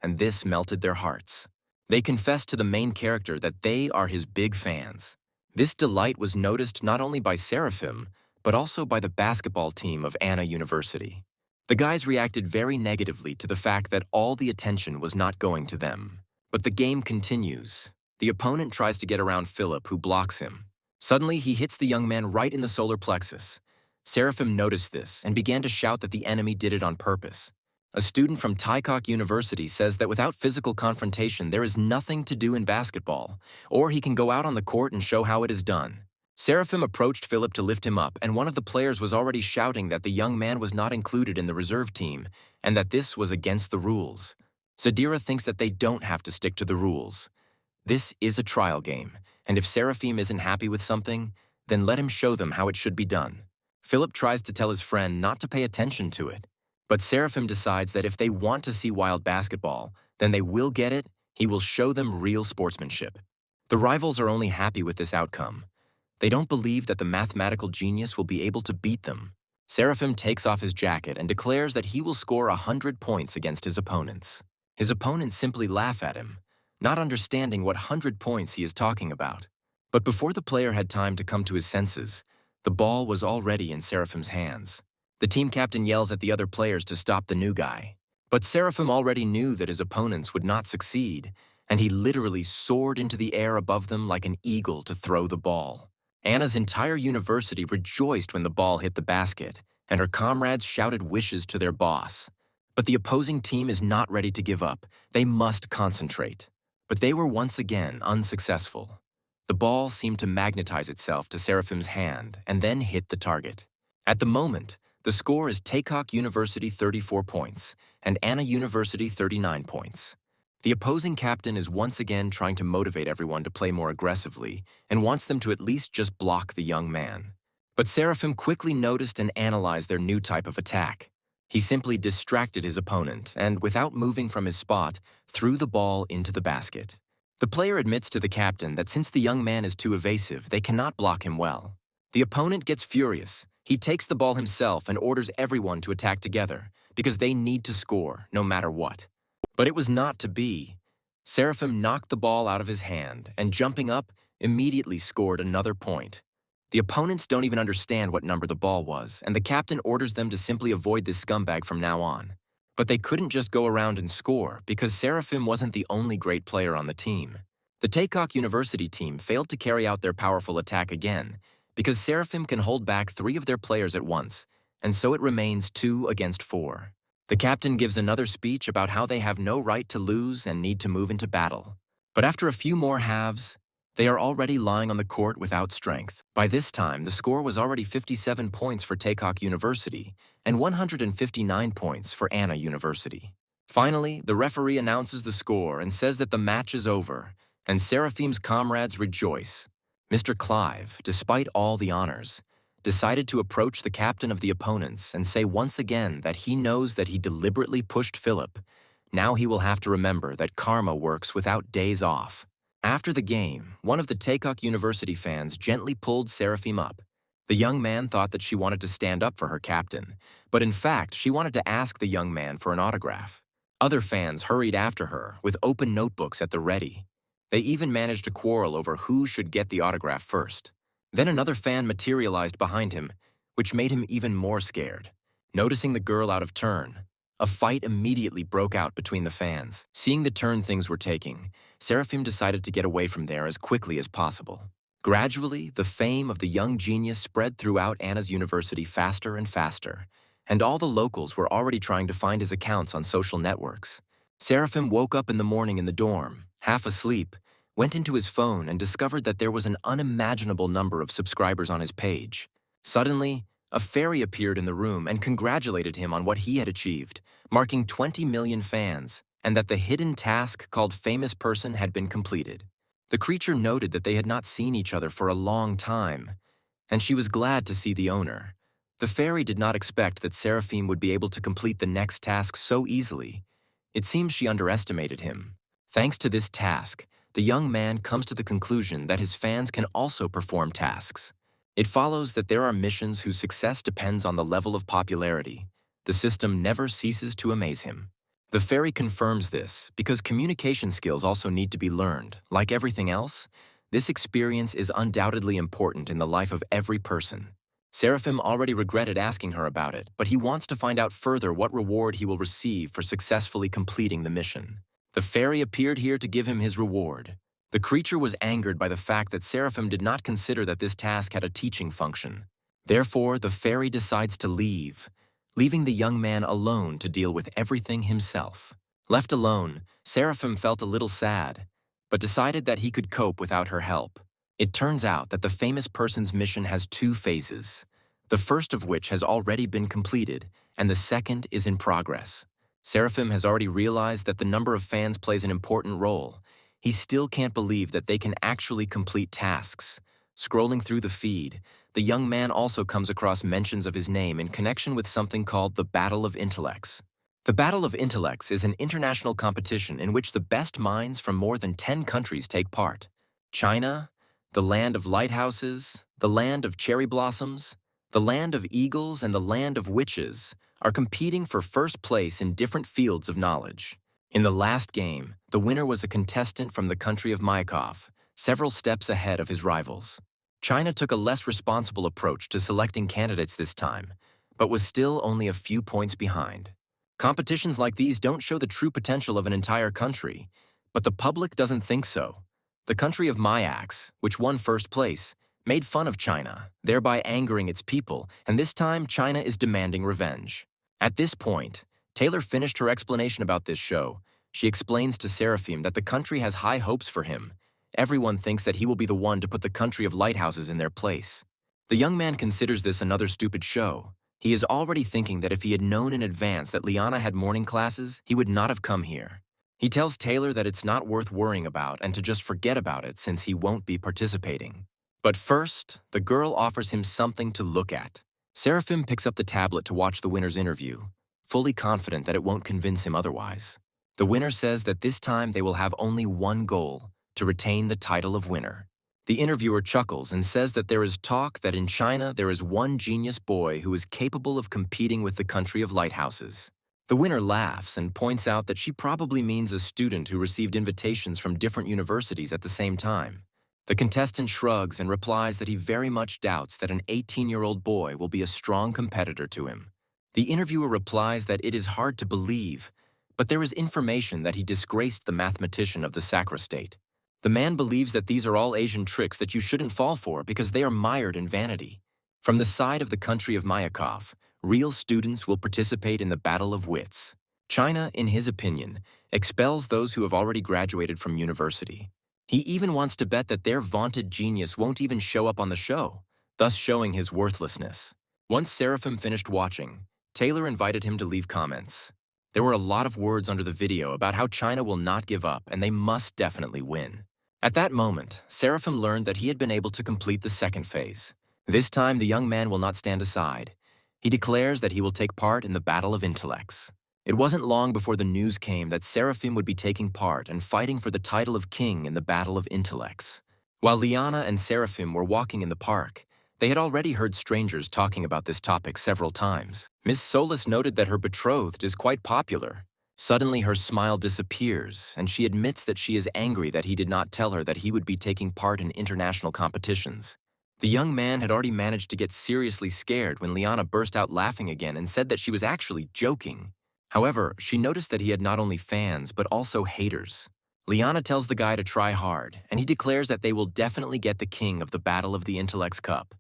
and this melted their hearts. They confessed to the main character that they are his big fans. This delight was noticed not only by Seraphim, but also by the basketball team of Anna University. The guys reacted very negatively to the fact that all the attention was not going to them. But the game continues. The opponent tries to get around Philip, who blocks him. Suddenly, he hits the young man right in the solar plexus. Seraphim noticed this and began to shout that the enemy did it on purpose. A student from Taikok University says that without physical confrontation, there is nothing to do in basketball, or he can go out on the court and show how it is done. Seraphim approached Philip to lift him up, and one of the players was already shouting that the young man was not included in the reserve team and that this was against the rules. Zadira thinks that they don't have to stick to the rules. This is a trial game, and if Seraphim isn't happy with something, then let him show them how it should be done. Philip tries to tell his friend not to pay attention to it, but Seraphim decides that if they want to see wild basketball, then they will get it. He will show them real sportsmanship. The rivals are only happy with this outcome. They don't believe that the mathematical genius will be able to beat them. Seraphim takes off his jacket and declares that he will score 100 points against his opponents. His opponents simply laugh at him, not understanding what 100 points he is talking about. But before the player had time to come to his senses, the ball was already in Seraphim's hands. The team captain yells at the other players to stop the new guy. But Seraphim already knew that his opponents would not succeed, and he literally soared into the air above them like an eagle to throw the ball. Anna's entire university rejoiced when the ball hit the basket, and her comrades shouted wishes to their boss. But the opposing team is not ready to give up. They must concentrate. But they were once again unsuccessful. The ball seemed to magnetize itself to Seraphim's hand and then hit the target. At the moment, the score is Taikok University 34 points and Anna University 39 points. The opposing captain is once again trying to motivate everyone to play more aggressively and wants them to at least just block the young man. But Seraphim quickly noticed and analyzed their new type of attack. He simply distracted his opponent and, without moving from his spot, threw the ball into the basket. The player admits to the captain that since the young man is too evasive, they cannot block him well. The opponent gets furious. He takes the ball himself and orders everyone to attack together because they need to score no matter what. But it was not to be. Seraphim knocked the ball out of his hand and, jumping up, immediately scored another point. The opponents don't even understand what number the ball was, and the captain orders them to simply avoid this scumbag from now on. But they couldn't just go around and score because Seraphim wasn't the only great player on the team. The Taikok University team failed to carry out their powerful attack again because Seraphim can hold back 3 of their players at once, and so it remains 2 against 4. The captain gives another speech about how they have no right to lose and need to move into battle. But after a few more halves, they are already lying on the court without strength. By this time, the score was already 57 points for Taikok University and 159 points for Anna University. Finally, the referee announces the score and says that the match is over, and Seraphim's comrades rejoice. Mr. Clive, despite all the honors, decided to approach the captain of the opponents and say once again that he knows that he deliberately pushed Philip. Now he will have to remember that karma works without days off. After the game, one of the Taikok University fans gently pulled Seraphim up. The young man thought that she wanted to stand up for her captain, but in fact, she wanted to ask the young man for an autograph. Other fans hurried after her with open notebooks at the ready. They even managed to quarrel over who should get the autograph first. Then another fan materialized behind him, which made him even more scared. Noticing the girl out of turn, a fight immediately broke out between the fans. Seeing the turn things were taking, Seraphim decided to get away from there as quickly as possible. Gradually, the fame of the young genius spread throughout Anna's university faster and faster, and all the locals were already trying to find his accounts on social networks. Seraphim woke up in the morning in the dorm, half asleep, went into his phone and discovered that there was an unimaginable number of subscribers on his page. Suddenly, a fairy appeared in the room and congratulated him on what he had achieved, marking 20 million fans, and that the hidden task called Famous Person had been completed. The creature noted that they had not seen each other for a long time, and she was glad to see the owner. The fairy did not expect that Seraphim would be able to complete the next task so easily. It seems she underestimated him. Thanks to this task, the young man comes to the conclusion that his fans can also perform tasks. It follows that there are missions whose success depends on the level of popularity. The system never ceases to amaze him. The fairy confirms this because communication skills also need to be learned. Like everything else, this experience is undoubtedly important in the life of every person. Seraphim already regretted asking her about it, but he wants to find out further what reward he will receive for successfully completing the mission. The fairy appeared here to give him his reward. The creature was angered by the fact that Seraphim did not consider that this task had a teaching function. Therefore, the fairy decides to leave, leaving the young man alone to deal with everything himself. Left alone, Seraphim felt a little sad, but decided that he could cope without her help. It turns out that the famous person's mission has two phases, the first of which has already been completed, and the second is in progress. Seraphim has already realized that the number of fans plays an important role. He still can't believe that they can actually complete tasks. Scrolling through the feed, the young man also comes across mentions of his name in connection with something called the Battle of Intellects. The Battle of Intellects is an international competition in which the best minds from more than 10 countries take part. China, the land of lighthouses, the land of cherry blossoms, the land of eagles, and the land of witches are competing for first place in different fields of knowledge. In the last game, the winner was a contestant from the country of Maikov, several steps ahead of his rivals. China took a less responsible approach to selecting candidates this time, but was still only a few points behind. Competitions like these don't show the true potential of an entire country, but the public doesn't think so. The country of Myax, which won first place, made fun of China, thereby angering its people, and this time China is demanding revenge. At this point, Taylor finished her explanation about this show. She explains to Seraphim that the country has high hopes for him. Everyone thinks that he will be the one to put the country of lighthouses in their place. The young man considers this another stupid show. He is already thinking that if he had known in advance that Liana had morning classes, he would not have come here. He tells Taylor that it's not worth worrying about and to just forget about it since he won't be participating. But first, the girl offers him something to look at. Seraphim picks up the tablet to watch the winner's interview, fully confident that it won't convince him otherwise. The winner says that this time they will have only one goal, to retain the title of winner. The interviewer chuckles and says that there is talk that in China there is one genius boy who is capable of competing with the country of lighthouses. The winner laughs and points out that she probably means a student who received invitations from different universities at the same time. The contestant shrugs and replies that he very much doubts that an 18-year-old boy will be a strong competitor to him. The interviewer replies that it is hard to believe, but there is information that he disgraced the mathematician of the sacrostate. The man believes that these are all Asian tricks that you shouldn't fall for because they are mired in vanity. From the side of the country of Mayakov, real students will participate in the battle of wits. China, in his opinion, expels those who have already graduated from university. He even wants to bet that their vaunted genius won't even show up on the show, thus showing his worthlessness. Once Seraphim finished watching, Taylor invited him to leave comments. There were a lot of words under the video about how China will not give up and they must definitely win. At that moment, Seraphim learned that he had been able to complete the second phase. This time, the young man will not stand aside. He declares that he will take part in the Battle of Intellects. It wasn't long before the news came that Seraphim would be taking part and fighting for the title of king in the Battle of Intellects. While Liana and Seraphim were walking in the park, they had already heard strangers talking about this topic several times. Miss Solis noted that her betrothed is quite popular. Suddenly, her smile disappears, and she admits that she is angry that he did not tell her that he would be taking part in international competitions. The young man had already managed to get seriously scared when Liana burst out laughing again and said that she was actually joking. However, she noticed that he had not only fans, but also haters. Liana tells the guy to try hard, and he declares that they will definitely get the king of the Battle of the Intellects Cup.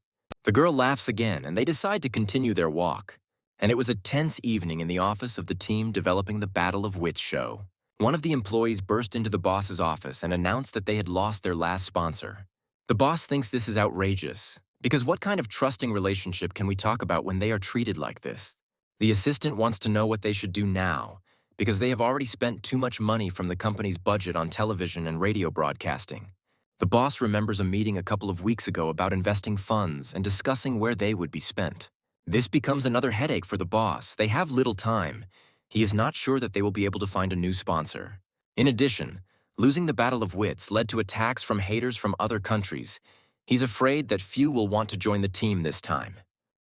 The girl laughs again, and they decide to continue their walk. And it was a tense evening in the office of the team developing the Battle of Wits show. One of the employees burst into the boss's office and announced that they had lost their last sponsor. The boss thinks this is outrageous, because what kind of trusting relationship can we talk about when they are treated like this? The assistant wants to know what they should do now, because they have already spent too much money from the company's budget on television and radio broadcasting. The boss remembers a meeting a couple of weeks ago about investing funds and discussing where they would be spent. This becomes another headache for the boss. They have little time. He is not sure that they will be able to find a new sponsor. In addition, losing the Battle of Wits led to attacks from haters from other countries. He's afraid that few will want to join the team this time.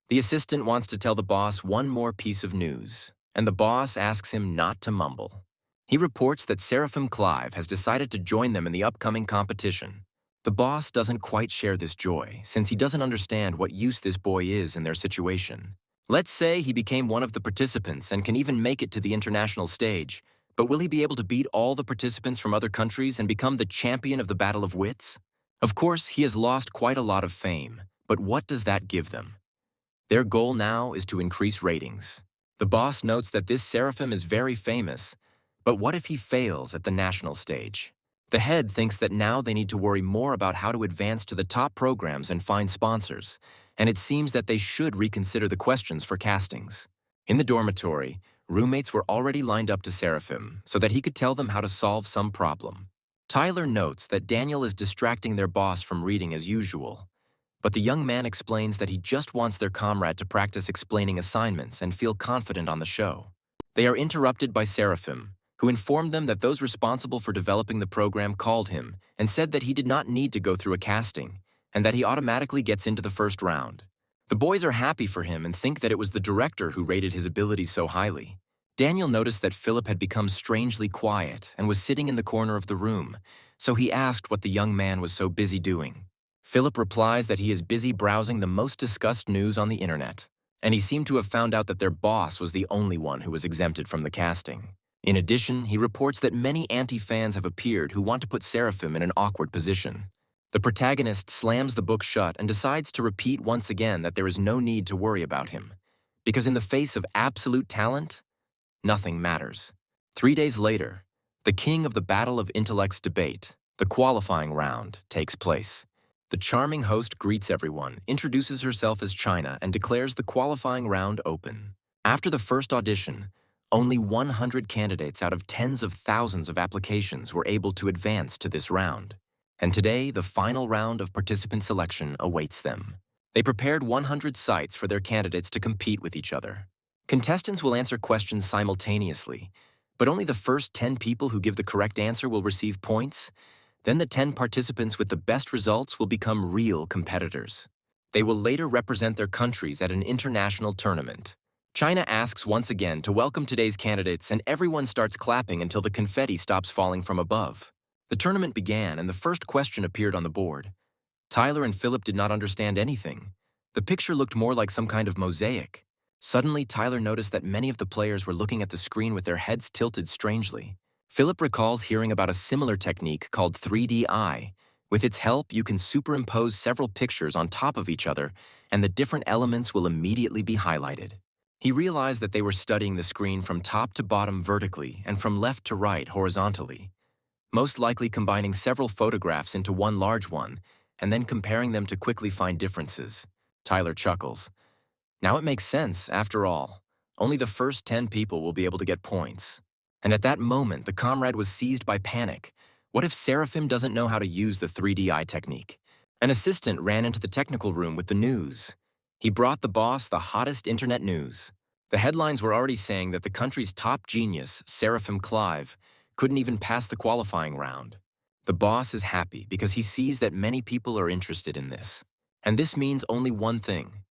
The assistant wants to tell the boss one more piece of news, and the boss asks him not to mumble. He reports that Seraphim Clive has decided to join them in the upcoming competition. The boss doesn't quite share this joy, since he doesn't understand what use this boy is in their situation. Let's say he became one of the participants and can even make it to the international stage, but will he be able to beat all the participants from other countries and become the champion of the Battle of Wits? Of course, he has lost quite a lot of fame, but what does that give them? Their goal now is to increase ratings. The boss notes that this Seraphim is very famous, but what if he fails at the national stage? The head thinks that now they need to worry more about how to advance to the top programs and find sponsors, and it seems that they should reconsider the questions for castings. In the dormitory, roommates were already lined up to Seraphim so that he could tell them how to solve some problem. Tyler notes that Daniel is distracting their boss from reading as usual, but the young man explains that he just wants their comrade to practice explaining assignments and feel confident on the show. They are interrupted by Seraphim, who informed them that those responsible for developing the program called him and said that he did not need to go through a casting, and that he automatically gets into the first round. The boys are happy for him and think that it was the director who rated his abilities so highly. Daniel noticed that Philip had become strangely quiet and was sitting in the corner of the room, so he asked what the young man was so busy doing. Philip replies that he is busy browsing the most discussed news on the internet, and he seemed to have found out that their boss was the only one who was exempted from the casting. In addition, he reports that many anti-fans have appeared who want to put Seraphim in an awkward position. The protagonist slams the book shut and decides to repeat once again that there is no need to worry about him, because in the face of absolute talent, nothing matters. 3 days later, the king of the Battle of Intellects debate, the qualifying round, takes place. The charming host greets everyone, introduces herself as China, and declares the qualifying round open. After the first audition, only 100 candidates out of tens of thousands of applications were able to advance to this round. And today, the final round of participant selection awaits them. They prepared 100 sites for their candidates to compete with each other. Contestants will answer questions simultaneously, but only the first 10 people who give the correct answer will receive points. Then the 10 participants with the best results will become real competitors. They will later represent their countries at an international tournament. China asks once again to welcome today's candidates, and everyone starts clapping until the confetti stops falling from above. The tournament began, and the first question appeared on the board. Tyler and Philip did not understand anything. The picture looked more like some kind of mosaic. Suddenly, Tyler noticed that many of the players were looking at the screen with their heads tilted strangely. Philip recalls hearing about a similar technique called 3D Eye. With its help, you can superimpose several pictures on top of each other, and the different elements will immediately be highlighted. He realized that they were studying the screen from top to bottom vertically and from left to right horizontally, most likely combining several photographs into one large one, and then comparing them to quickly find differences. Tyler chuckles. Now it makes sense, after all. Only the first 10 people will be able to get points. And at that moment, the comrade was seized by panic. What if Seraphim doesn't know how to use the 3D Eye technique? An assistant ran into the technical room with the news. He brought the boss the hottest internet news. The headlines were already saying that the country's top genius, Seraphim Clive, couldn't even pass the qualifying round. The boss is happy because he sees that many people are interested in this. And this means only one thing.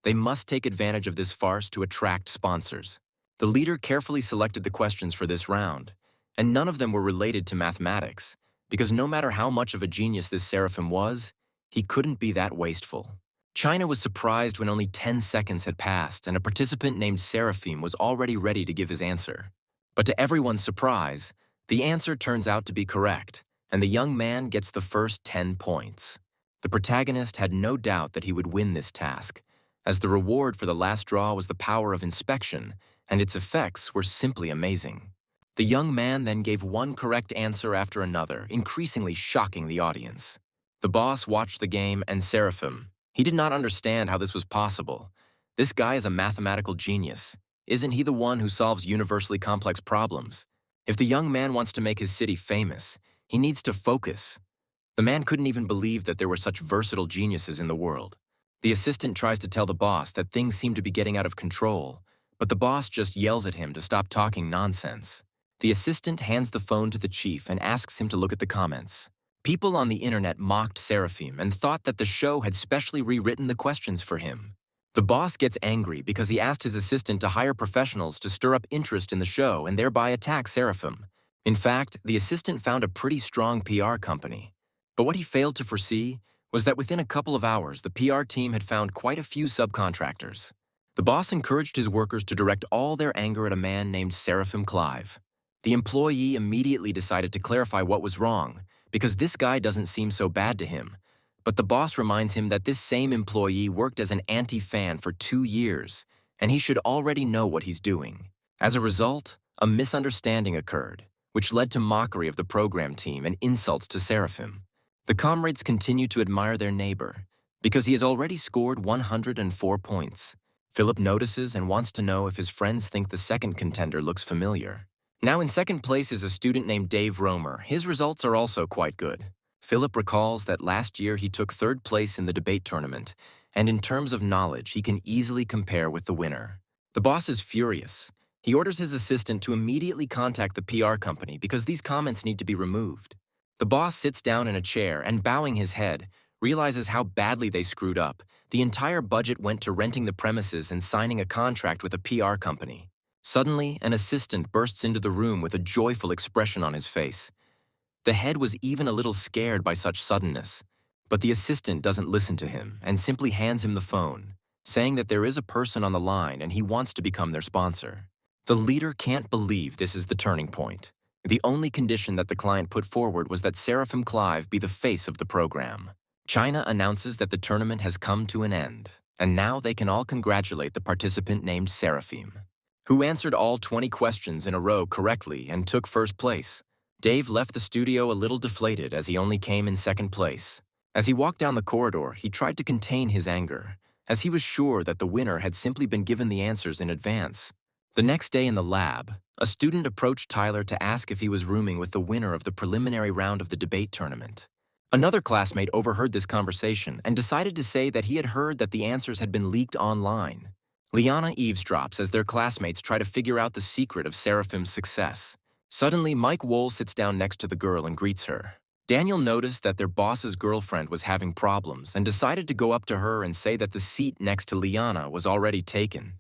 They must take advantage of this farce to attract sponsors. The leader carefully selected the questions for this round, and none of them were related to mathematics, because no matter how much of a genius this Seraphim was, he couldn't be that wasteful. China was surprised when only 10 seconds had passed and a participant named Seraphim was already ready to give his answer. But to everyone's surprise, the answer turns out to be correct, and the young man gets the first 10 points. The protagonist had no doubt that he would win this task, as the reward for the last draw was the power of inspection, and its effects were simply amazing. The young man then gave one correct answer after another, increasingly shocking the audience. The boss watched the game, and Seraphim, he did not understand how this was possible. This guy is a mathematical genius. Isn't he the one who solves universally complex problems? If the young man wants to make his city famous, he needs to focus. The man couldn't even believe that there were such versatile geniuses in the world. The assistant tries to tell the boss that things seem to be getting out of control, but the boss just yells at him to stop talking nonsense. The assistant hands the phone to the chief and asks him to look at the comments. People on the internet mocked Seraphim and thought that the show had specially rewritten the questions for him. The boss gets angry because he asked his assistant to hire professionals to stir up interest in the show and thereby attack Seraphim. In fact, the assistant found a pretty strong PR company. But what he failed to foresee was that within a couple of hours, the PR team had found quite a few subcontractors. The boss encouraged his workers to direct all their anger at a man named Seraphim Clive. The employee immediately decided to clarify what was wrong, because this guy doesn't seem so bad to him. But the boss reminds him that this same employee worked as an anti-fan for 2 years, and he should already know what he's doing. As a result, a misunderstanding occurred, which led to mockery of the program team and insults to Seraphim. The comrades continue to admire their neighbor, because he has already scored 104 points. Philip notices and wants to know if his friends think the second contender looks familiar. Now in second place is a student named Dave Romer. His results are also quite good. Philip recalls that last year he took third place in the debate tournament, and in terms of knowledge, he can easily compare with the winner. The boss is furious. He orders his assistant to immediately contact the PR company because these comments need to be removed. The boss sits down in a chair and, bowing his head, realizes how badly they screwed up. The entire budget went to renting the premises and signing a contract with a PR company. Suddenly, an assistant bursts into the room with a joyful expression on his face. The head was even a little scared by such suddenness, but the assistant doesn't listen to him and simply hands him the phone, saying that there is a person on the line and he wants to become their sponsor. The leader can't believe this is the turning point. The only condition that the client put forward was that Seraphim Clive be the face of the program. China announces that the tournament has come to an end, and now they can all congratulate the participant named Seraphim, who answered all 20 questions in a row correctly and took first place. Dave left the studio a little deflated as he only came in second place. As he walked down the corridor, he tried to contain his anger, as he was sure that the winner had simply been given the answers in advance. The next day in the lab, a student approached Tyler to ask if he was rooming with the winner of the preliminary round of the debate tournament. Another classmate overheard this conversation and decided to say that he had heard that the answers had been leaked online. Liana eavesdrops as their classmates try to figure out the secret of Seraphim's success. Suddenly, Mike Wohl sits down next to the girl and greets her. Daniel noticed that their boss's girlfriend was having problems and decided to go up to her and say that the seat next to Liana was already taken.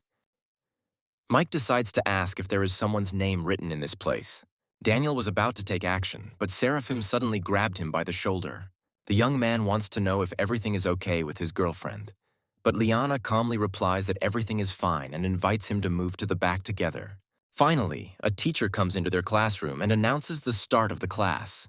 Mike decides to ask if there is someone's name written in this place. Daniel was about to take action, but Seraphim suddenly grabbed him by the shoulder. The young man wants to know if everything is okay with his girlfriend. But Liana calmly replies that everything is fine and invites him to move to the back together. Finally, a teacher comes into their classroom and announces the start of the class.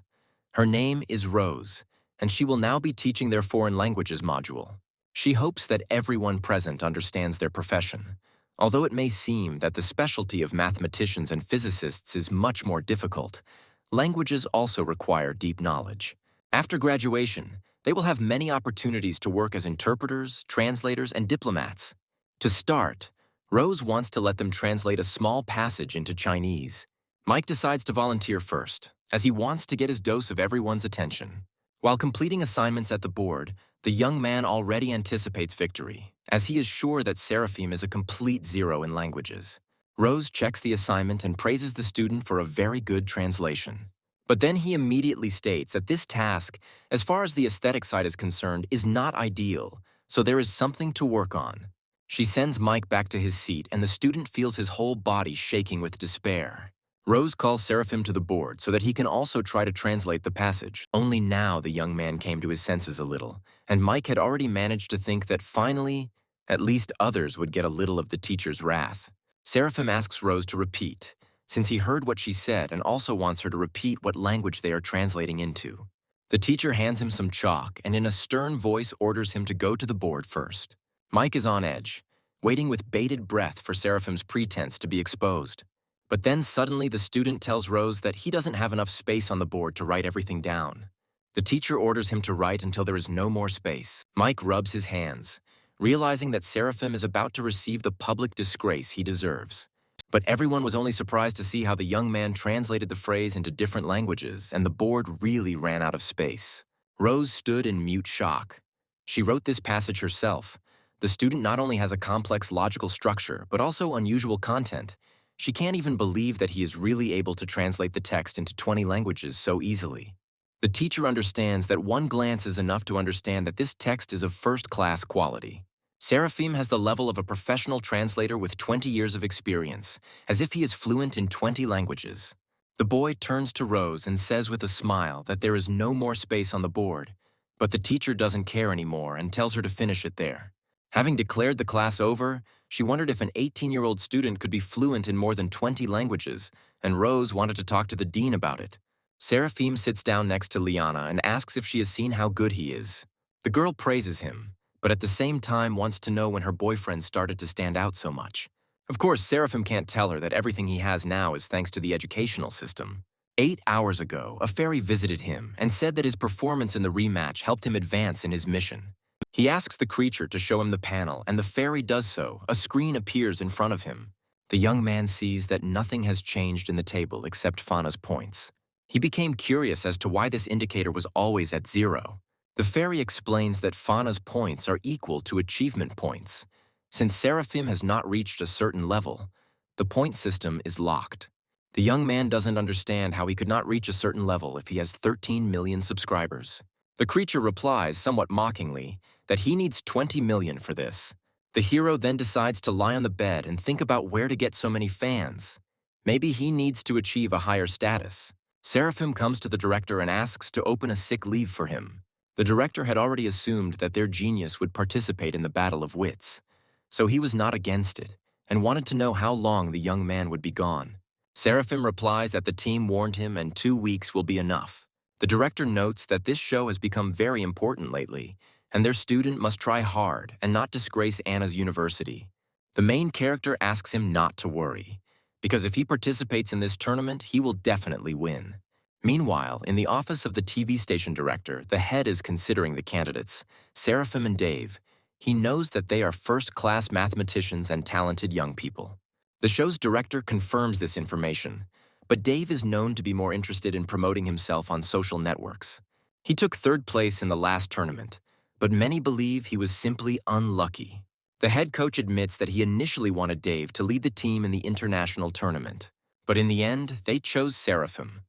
Her name is Rose, and she will now be teaching their foreign languages module. She hopes that everyone present understands their profession, although it may seem that the specialty of mathematicians and physicists is much more difficult. Languages also require deep knowledge. After graduation, they will have many opportunities to work as interpreters, translators, and diplomats. To start, Rose wants to let them translate a small passage into Chinese. Mike decides to volunteer first, as he wants to get his dose of everyone's attention. While completing assignments at the board, the young man already anticipates victory, as he is sure that Seraphim is a complete zero in languages. Rose checks the assignment and praises the student for a very good translation. But then he immediately states that this task, as far as the aesthetic side is concerned, is not ideal, so there is something to work on. She sends Mike back to his seat, and the student feels his whole body shaking with despair. Rose calls Seraphim to the board so that he can also try to translate the passage. Only now the young man came to his senses a little, and Mike had already managed to think that finally, at least others would get a little of the teacher's wrath. Seraphim asks Rose to repeat, since he heard what she said and also wants her to repeat what language they are translating into. The teacher hands him some chalk and in a stern voice orders him to go to the board first. Mike is on edge, waiting with bated breath for Seraphim's pretense to be exposed. But then suddenly the student tells Rose that he doesn't have enough space on the board to write everything down. The teacher orders him to write until there is no more space. Mike rubs his hands, realizing that Seraphim is about to receive the public disgrace he deserves. But everyone was only surprised to see how the young man translated the phrase into different languages, and the board really ran out of space. Rose stood in mute shock. She wrote this passage herself. The student not only has a complex logical structure, but also unusual content. She can't even believe that he is really able to translate the text into 20 languages so easily. The teacher understands that one glance is enough to understand that this text is of first-class quality. Seraphim has the level of a professional translator with 20 years of experience, as if he is fluent in 20 languages. The boy turns to Rose and says with a smile that there is no more space on the board, but the teacher doesn't care anymore and tells her to finish it there. Having declared the class over, she wondered if an 18-year-old student could be fluent in more than 20 languages, and Rose wanted to talk to the dean about it. Seraphim sits down next to Liana and asks if she has seen how good he is. The girl praises him, but at the same time wants to know when her boyfriend started to stand out so much. Of course, Seraphim can't tell her that everything he has now is thanks to the educational system. 8 hours ago, a fairy visited him and said that his performance in the rematch helped him advance in his mission. He asks the creature to show him the panel, and the fairy does so. A screen appears in front of him. The young man sees that nothing has changed in the table except Fauna's points. He became curious as to why this indicator was always at 0. The fairy explains that Fauna's points are equal to achievement points. Since Seraphim has not reached a certain level, the point system is locked. The young man doesn't understand how he could not reach a certain level if he has 13 million subscribers. The creature replies, somewhat mockingly, that he needs 20 million for this. The hero then decides to lie on the bed and think about where to get so many fans. Maybe he needs to achieve a higher status. Seraphim comes to the director and asks to open a sick leave for him. The director had already assumed that their genius would participate in the battle of wits, so he was not against it and wanted to know how long the young man would be gone. Seraphim replies that the team warned him and 2 weeks will be enough. The director notes that this show has become very important lately, and their student must try hard and not disgrace Anna's university. The main character asks him not to worry, because if he participates in this tournament, he will definitely win. Meanwhile, in the office of the TV station director, the head is considering the candidates, Seraphim and Dave. He knows that they are first-class mathematicians and talented young people. The show's director confirms this information, but Dave is known to be more interested in promoting himself on social networks. He took 3rd place in the last tournament, but many believe he was simply unlucky. The head coach admits that he initially wanted Dave to lead the team in the international tournament, but in the end, they chose Seraphim.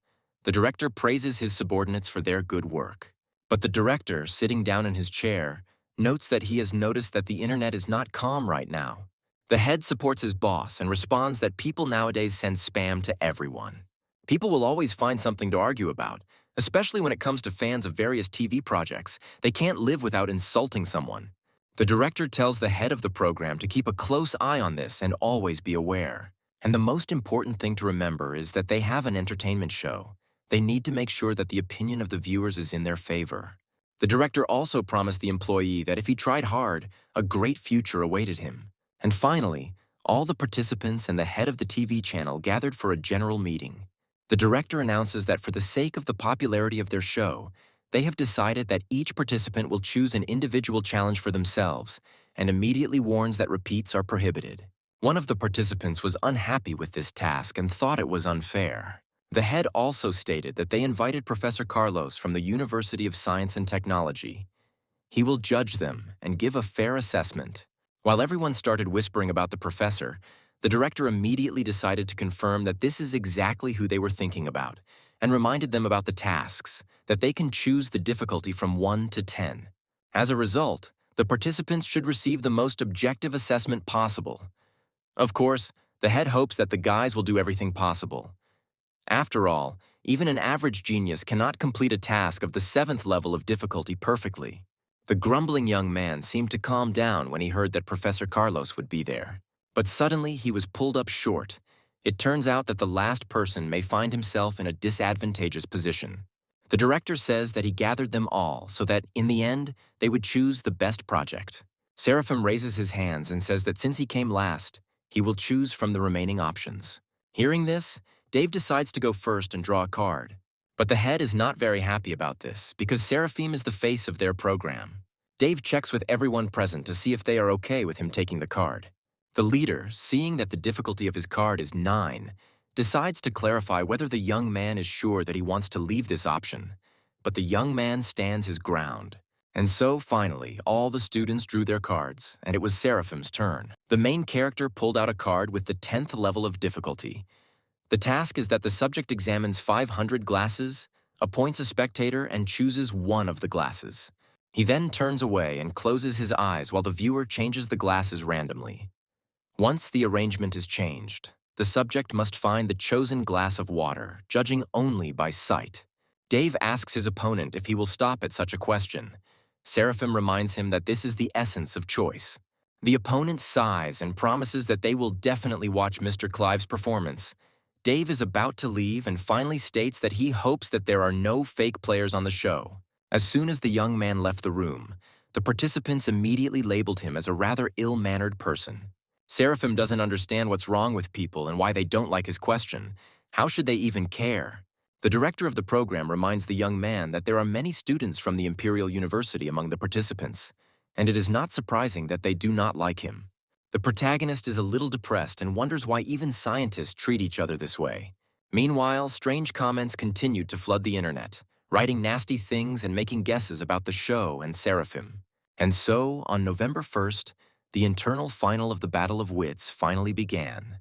The director praises his subordinates for their good work. But the director, sitting down in his chair, notes that he has noticed that the internet is not calm right now. The head supports his boss and responds that people nowadays send spam to everyone. People will always find something to argue about, especially when it comes to fans of various TV projects. They can't live without insulting someone. The director tells the head of the program to keep a close eye on this and always be aware. And the most important thing to remember is that they have an entertainment show. They need to make sure that the opinion of the viewers is in their favor. The director also promised the employee that if he tried hard, a great future awaited him. And finally, all the participants and the head of the TV channel gathered for a general meeting. The director announces that for the sake of the popularity of their show, they have decided that each participant will choose an individual challenge for themselves and immediately warns that repeats are prohibited. One of the participants was unhappy with this task and thought it was unfair. The head also stated that they invited Professor Carlos from the University of Science and Technology. He will judge them and give a fair assessment. While everyone started whispering about the professor, the director immediately decided to confirm that this is exactly who they were thinking about and reminded them about the tasks, that they can choose the difficulty from 1 to 10. As a result, the participants should receive the most objective assessment possible. Of course, the head hopes that the guys will do everything possible. After all, even an average genius cannot complete a task of the 7th level of difficulty perfectly. The grumbling young man seemed to calm down when he heard that Professor Carlos would be there. But suddenly he was pulled up short. It turns out that the last person may find himself in a disadvantageous position. The director says that he gathered them all so that, in the end, they would choose the best project. Seraphim raises his hands and says that since he came last, he will choose from the remaining options. Hearing this, Dave decides to go first and draw a card. But the head is not very happy about this because Seraphim is the face of their program. Dave checks with everyone present to see if they are okay with him taking the card. The leader, seeing that the difficulty of his card is 9, decides to clarify whether the young man is sure that he wants to leave this option. But the young man stands his ground. And so, finally, all the students drew their cards, and it was Seraphim's turn. The main character pulled out a card with the 10th level of difficulty. The task is that the subject examines 500 glasses, appoints a spectator, and chooses one of the glasses. He then turns away and closes his eyes while the viewer changes the glasses randomly. Once the arrangement is changed, the subject must find the chosen glass of water, judging only by sight. Dave asks his opponent if he will stop at such a question. Seraphim reminds him that this is the essence of choice. The opponent sighs and promises that they will definitely watch Mr. Clive's performance. Dave is about to leave and finally states that he hopes that there are no fake players on the show. As soon as the young man left the room, the participants immediately labeled him as a rather ill-mannered person. Seraphim doesn't understand what's wrong with people and why they don't like his question. How should they even care? The director of the program reminds the young man that there are many students from the Imperial University among the participants, and it is not surprising that they do not like him. The protagonist is a little depressed and wonders why even scientists treat each other this way. Meanwhile, strange comments continued to flood the internet, writing nasty things and making guesses about the show and Seraphim. And so, on November 1st, the internal final of the Battle of Wits finally began.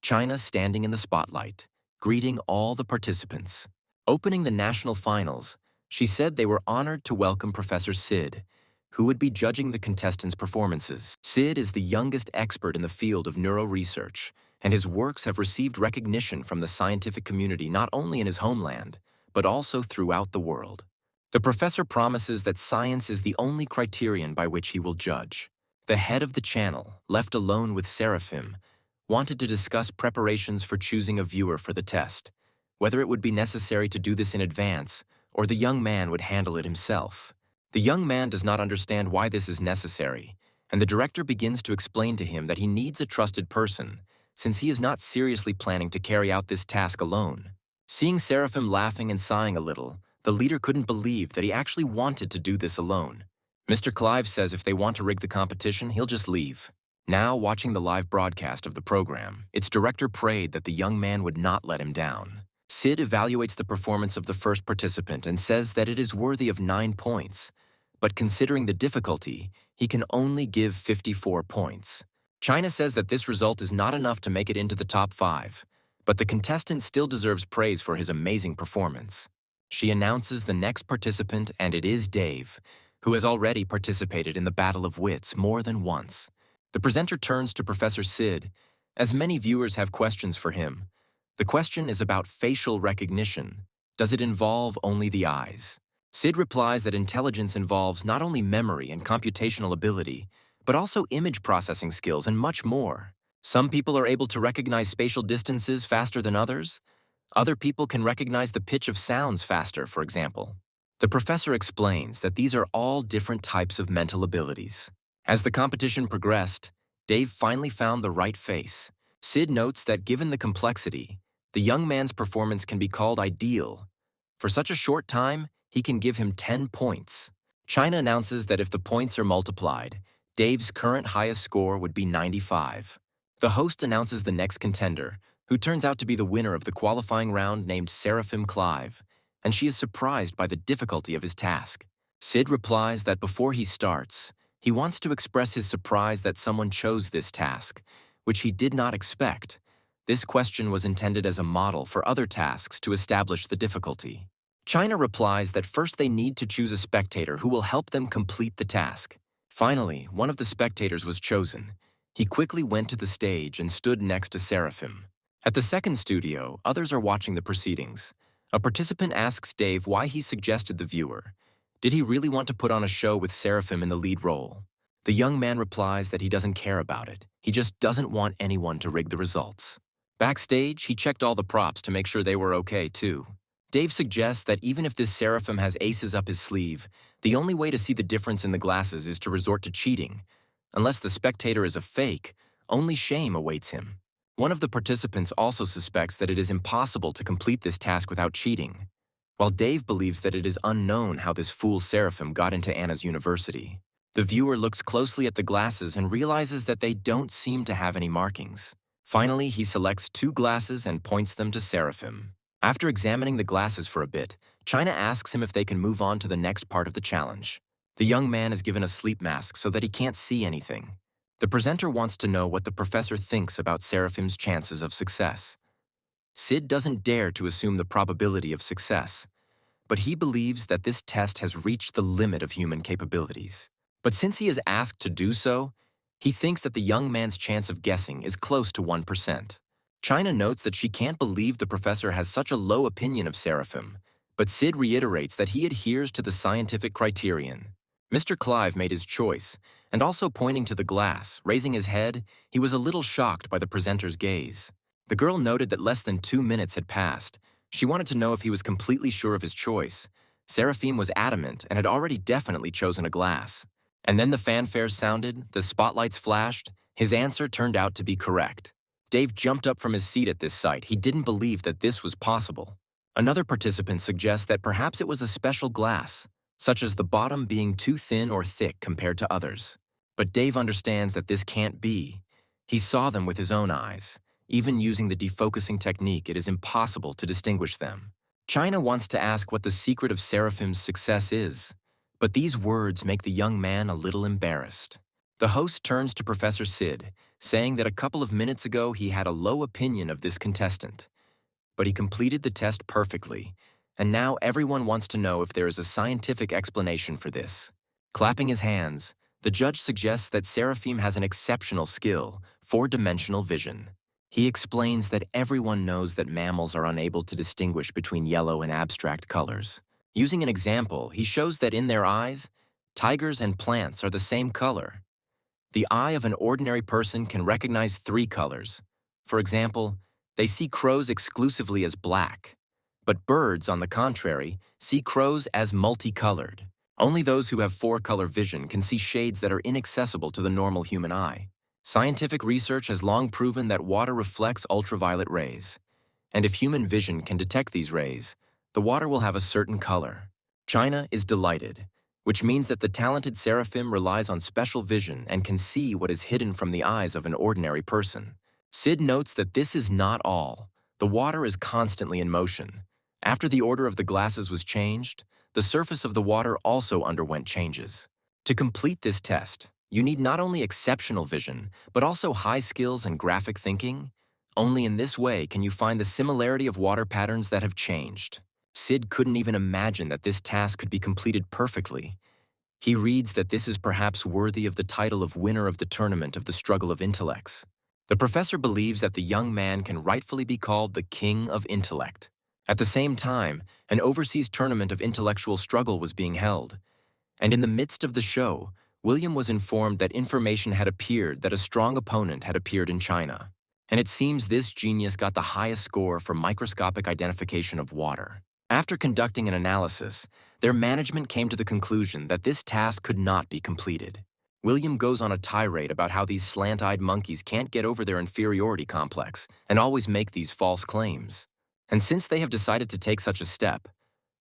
China standing in the spotlight, greeting all the participants. Opening the national finals, she said they were honored to welcome Professor Sid, who would be judging the contestants' performances. Sid is the youngest expert in the field of neuroresearch, and his works have received recognition from the scientific community not only in his homeland, but also throughout the world. The professor promises that science is the only criterion by which he will judge. The head of the channel, left alone with Seraphim, wanted to discuss preparations for choosing a viewer for the test, whether it would be necessary to do this in advance or the young man would handle it himself. The young man does not understand why this is necessary, and the director begins to explain to him that he needs a trusted person, since he is not seriously planning to carry out this task alone. Seeing Seraphim laughing and sighing a little, the leader couldn't believe that he actually wanted to do this alone. Mr. Clive says if they want to rig the competition, he'll just leave. Now, watching the live broadcast of the program, its director prayed that the young man would not let him down. Sid evaluates the performance of the first participant and says that it is worthy of 9 points, but considering the difficulty, he can only give 54 points. China says that this result is not enough to make it into the top 5, but the contestant still deserves praise for his amazing performance. She announces the next participant, and it is Dave, who has already participated in the Battle of Wits more than once. The presenter turns to Professor Sid, as many viewers have questions for him. The question is about facial recognition. Does it involve only the eyes? Sid replies that intelligence involves not only memory and computational ability, but also image processing skills and much more. Some people are able to recognize spatial distances faster than others. Other people can recognize the pitch of sounds faster, for example. The professor explains that these are all different types of mental abilities. As the competition progressed, Dave finally found the right face. Sid notes that given the complexity, the young man's performance can be called ideal. For such a short time, he can give him 10 points. China announces that if the points are multiplied, Dave's current highest score would be 95. The host announces the next contender, who turns out to be the winner of the qualifying round named Seraphim Clive, and she is surprised by the difficulty of his task. Sid replies that before he starts, he wants to express his surprise that someone chose this task, which he did not expect. This question was intended as a model for other tasks to establish the difficulty. China replies that first they need to choose a spectator who will help them complete the task. Finally, one of the spectators was chosen. He quickly went to the stage and stood next to Seraphim. At the second studio, others are watching the proceedings. A participant asks Dave why he suggested the viewer. Did he really want to put on a show with Seraphim in the lead role? The young man replies that he doesn't care about it. He just doesn't want anyone to rig the results. Backstage, he checked all the props to make sure they were okay, too. Dave suggests that even if this Seraphim has aces up his sleeve, the only way to see the difference in the glasses is to resort to cheating. Unless the spectator is a fake, only shame awaits him. One of the participants also suspects that it is impossible to complete this task without cheating, while Dave believes that it is unknown how this fool Seraphim got into Anna's university. The viewer looks closely at the glasses and realizes that they don't seem to have any markings. Finally, he selects 2 glasses and points them to Seraphim. After examining the glasses for a bit, China asks him if they can move on to the next part of the challenge. The young man is given a sleep mask so that he can't see anything. The presenter wants to know what the professor thinks about Seraphim's chances of success. Sid doesn't dare to assume the probability of success, but he believes that this test has reached the limit of human capabilities. But since he is asked to do so, he thinks that the young man's chance of guessing is close to 1%. China notes that she can't believe the professor has such a low opinion of Seraphim, but Sid reiterates that he adheres to the scientific criterion. Mr. Clive made his choice, and also pointing to the glass, raising his head, he was a little shocked by the presenter's gaze. The girl noted that less than 2 minutes had passed. She wanted to know if he was completely sure of his choice. Seraphim was adamant and had already definitely chosen a glass. And then the fanfares sounded, the spotlights flashed. His answer turned out to be correct. Dave jumped up from his seat at this sight. He didn't believe that this was possible. Another participant suggests that perhaps it was a special glass, such as the bottom being too thin or thick compared to others. But Dave understands that this can't be. He saw them with his own eyes. Even using the defocusing technique, it is impossible to distinguish them. China wants to ask what the secret of Seraphim's success is, but these words make the young man a little embarrassed. The host turns to Professor Sid, saying that a couple of minutes ago he had a low opinion of this contestant. But he completed the test perfectly, and now everyone wants to know if there is a scientific explanation for this. Clapping his hands, the judge suggests that Seraphim has an exceptional skill, four-dimensional vision. He explains that everyone knows that mammals are unable to distinguish between yellow and abstract colors. Using an example, he shows that in their eyes, tigers and plants are the same color. The eye of an ordinary person can recognize 3 colors. For example, they see crows exclusively as black. But birds, on the contrary, see crows as multicolored. Only those who have 4-color vision can see shades that are inaccessible to the normal human eye. Scientific research has long proven that water reflects ultraviolet rays. And if human vision can detect these rays, the water will have a certain color. China is delighted, which means that the talented Seraphim relies on special vision and can see what is hidden from the eyes of an ordinary person. Sid notes that this is not all. The water is constantly in motion. After the order of the glasses was changed, the surface of the water also underwent changes. To complete this test, you need not only exceptional vision, but also high skills and graphic thinking. Only in this way can you find the similarity of water patterns that have changed. Sid couldn't even imagine that this task could be completed perfectly. He reads that this is perhaps worthy of the title of winner of the tournament of the struggle of intellects. The professor believes that the young man can rightfully be called the king of intellect. At the same time, an overseas tournament of intellectual struggle was being held. And in the midst of the show, William was informed that information had appeared that a strong opponent had appeared in China. And it seems this genius got the highest score for microscopic identification of water. After conducting an analysis, their management came to the conclusion that this task could not be completed. William goes on a tirade about how these slant-eyed monkeys can't get over their inferiority complex and always make these false claims. And since they have decided to take such a step,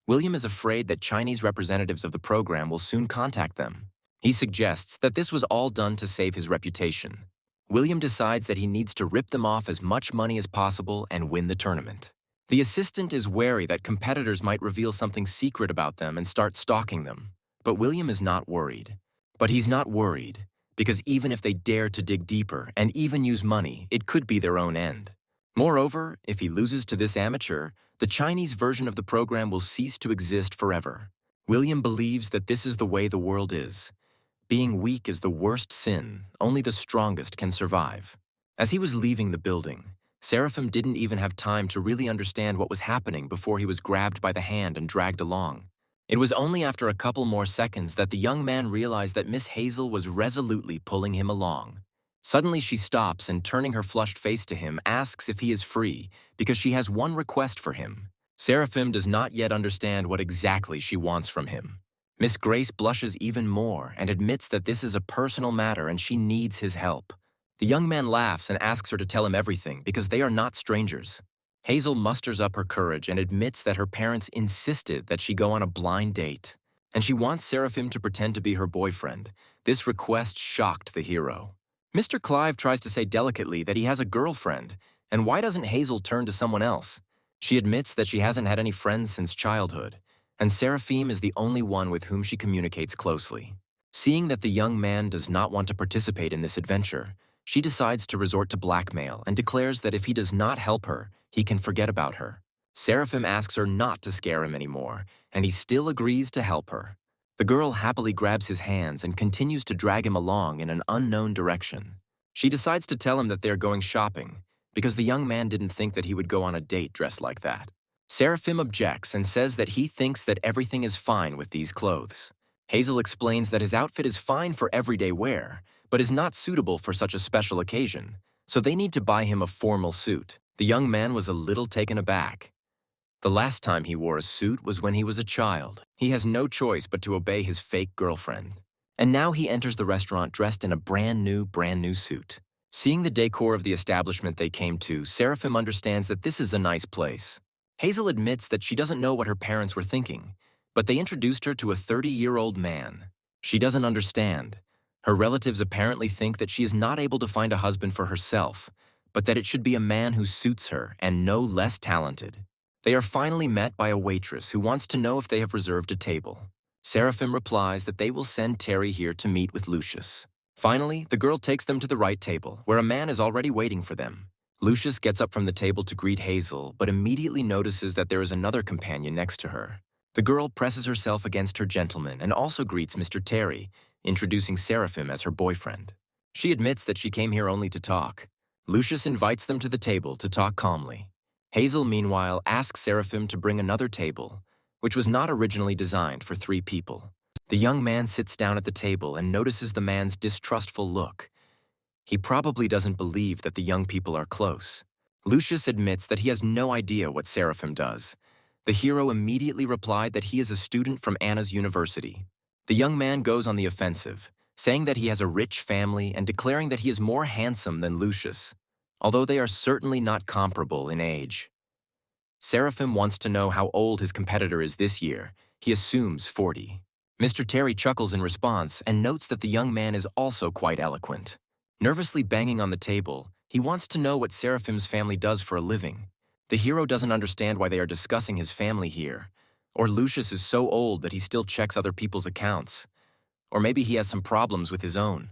William is afraid that Chinese representatives of the program will soon contact them. He suggests that this was all done to save his reputation. William decides that he needs to rip them off as much money as possible and win the tournament. The assistant is wary that competitors might reveal something secret about them and start stalking them. But William is not worried. But he's not worried, because even if they dare to dig deeper and even use money, it could be their own end. Moreover, if he loses to this amateur, the Chinese version of the program will cease to exist forever. William believes that this is the way the world is. Being weak is the worst sin, only the strongest can survive. As he was leaving the building, Seraphim didn't even have time to really understand what was happening before he was grabbed by the hand and dragged along. It was only after a couple more seconds that the young man realized that Miss Hazel was resolutely pulling him along. Suddenly she stops and, turning her flushed face to him, asks if he is free because she has one request for him. Seraphim does not yet understand what exactly she wants from him. Miss Grace blushes even more and admits that this is a personal matter and she needs his help. The young man laughs and asks her to tell him everything because they are not strangers. Hazel musters up her courage and admits that her parents insisted that she go on a blind date, and she wants Seraphim to pretend to be her boyfriend. This request shocked the hero. Mr. Clive tries to say delicately that he has a girlfriend, and why doesn't Hazel turn to someone else? She admits that she hasn't had any friends since childhood, and Seraphim is the only one with whom she communicates closely. Seeing that the young man does not want to participate in this adventure, she decides to resort to blackmail and declares that if he does not help her, he can forget about her. Seraphim asks her not to scare him anymore, and he still agrees to help her. The girl happily grabs his hands and continues to drag him along in an unknown direction. She decides to tell him that they are going shopping, because the young man didn't think that he would go on a date dressed like that. Seraphim objects and says that he thinks that everything is fine with these clothes. Hazel explains that his outfit is fine for everyday wear, but is not suitable for such a special occasion, so they need to buy him a formal suit. The young man was a little taken aback. The last time he wore a suit was when he was a child. He has no choice but to obey his fake girlfriend. And now he enters the restaurant dressed in a brand new suit. Seeing the decor of the establishment they came to, Seraphim understands that this is a nice place. Hazel admits that she doesn't know what her parents were thinking, but they introduced her to a 30-year-old man. She doesn't understand. Her relatives apparently think that she is not able to find a husband for herself, but that it should be a man who suits her and no less talented. They are finally met by a waitress who wants to know if they have reserved a table. Seraphim replies that they will send Terry here to meet with Lucius. Finally, the girl takes them to the right table, where a man is already waiting for them. Lucius gets up from the table to greet Hazel, but immediately notices that there is another companion next to her. The girl presses herself against her gentleman and also greets Mr. Terry, introducing Seraphim as her boyfriend. She admits that she came here only to talk. Lucius invites them to the table to talk calmly. Hazel, meanwhile, asks Seraphim to bring another table, which was not originally designed for 3 people. The young man sits down at the table and notices the man's distrustful look. He probably doesn't believe that the young people are close. Lucius admits that he has no idea what Seraphim does. The hero immediately replied that he is a student from Anna's university. The young man goes on the offensive, saying that he has a rich family and declaring that he is more handsome than Lucius, although they are certainly not comparable in age. Seraphim wants to know how old his competitor is this year. He assumes 40. Mr. Terry chuckles in response and notes that the young man is also quite eloquent. Nervously banging on the table, he wants to know what Seraphim's family does for a living. The hero doesn't understand why they are discussing his family here, or Lucius is so old that he still checks other people's accounts, or maybe he has some problems with his own.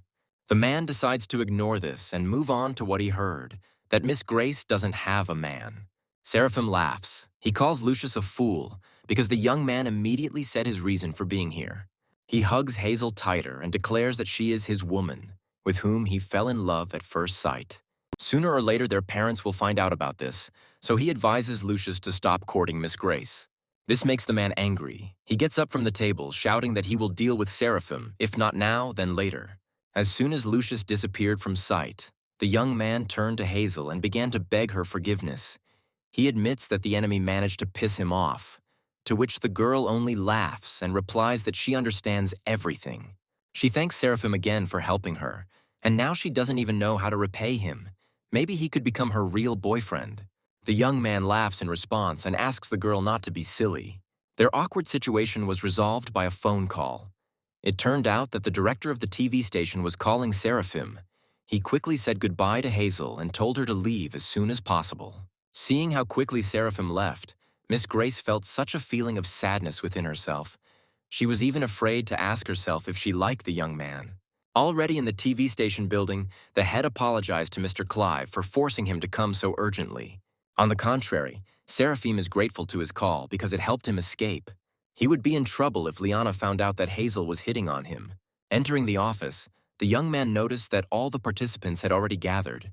The man decides to ignore this and move on to what he heard, that Miss Grace doesn't have a man. Seraphim laughs. He calls Lucius a fool because the young man immediately said his reason for being here. He hugs Hazel tighter and declares that she is his woman, with whom he fell in love at first sight. Sooner or later, their parents will find out about this, so he advises Lucius to stop courting Miss Grace. This makes the man angry. He gets up from the table, shouting that he will deal with Seraphim, if not now, then later. As soon as Lucius disappeared from sight, the young man turned to Hazel and began to beg her forgiveness. He admits that the enemy managed to piss him off, to which the girl only laughs and replies that she understands everything. She thanks Seraphim again for helping her, and now she doesn't even know how to repay him. Maybe he could become her real boyfriend. The young man laughs in response and asks the girl not to be silly. Their awkward situation was resolved by a phone call. It turned out that the director of the TV station was calling Seraphim. He quickly said goodbye to Hazel and told her to leave as soon as possible. Seeing how quickly Seraphim left, Miss Grace felt such a feeling of sadness within herself. She was even afraid to ask herself if she liked the young man. Already in the TV station building, the head apologized to Mr. Clive for forcing him to come so urgently. On the contrary, Seraphim is grateful to his call because it helped him escape. He would be in trouble if Liana found out that Hazel was hitting on him. Entering the office, the young man noticed that all the participants had already gathered.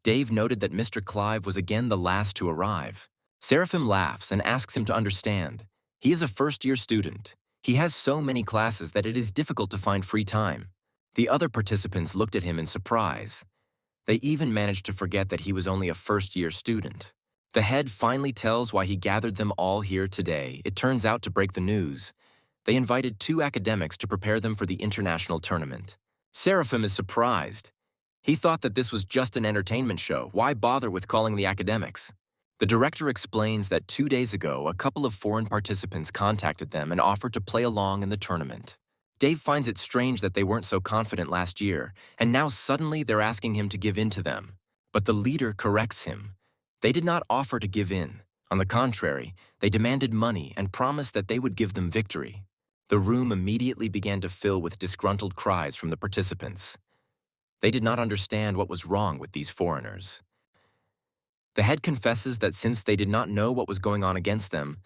Dave noted that Mr. Clive was again the last to arrive. Seraphim laughs and asks him to understand. He is a first-year student. He has so many classes that it is difficult to find free time. The other participants looked at him in surprise. They even managed to forget that he was only a first-year student. The head finally tells why he gathered them all here today. It turns out to break the news. They invited 2 academics to prepare them for the international tournament. Seraphim is surprised. He thought that this was just an entertainment show. Why bother with calling the academics? The director explains that 2 days ago, a couple of foreign participants contacted them and offered to play along in the tournament. Dave finds it strange that they weren't so confident last year, and now suddenly they're asking him to give in to them. But the leader corrects him. They did not offer to give in. On the contrary, they demanded money and promised that they would give them victory. The room immediately began to fill with disgruntled cries from the participants. They did not understand what was wrong with these foreigners. The head confesses that since they did not know what was going on against them,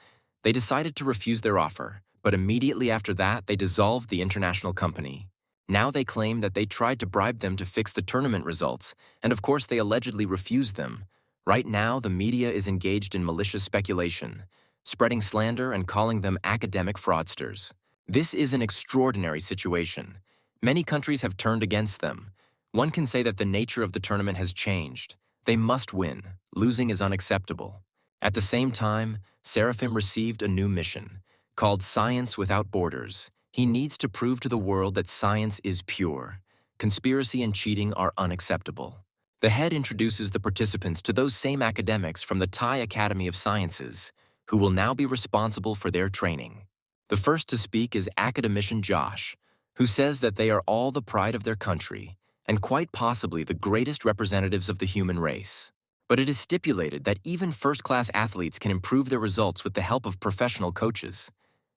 they decided to refuse their offer, but immediately after that they dissolved the international company. Now they claim that they tried to bribe them to fix the tournament results, and of course they allegedly refused them. Right now, the media is engaged in malicious speculation, spreading slander and calling them academic fraudsters. This is an extraordinary situation. Many countries have turned against them. One can say that the nature of the tournament has changed. They must win. Losing is unacceptable. At the same time, Seraphim received a new mission, called Science Without Borders. He needs to prove to the world that science is pure. Conspiracy and cheating are unacceptable. The head introduces the participants to those same academics from the Thai Academy of Sciences, who will now be responsible for their training. The first to speak is academician Josh, who says that they are all the pride of their country, and quite possibly the greatest representatives of the human race. But it is stipulated that even first-class athletes can improve their results with the help of professional coaches.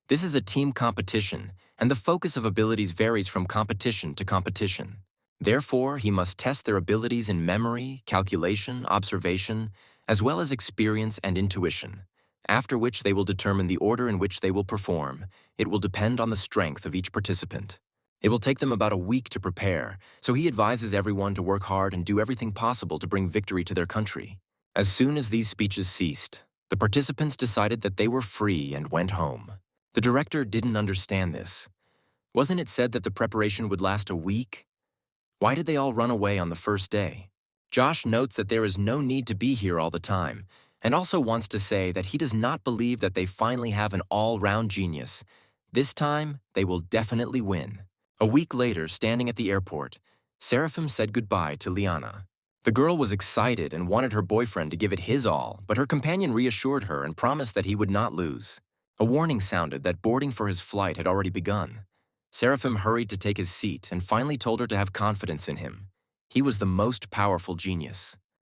This is a team competition, and the focus of abilities varies from competition to competition. Therefore, he must test their abilities in memory, calculation, observation, as well as experience and intuition, after which they will determine the order in which they will perform. It will depend on the strength of each participant. It will take them about a week to prepare, so he advises everyone to work hard and do everything possible to bring victory to their country. As soon as these speeches ceased, the participants decided that they were free and went home. The director didn't understand this. Wasn't it said that the preparation would last a week? Why did they all run away on the first day? Josh notes that there is no need to be here all the time, and also wants to say that he does not believe that they finally have an all-round genius. This time, they will definitely win. A week later, standing at the airport, Seraphim said goodbye to Liana. The girl was excited and wanted her boyfriend to give it his all, but her companion reassured her and promised that he would not lose. A warning sounded that boarding for his flight had already begun. Seraphim hurried to take his seat and finally told her to have confidence in him. He was the most powerful genius.